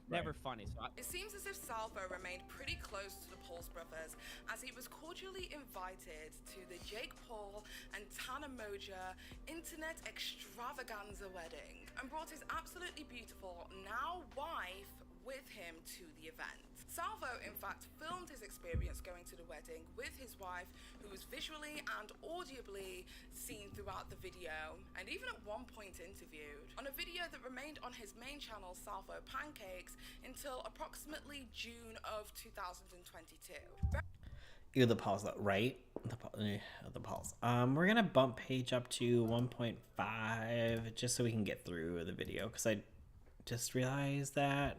Never funny. So It seems as if Salvo remained pretty close to the Pauls brothers, as he was cordially invited to the Jake Paul and Tana Moja internet extravaganza wedding, and brought his absolutely beautiful now wife with him to the event. Salvo, in fact, filmed his experience going to the wedding with his wife, who was visually and audibly seen throughout the video, and even at one point interviewed, on a video that remained on his main channel, Salvopancakes, until approximately June of 2022. You're the Pauls, though, right? The Pauls. We're gonna bump Paige up to 1.5 just so we can get through the video, because I just realized that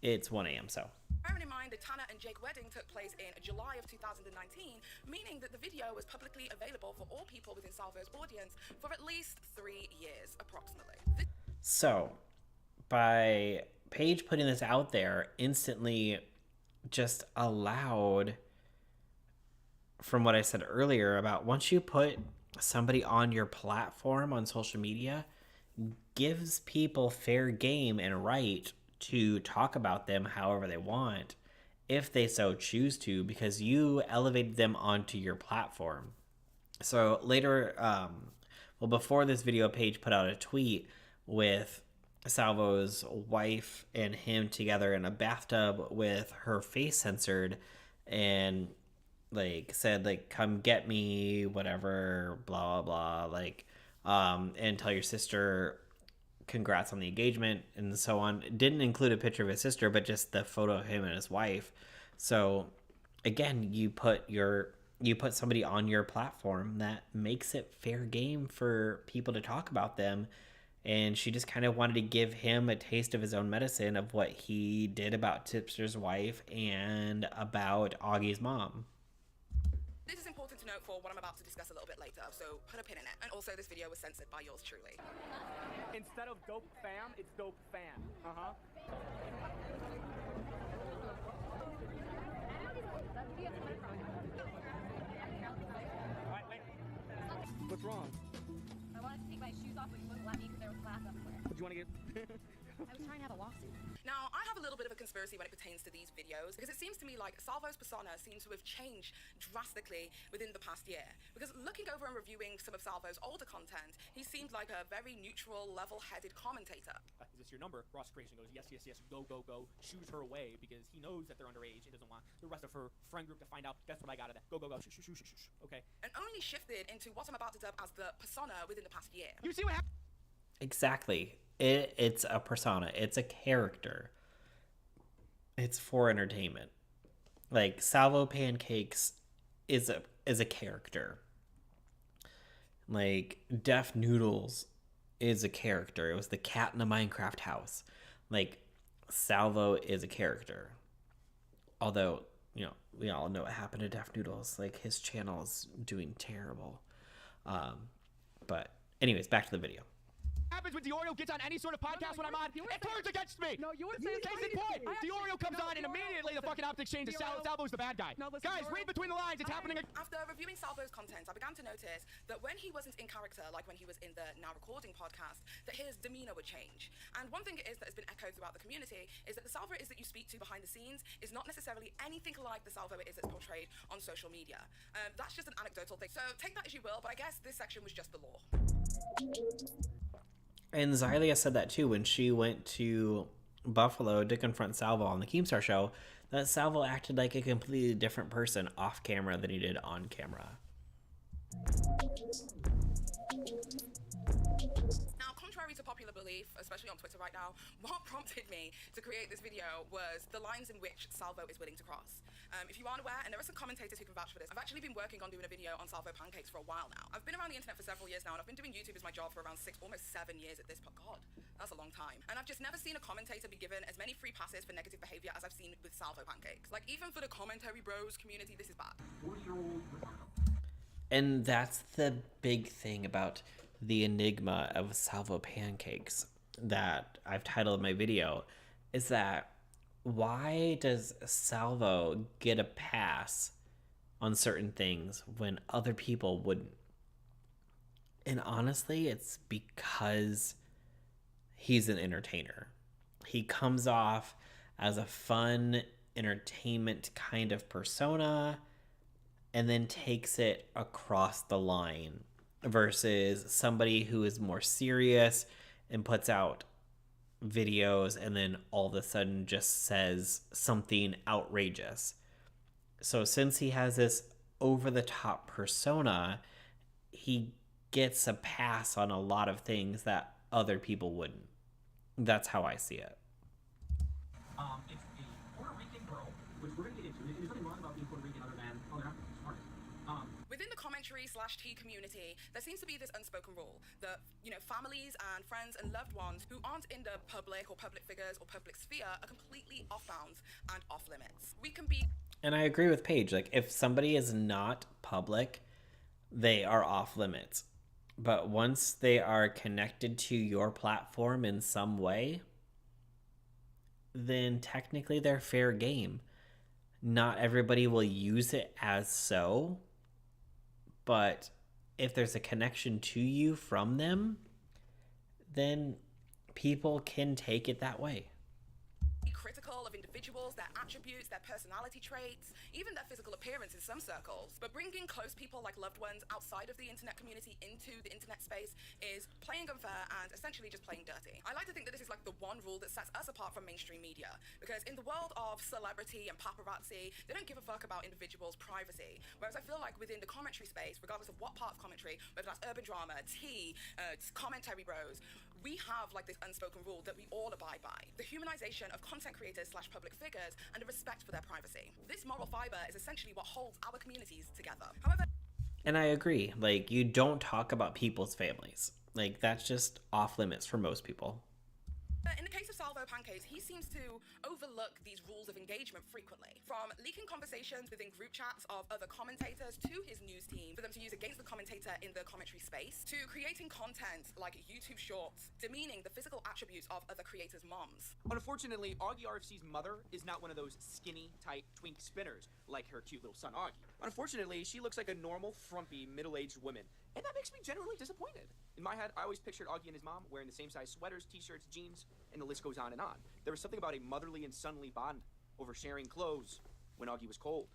it's 1 a.m. So Bearing in mind the Tana and Jake wedding took place in July of 2019, meaning that the video was publicly available for all people within Salvo's audience for at least 3 years, approximately. So, by Paige putting this out there, instantly just allowed, from what I said earlier, about once you put somebody on your platform on social media, gives people fair game and right to talk about them however they want, if they so choose to, because you elevated them onto your platform. So later, before this video, Paige put out a tweet with Salvo's wife and him together in a bathtub with her face censored, and like said like, come get me, whatever, blah blah blah, like and tell your sister congrats on the engagement and so on. It didn't include a picture of his sister, but just the photo of him and his wife. So again, you put somebody on your platform that makes it fair game for people to talk about them. And she just kind of wanted to give him a taste of his own medicine of what he did about Tipster's wife and about Augie's mom. This is important to note for what I'm about to discuss a little bit later, so put a pin in it. And also, this video was censored by yours truly. Instead of dope fam, it's dope fan. Uh-huh. Alright, wait. What's wrong? I wanted to take my shoes off, but you wouldn't let me because there was glass everywhere. Do you want to get... I was trying to have a lawsuit. Now, I have a little bit of a conspiracy when it pertains to these videos, because it seems to me like Salvo's persona seems to have changed drastically within the past year. Because looking over and reviewing some of Salvo's older content, he seemed like a very neutral, level-headed commentator. is this your number? Ross Creation goes, yes, yes, yes, go, go, go. Shoos her away because he knows that they're underage. He doesn't want the rest of her friend group to find out. That's what I got of that. Go, go, go. Shoo, shoo, shoo, shoo, shoo. Okay. And only shifted into what I'm about to dub as the persona within the past year. You see what happened? Exactly. It's a persona. It's a character. It's for entertainment. Like Salvopancakes is a character. Like Deaf Noodles is a character. It was the cat in a Minecraft house. Like Salvo is a character. Although, you know, we all know what happened to Deaf Noodles. Like his channel is doing terrible. But anyways, back to the video. happens when Diorio gets on any sort of podcast when I'm on? It turns against me. No, you were saying Case in point, Diorio comes on and immediately the fucking optics changes. Salvo's the bad guy. Guys, read between the lines. It's happening. After reviewing Salvo's content, I began to notice that when he wasn't in character, like when he was in the Now Recording podcast, that his demeanor would change. And one thing it is that has been echoed throughout the community is that the Salvo is that you speak to behind the scenes is not necessarily anything like the Salvo it is that's portrayed on social media. That's just an anecdotal thing. So take that as you will, but I guess this section was just the law. And Xylia said that too when she went to Buffalo to confront Salvo on the Keemstar show, that Salvo acted like a completely different person off camera than he did on camera. Now, contrary to popular belief, especially on Twitter right now, what prompted me to create this video was the lines in which Salvo is willing to cross. If you aren't aware, and there are some commentators who can vouch for this, I've actually been working on doing a video on Salvopancakes for a while now. I've been around the internet for several years now, and I've been doing YouTube as my job for around 6, almost 7 years at this point. God, that's a long time. And I've just never seen a commentator be given as many free passes for negative behavior as I've seen with Salvopancakes. Like, even for the commentary bros community, this is bad. And that's the big thing about the enigma of Salvopancakes that I've titled my video, is that why does Salvo get a pass on certain things when other people wouldn't? And honestly, it's because he's an entertainer. He comes off as a fun entertainment kind of persona and then takes it across the line versus somebody who is more serious and puts out videos and then all of a sudden just says something outrageous. So since he has this over-the-top persona, he gets a pass on a lot of things that other people wouldn't. That's how I see it. It's a Puerto Rican girl, which we're going to get into. There's nothing wrong about being Puerto Rican other than, oh, they're not smart. Within the commentary/tea community, there seems to be this unspoken rule that, you know, families and friends and loved ones who aren't in the public or public figures or public sphere are completely off bounds and off limits. We can be... And I agree with Paige. Like, if somebody is not public, they are off limits. But once they are connected to your platform in some way, then technically they're fair game. Not everybody will use it as so, but if there's a connection to you from them, then people can take it that way. Critical of individuals, their attributes, their personality traits, even their physical appearance in some circles. But bringing close people like loved ones outside of the internet community into the internet space is playing unfair and essentially just playing dirty. I like to think that this is like the one rule that sets us apart from mainstream media, because in the world of celebrity and paparazzi, they don't give a fuck about individuals' privacy. Whereas I feel like within the commentary space, regardless of what part of commentary, whether that's urban drama, tea, commentary bros, we have like this unspoken rule that we all abide by. The humanization of content creators/public figures and a respect for their privacy. This moral fiber is essentially what holds our communities together. However, and I agree, like, you don't talk about people's families. Like, that's just off limits for most people. in the case of Salvopancakes, he seems to overlook these rules of engagement frequently. From leaking conversations within group chats of other commentators to his news team for them to use against the commentator in the commentary space, to creating content like YouTube shorts, demeaning the physical attributes of other creators' moms. Unfortunately, Augie RFC's mother is not one of those skinny, tight twink spinners like her cute little son Augie. Unfortunately, she looks like a normal, frumpy, middle-aged woman, and that makes me genuinely disappointed. In my head, I always pictured Augie and his mom wearing the same size sweaters, t-shirts, jeans, and the list goes on and on. There was something about a motherly and sonly bond over sharing clothes when Augie was cold,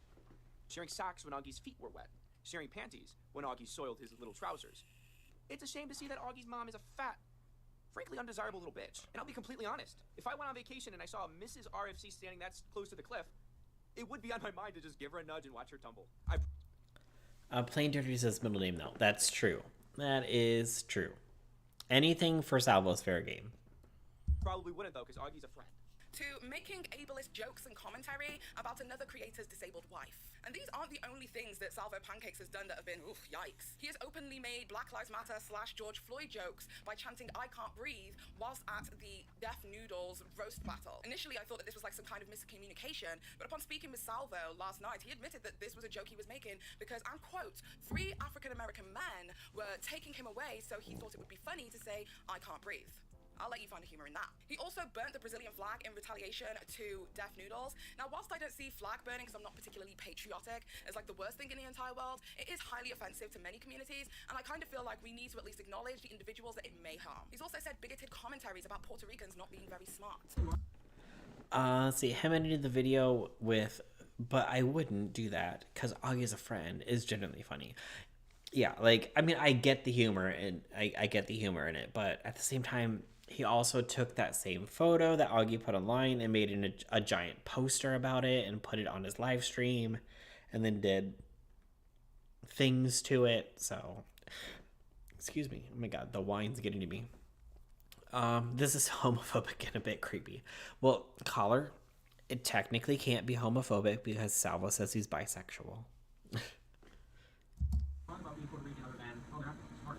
sharing socks when Augie's feet were wet, sharing panties when Augie soiled his little trousers. It's a shame to see that Augie's mom is a fat, frankly undesirable little bitch. And I'll be completely honest, if I went on vacation and I saw Mrs. RFC standing that close to the cliff, it would be on my mind to just give her a nudge and watch her tumble. Plain Dirty is his middle name, though. That's true. That is true. Anything for Salvo's fair game. Probably wouldn't, though, because Augie's a friend. to making ableist jokes and commentary about another creator's disabled wife. And these aren't the only things that Salvopancakes has done that have been, oof, yikes. He has openly made Black Lives Matter / George Floyd jokes by chanting "I can't breathe" whilst at the Deaf Noodles roast battle. Initially, I thought that this was like some kind of miscommunication, but upon speaking with Salvo last night, he admitted that this was a joke he was making because, and quote, 3 African-American men were taking him away, so he thought it would be funny to say, "I can't breathe." I'll let you find the humor in that. He also burnt the Brazilian flag in retaliation to Deaf Noodles. Now, whilst I don't see flag burning because I'm not particularly patriotic as like the worst thing in the entire world, it is highly offensive to many communities, and I kind of feel like we need to at least acknowledge the individuals that it may harm. He's also said bigoted commentaries about Puerto Ricans not being very smart. See, him ending the video with, "But I wouldn't do that because Augie's a friend," is genuinely funny. Yeah, like, I mean, I get the humor, and I get the humor in it, but at the same time, he also took that same photo that Augie put online and made a giant poster about it and put it on his live stream and then did things to it. So, excuse me. Oh my God, the wine's getting to me. This is homophobic and a bit creepy. Well, Collar, it technically can't be homophobic because Salvo says he's bisexual. About being Puerto Rican other than, oh, they're not smart.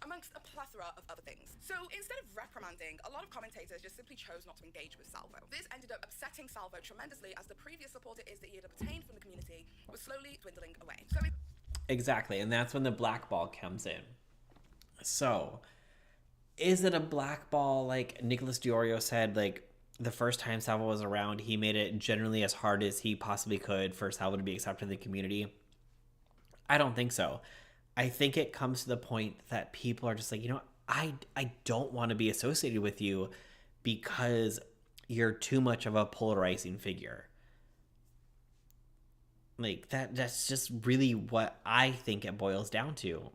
Amongst a plethora of other things. So instead of reprimanding, a lot of commentators just simply chose not to engage with Salvo. This ended up upsetting Salvo tremendously as the previous support it is that he had obtained from the community was slowly dwindling away. So Exactly, and that's when the black ball comes in. So, is it a black ball? Like Nicholas Diorio said, like, the first time Salvo was around, he made it generally as hard as he possibly could for Salvo to be accepted in the community. I don't think so. I think it comes to the point that people are just like, you know, I don't want to be associated with you because you're too much of a polarizing figure. Like, that's just really what I think it boils down to,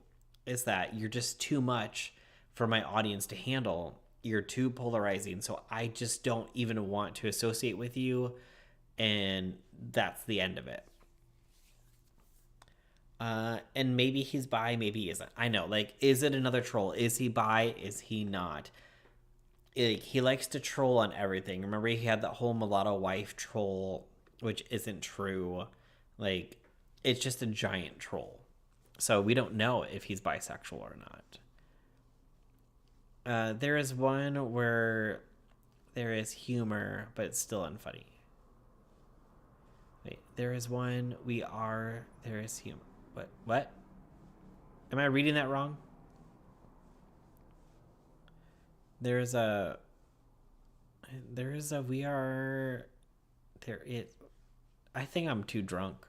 is that you're just too much for my audience to handle. You're too polarizing, so I just don't even want to associate with you, and that's the end of it. And maybe he's bi, maybe he isn't. I know, like, is it another troll? Is he bi? Is he not? He likes to troll on everything. Remember, he had that whole mulatto wife troll, which isn't true. Like, it's just a giant troll. So we don't know if he's bisexual or not. There is one where there is humor, but it's still unfunny. Wait, there is one, there is humor. What? Am I reading that wrong? I think I'm too drunk.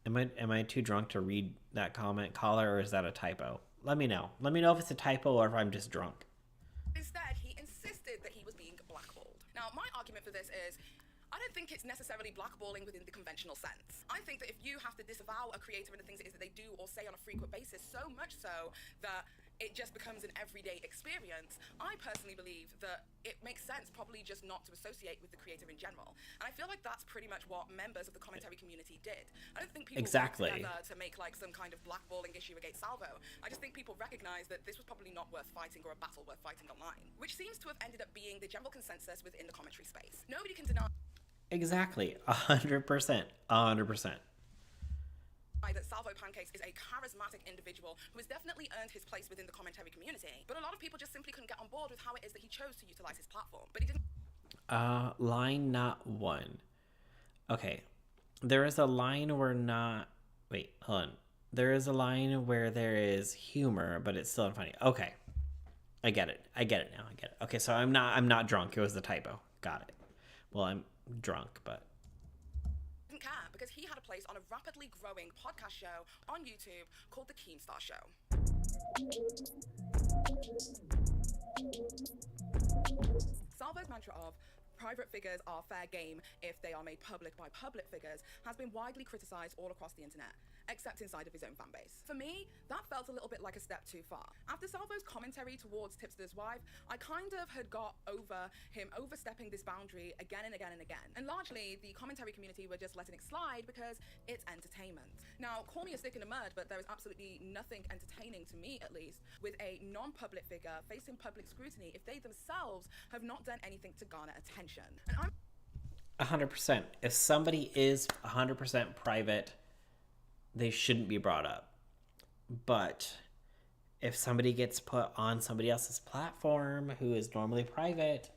Am I too drunk to read that comment, Caller, or is that a typo? Let me know. Let me know if it's a typo or if I'm just drunk. instead, he insisted that he was being blackballed. Now, my argument for this is, I don't think it's necessarily blackballing within the conventional sense. I think that if you have to disavow a creator and the things it is that they do or say on a frequent basis, so much so that it just becomes an everyday experience, I personally believe that it makes sense probably just not to associate with the creator in general. And I feel like that's pretty much what members of the commentary community did. I don't think people Exactly. worked together to make like some kind of blackballing issue against Salvo. I just think people recognize that this was probably not worth fighting or a battle worth fighting online, which seems to have ended up being the general consensus within the commentary space. Nobody can deny Exactly. 100%. 100%. that Salvopancakes is a charismatic individual who has definitely earned his place within the commentary community, but a lot of people just simply couldn't get on board with how it is that he chose to utilize his platform. But he didn't. Line not one. Okay. There is a line where not... Wait, hold on. There is a line where there is humor, but it's still unfunny. Okay. I get it. I get it now. I get it. Okay, so I'm not drunk. It was the typo. Got it. Well, I'm drunk, but... Didn't care because he had a place on a rapidly growing podcast show on YouTube called the Keemstar Show. Salvo's mantra of private figures are fair game if they are made public by public figures has been widely criticized all across the internet. except inside of his own fan base. For me, that felt a little bit like a step too far. After Salvo's commentary towards Tipster's wife, I kind of had got over him overstepping this boundary again and again and again. And largely, the commentary community were just letting it slide because it's entertainment. Now, call me a stick in the mud, but there is absolutely nothing entertaining, to me at least, with a non-public figure facing public scrutiny if they themselves have not done anything to garner attention. And I'm 100%. If somebody is 100% private, they shouldn't be brought up. But if somebody gets put on somebody else's platform who is normally private,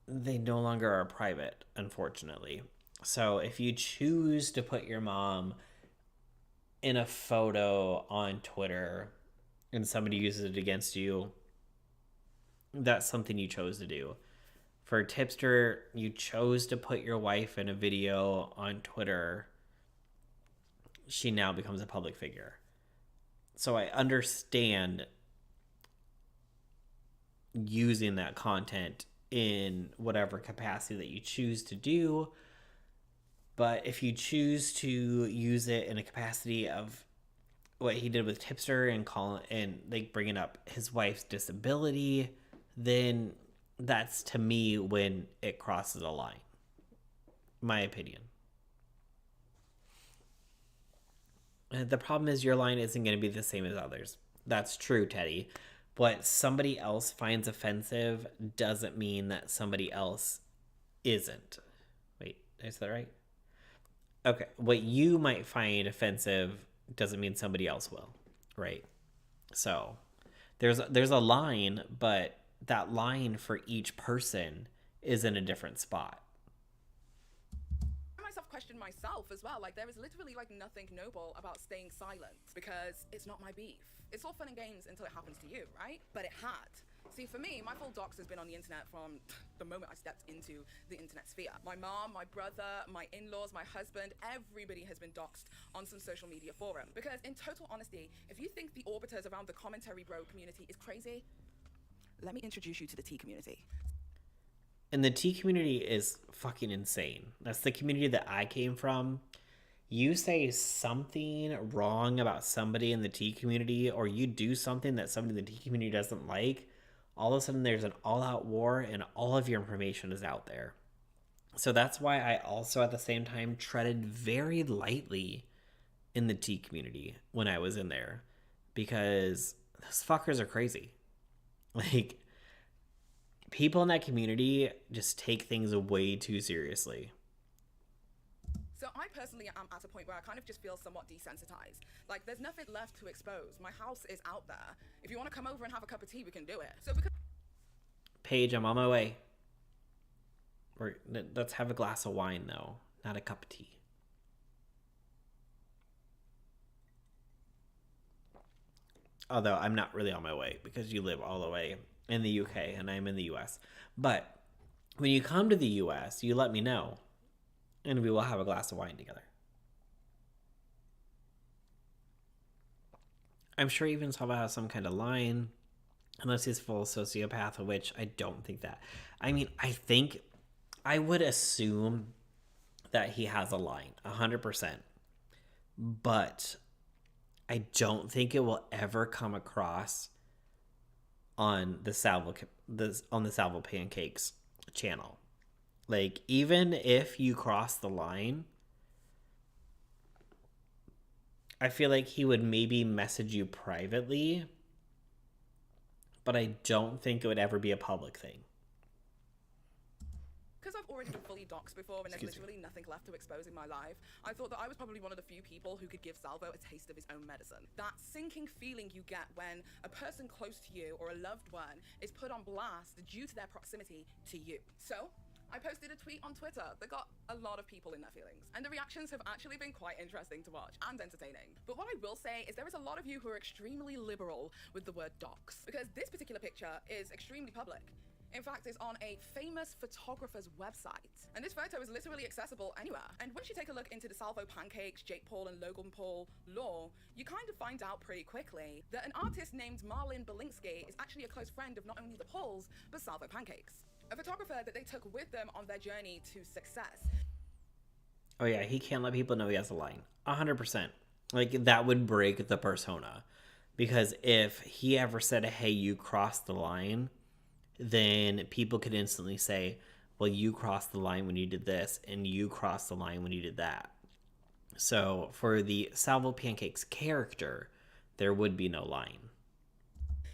they no longer are private, unfortunately. So if you choose to put your mom in a photo on Twitter and somebody uses it against you, that's something you chose to do. For Tipster, you chose to put your wife in a video on Twitter. She now becomes a public figure. So I understand using that content in whatever capacity that you choose to do. But if you choose to use it in a capacity of what he did with Tipster and like bringing up his wife's disability, then that's, to me, when it crosses a line. My opinion. And the problem is your line isn't going to be the same as others. That's true, Teddy. What somebody else finds offensive doesn't mean that somebody else isn't. Wait, is that right? Okay, what you might find offensive doesn't mean somebody else will, right? So there's a line, but that line for each person is in a different spot. myself question myself as well. Like, there is literally like nothing noble about staying silent because it's not my beef. It's all fun and games until it happens to you, right? But it had. See, for me, my full dox has been on the internet from the moment I stepped into the internet sphere. My mom, my brother, my in-laws, my husband, everybody has been doxed on some social media forum. Because in total honesty, if you think the orbiters around the commentary bro community is crazy, let me introduce you to the T community. And the T community is fucking insane. That's the community that I came from. You say something wrong about somebody in the T community, or you do something that somebody in the T community doesn't like, all of a sudden there's an all-out war and all of your information is out there. So that's why I also at the same time treaded very lightly in the T community when I was in there, because those fuckers are crazy. Like, people in that community just take things way too seriously. So I personally am at a point where I kind of just feel somewhat desensitized. Like, there's nothing left to expose. My house is out there. If you want to come over and have a cup of tea, we can do it. So because Paige, I'm on my way. Let's have a glass of wine, though, not a cup of tea. Although I'm not really on my way because you live all the way in the UK and I'm in the US. But when you come to the US, you let me know and we will have a glass of wine together. I'm sure even Salvo has some kind of line, unless he's full sociopath, which I don't think that. I mean, I would assume that he has a line, 100%. But I don't think it will ever come across on the Salvopancakes channel. Like, even if you cross the line, I feel like he would maybe message you privately, but I don't think it would ever be a public thing. Because I've already been fully doxxed before and there's literally nothing left to expose in my life, I thought that I was probably one of the few people who could give Salvo a taste of his own medicine. That sinking feeling you get when a person close to you or a loved one is put on blast due to their proximity to you. So I posted a tweet on Twitter that got a lot of people in their feelings, and the reactions have actually been quite interesting to watch and entertaining. But what I will say is there is a lot of you who are extremely liberal with the word dox, because this particular picture is extremely public. In fact, it's on a famous photographer's website. And this photo is literally accessible anywhere. And once you take a look into the Salvopancakes, Jake Paul and Logan Paul lore, you kind of find out pretty quickly that an artist named Marlin Belinsky is actually a close friend of not only the Pauls, but Salvopancakes, a photographer that they took with them on their journey to success. Oh yeah, he can't let people know he has a line. 100%. Like, that would break the persona. Because if he ever said, hey, you crossed the line, then people could instantly say, well, you crossed the line when you did this, and you crossed the line when you did that. So for the Salvopancakes character, there would be no line.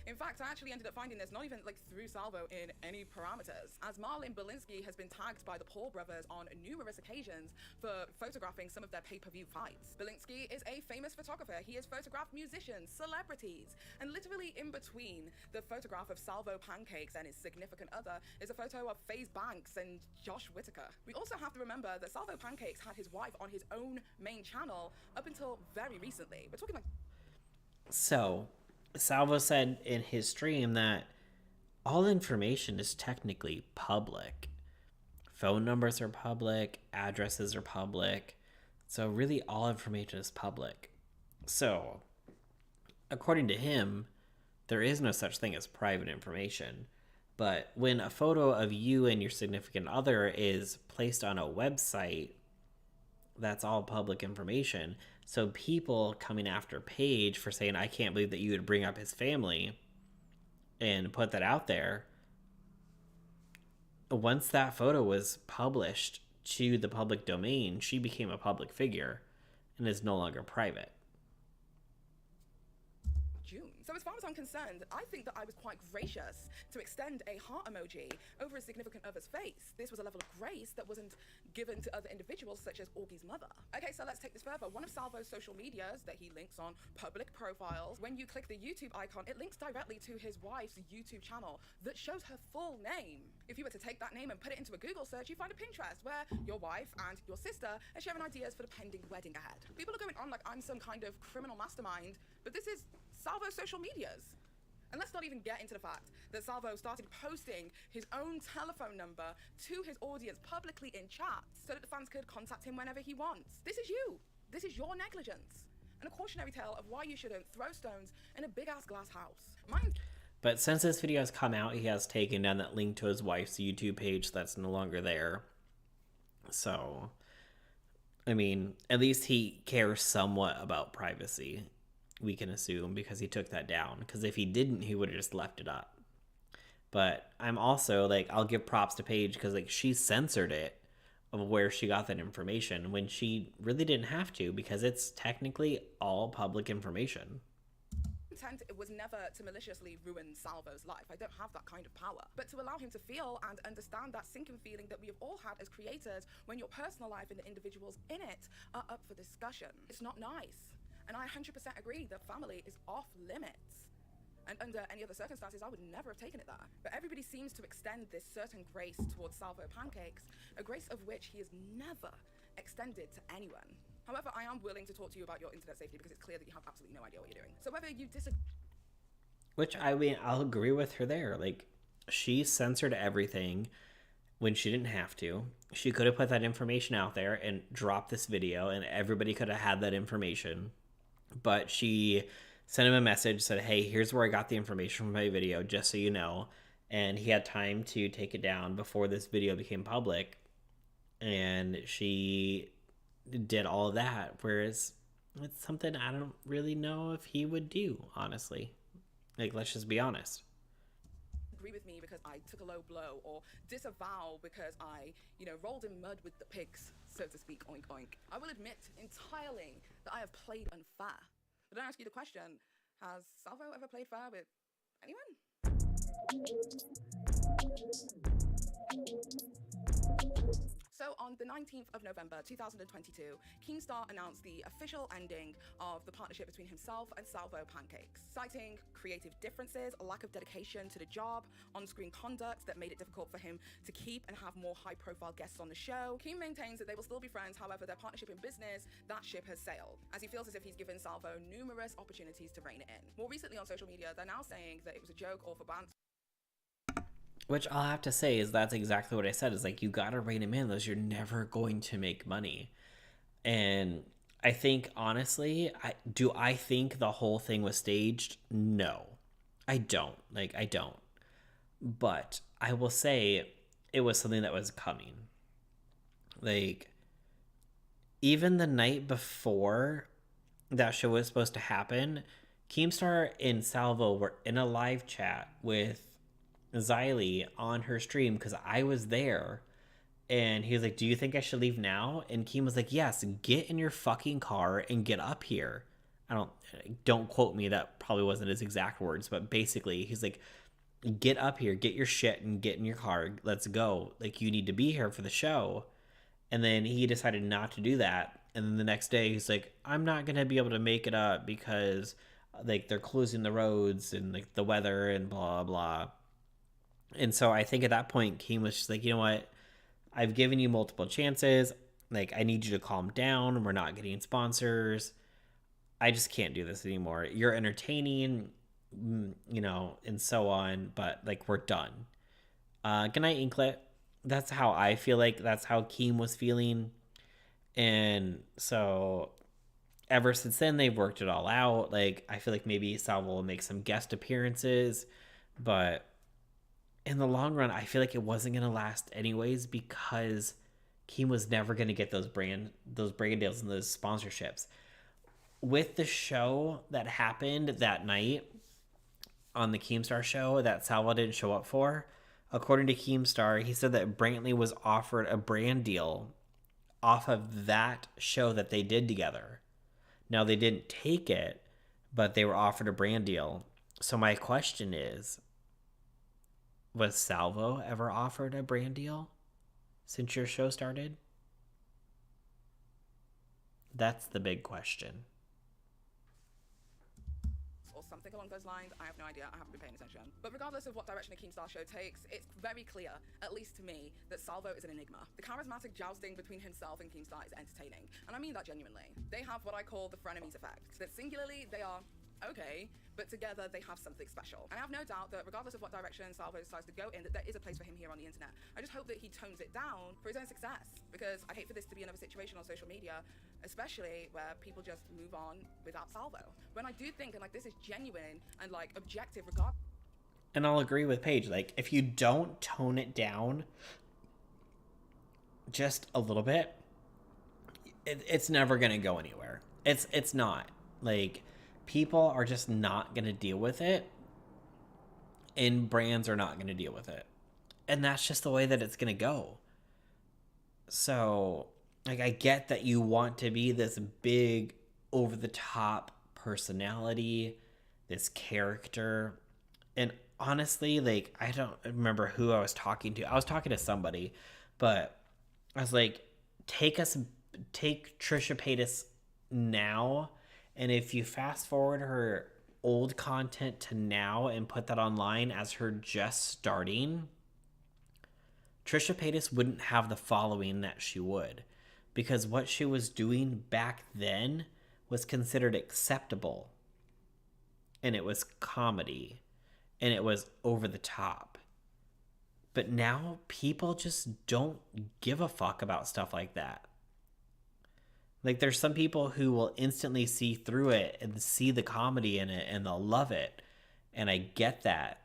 In fact, I actually ended up finding this not even like through Salvo in any parameters, as Marlin Belinsky has been tagged by the Paul brothers on numerous occasions for photographing some of their pay-per-view fights. Belinsky is a famous photographer. He has photographed musicians, celebrities, and literally in between the photograph of Salvopancakes and his significant other is a photo of FaZe Banks and Josh Whitaker. We also have to remember that Salvopancakes had his wife on his own main channel up until very recently. We're talking like... So Salvo said in his stream that all information is technically public. Phone numbers are public, addresses are public, so really all information is public. So, according to him, there is no such thing as private information. But when a photo of you and your significant other is placed on a website, that's all public information. So people coming after Paige for saying, I can't believe that you would bring up his family and put that out there. Once that photo was published to the public domain, she became a public figure and is no longer private. June. So as far as I'm concerned, I think that I was quite gracious to extend a heart emoji over a significant other's face. This was a level of grace that wasn't given to other individuals such as Augie's mother. Okay, so let's take this further. One of Salvo's social medias that he links on public profiles, when you click the YouTube icon, it links directly to his wife's YouTube channel that shows her full name. If you were to take that name and put it into a Google search, you find a Pinterest where your wife and your sister are sharing ideas for the pending wedding ahead. People are going on like I'm some kind of criminal mastermind, but this is Salvo's social medias. And let's not even get into the fact that Salvo started posting his own telephone number to his audience publicly in chats so that the fans could contact him whenever he wants. This is you. This is your negligence. And a cautionary tale of why you shouldn't throw stones in a big-ass glass house. But since this video has come out, he has taken down that link to his wife's YouTube page that's no longer there. So, I mean, at least he cares somewhat about privacy, we can assume, because he took that down. Because if he didn't, he would have just left it up. But I'm also, like, I'll give props to Paige because, like, she censored it of where she got that information when she really didn't have to, because it's technically all public information. Intent was never to maliciously ruin Salvo's life. I don't have that kind of power. But to allow him to feel and understand that sinking feeling that we have all had as creators when your personal life and the individuals in it are up for discussion. It's not nice. And I 100% agree that family is off limits. And under any other circumstances, I would never have taken it there. But everybody seems to extend this certain grace towards Salvopancakes, a grace of which he has never extended to anyone. However, I am willing to talk to you about your internet safety because it's clear that you have absolutely no idea what you're doing. So whether you disagree... Which, I mean, I'll agree with her there. Like, she censored everything when she didn't have to. She could have put that information out there and dropped this video and everybody could have had that information. But she sent him a message, said, hey, here's where I got the information from my video, just so you know. And he had time to take it down before this video became public. And she did all of that, whereas it's something I don't really know if he would do, honestly. Like, let's just be honest. Agree with me because I took a low blow, or disavow because I, rolled in mud with the pigs, so to speak, oink oink. I will admit entirely that I have played unfair. But I ask you the question, has Salvo ever played fair with anyone? So on the 19th of November 2022, Keemstar announced the official ending of the partnership between himself and Salvopancakes, citing creative differences, a lack of dedication to the job, on-screen conduct that made it difficult for him to keep and have more high-profile guests on the show. Keem maintains that they will still be friends, however, their partnership in business, that ship has sailed, as he feels as if he's given Salvo numerous opportunities to rein it in. More recently on social media, they're now saying that it was a joke or for banter. Which I'll have to say is that's exactly what I said. Is like, you gotta rein him in, those you're never going to make money. And I think, honestly, I think the whole thing was staged? No. I don't. I don't. But I will say it was something that was coming. Like, even the night before that show was supposed to happen, Keemstar and Salvo were in a live chat with Xylee on her stream because I was there. And he was like, do you think I should leave now? And Keem was like, yes, get in your fucking car and get up here. Don't quote me, that probably wasn't his exact words, but basically he's like, get up here, get your shit and get in your car. Let's go. Like, you need to be here for the show. And then he decided not to do that. And then the next day he's like, I'm not going to be able to make it up because like they're closing the roads and like the weather and blah, blah. And so I think at that point, Keem was just like, you know what? I've given you multiple chances. Like, I need you to calm down. We're not getting sponsors. I just can't do this anymore. You're entertaining, you know, and so on. But, like, we're done. Good night, Inklet. That's how I feel like. That's how Keem was feeling. And so ever since then, they've worked it all out. Like, I feel like maybe Salvo will make some guest appearances. But in the long run, I feel like it wasn't going to last anyways because Keem was never going to get those brand deals and those sponsorships. With the show that happened that night on the Keemstar show that Salvo didn't show up for, according to Keemstar, he said that Brantley was offered a brand deal off of that show that they did together. Now, they didn't take it, but they were offered a brand deal. So my question is, was Salvo ever offered a brand deal since your show started? That's the big question. Or something along those lines. I have no idea. I haven't been paying attention. But regardless of what direction the Keemstar show takes, it's very clear, at least to me, that Salvo is an enigma. The charismatic jousting between himself and Keemstar is entertaining. And I mean that genuinely. They have what I call the frenemies effect. That singularly, they are okay, but together they have something special. And I have no doubt that regardless of what direction Salvo decides to go in, that there is a place for him here on the internet. I just hope that he tones it down for his own success, because I hate for this to be another situation on social media, especially where people just move on without Salvo. When I do think, and like, this is genuine and like objective regard. And I'll agree with Paige. Like, if you don't tone it down just a little bit, it's never gonna go anywhere. It's not. Like, people are just not going to deal with it, and brands are not going to deal with it. And that's just the way that it's going to go. So, like, I get that you want to be this big, over-the-top personality, this character. And honestly, like, I don't remember who I was talking to. I was talking to somebody, but I was like, take Trisha Paytas now, and if you fast forward her old content to now and put that online as her just starting, Trisha Paytas wouldn't have the following that she would, because what she was doing back then was considered acceptable, and it was comedy, and it was over the top. But now people just don't give a fuck about stuff like that. Like, there's some people who will instantly see through it and see the comedy in it, and they'll love it. And I get that.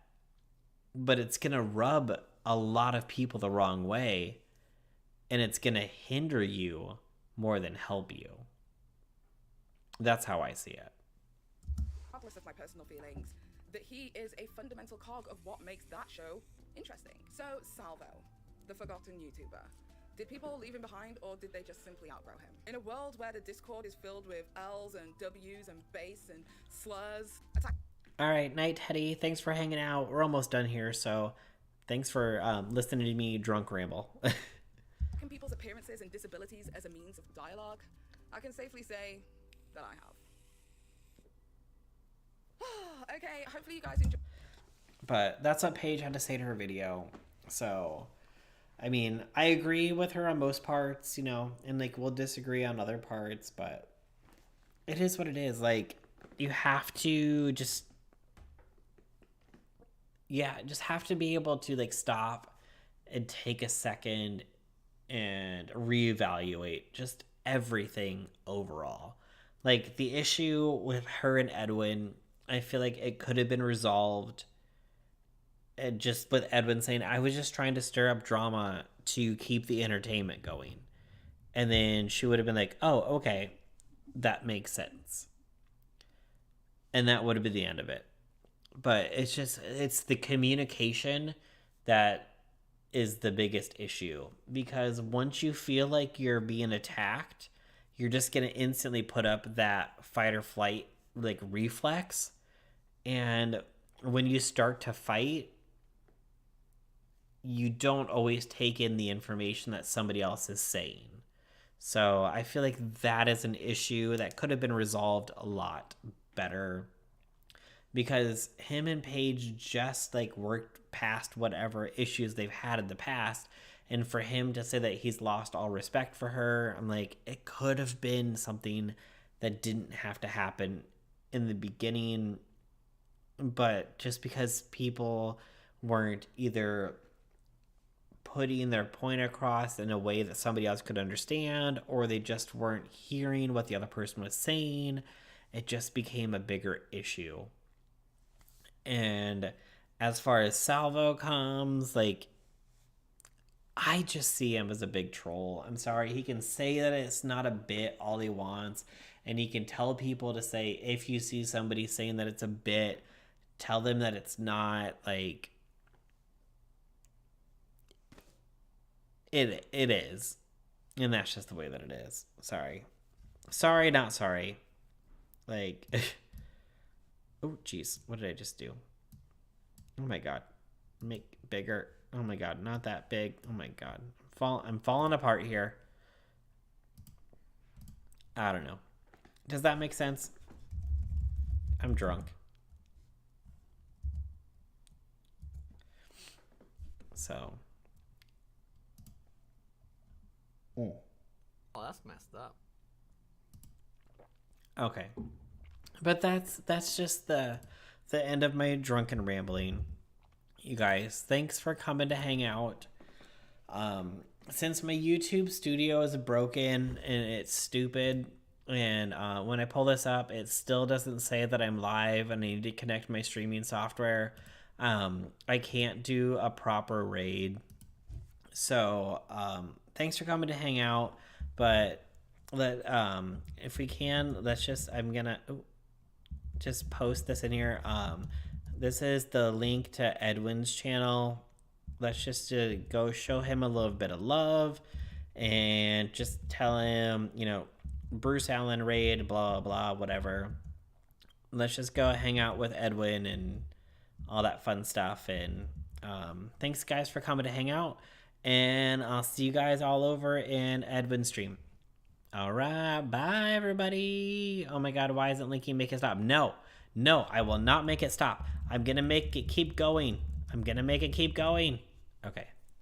But it's going to rub a lot of people the wrong way, and it's going to hinder you more than help you. That's how I see it. Regardless of my personal feelings, that he is a fundamental cog of what makes that show interesting. So, Salvo, the forgotten YouTuber. Did people leave him behind, or did they just simply outgrow him? In a world where the Discord is filled with L's and W's and bass and slurs, all right, Night Teddy, thanks for hanging out. We're almost done here, so thanks for listening to me drunk ramble. Can people's appearances and disabilities as a means of dialogue? I can safely say that I have. Okay, hopefully you guys enjoy. But that's what Paige had to say to her video. So, I mean, I agree with her on most parts, you know, and like we'll disagree on other parts, but it is what it is. Like, you have to just have to be able to like stop and take a second and reevaluate just everything overall. Like, the issue with her and Edwin, I feel like it could have been resolved just with Edwin saying, I was just trying to stir up drama to keep the entertainment going. And then she would have been like, oh, okay, that makes sense. And that would have been the end of it. But it's the communication that is the biggest issue. Because once you feel like you're being attacked, you're just going to instantly put up that fight or flight like reflex. And when you start to fight, you don't always take in the information that somebody else is saying. So I feel like that is an issue that could have been resolved a lot better, because him and Paige just like worked past whatever issues they've had in the past. And for him to say that he's lost all respect for her, I'm like, it could have been something that didn't have to happen in the beginning. But just because people weren't either putting their point across in a way that somebody else could understand, or they just weren't hearing what the other person was saying, it just became a bigger issue. And as far as Salvo comes, like, I just see him as a big troll. I'm sorry. He can say that it's not a bit all he wants, and he can tell people to say, if you see somebody saying that it's a bit, tell them that it's not. Like, it is. And that's just the way that it is. Sorry. Sorry, not sorry. Like, oh, jeez. What did I just do? Oh, my God. Make bigger. Oh, my God. Not that big. Oh, my God. I'm falling apart here. I don't know. Does that make sense? I'm drunk. So. Oh, that's messed up. Okay. But that's just the end of my drunken rambling. You guys, thanks for coming to hang out. Since my YouTube studio is broken and it's stupid, and when I pull this up, it still doesn't say that I'm live and I need to connect my streaming software. I can't do a proper raid. So, thanks for coming to hang out. But if we can, I'm gonna just post this in here. This is the link to Edwin's channel. Let's just go show him a little bit of love and just tell him, Bruce Allen raid, blah, blah, whatever. Let's just go hang out with Edwin and all that fun stuff. And thanks, guys, for coming to hang out. And I'll see you guys all over in Edwin's stream. All right. Bye, everybody. Oh, my God. Why isn't Linky make it stop? No, I will not make it stop. I'm going to make it keep going. Okay.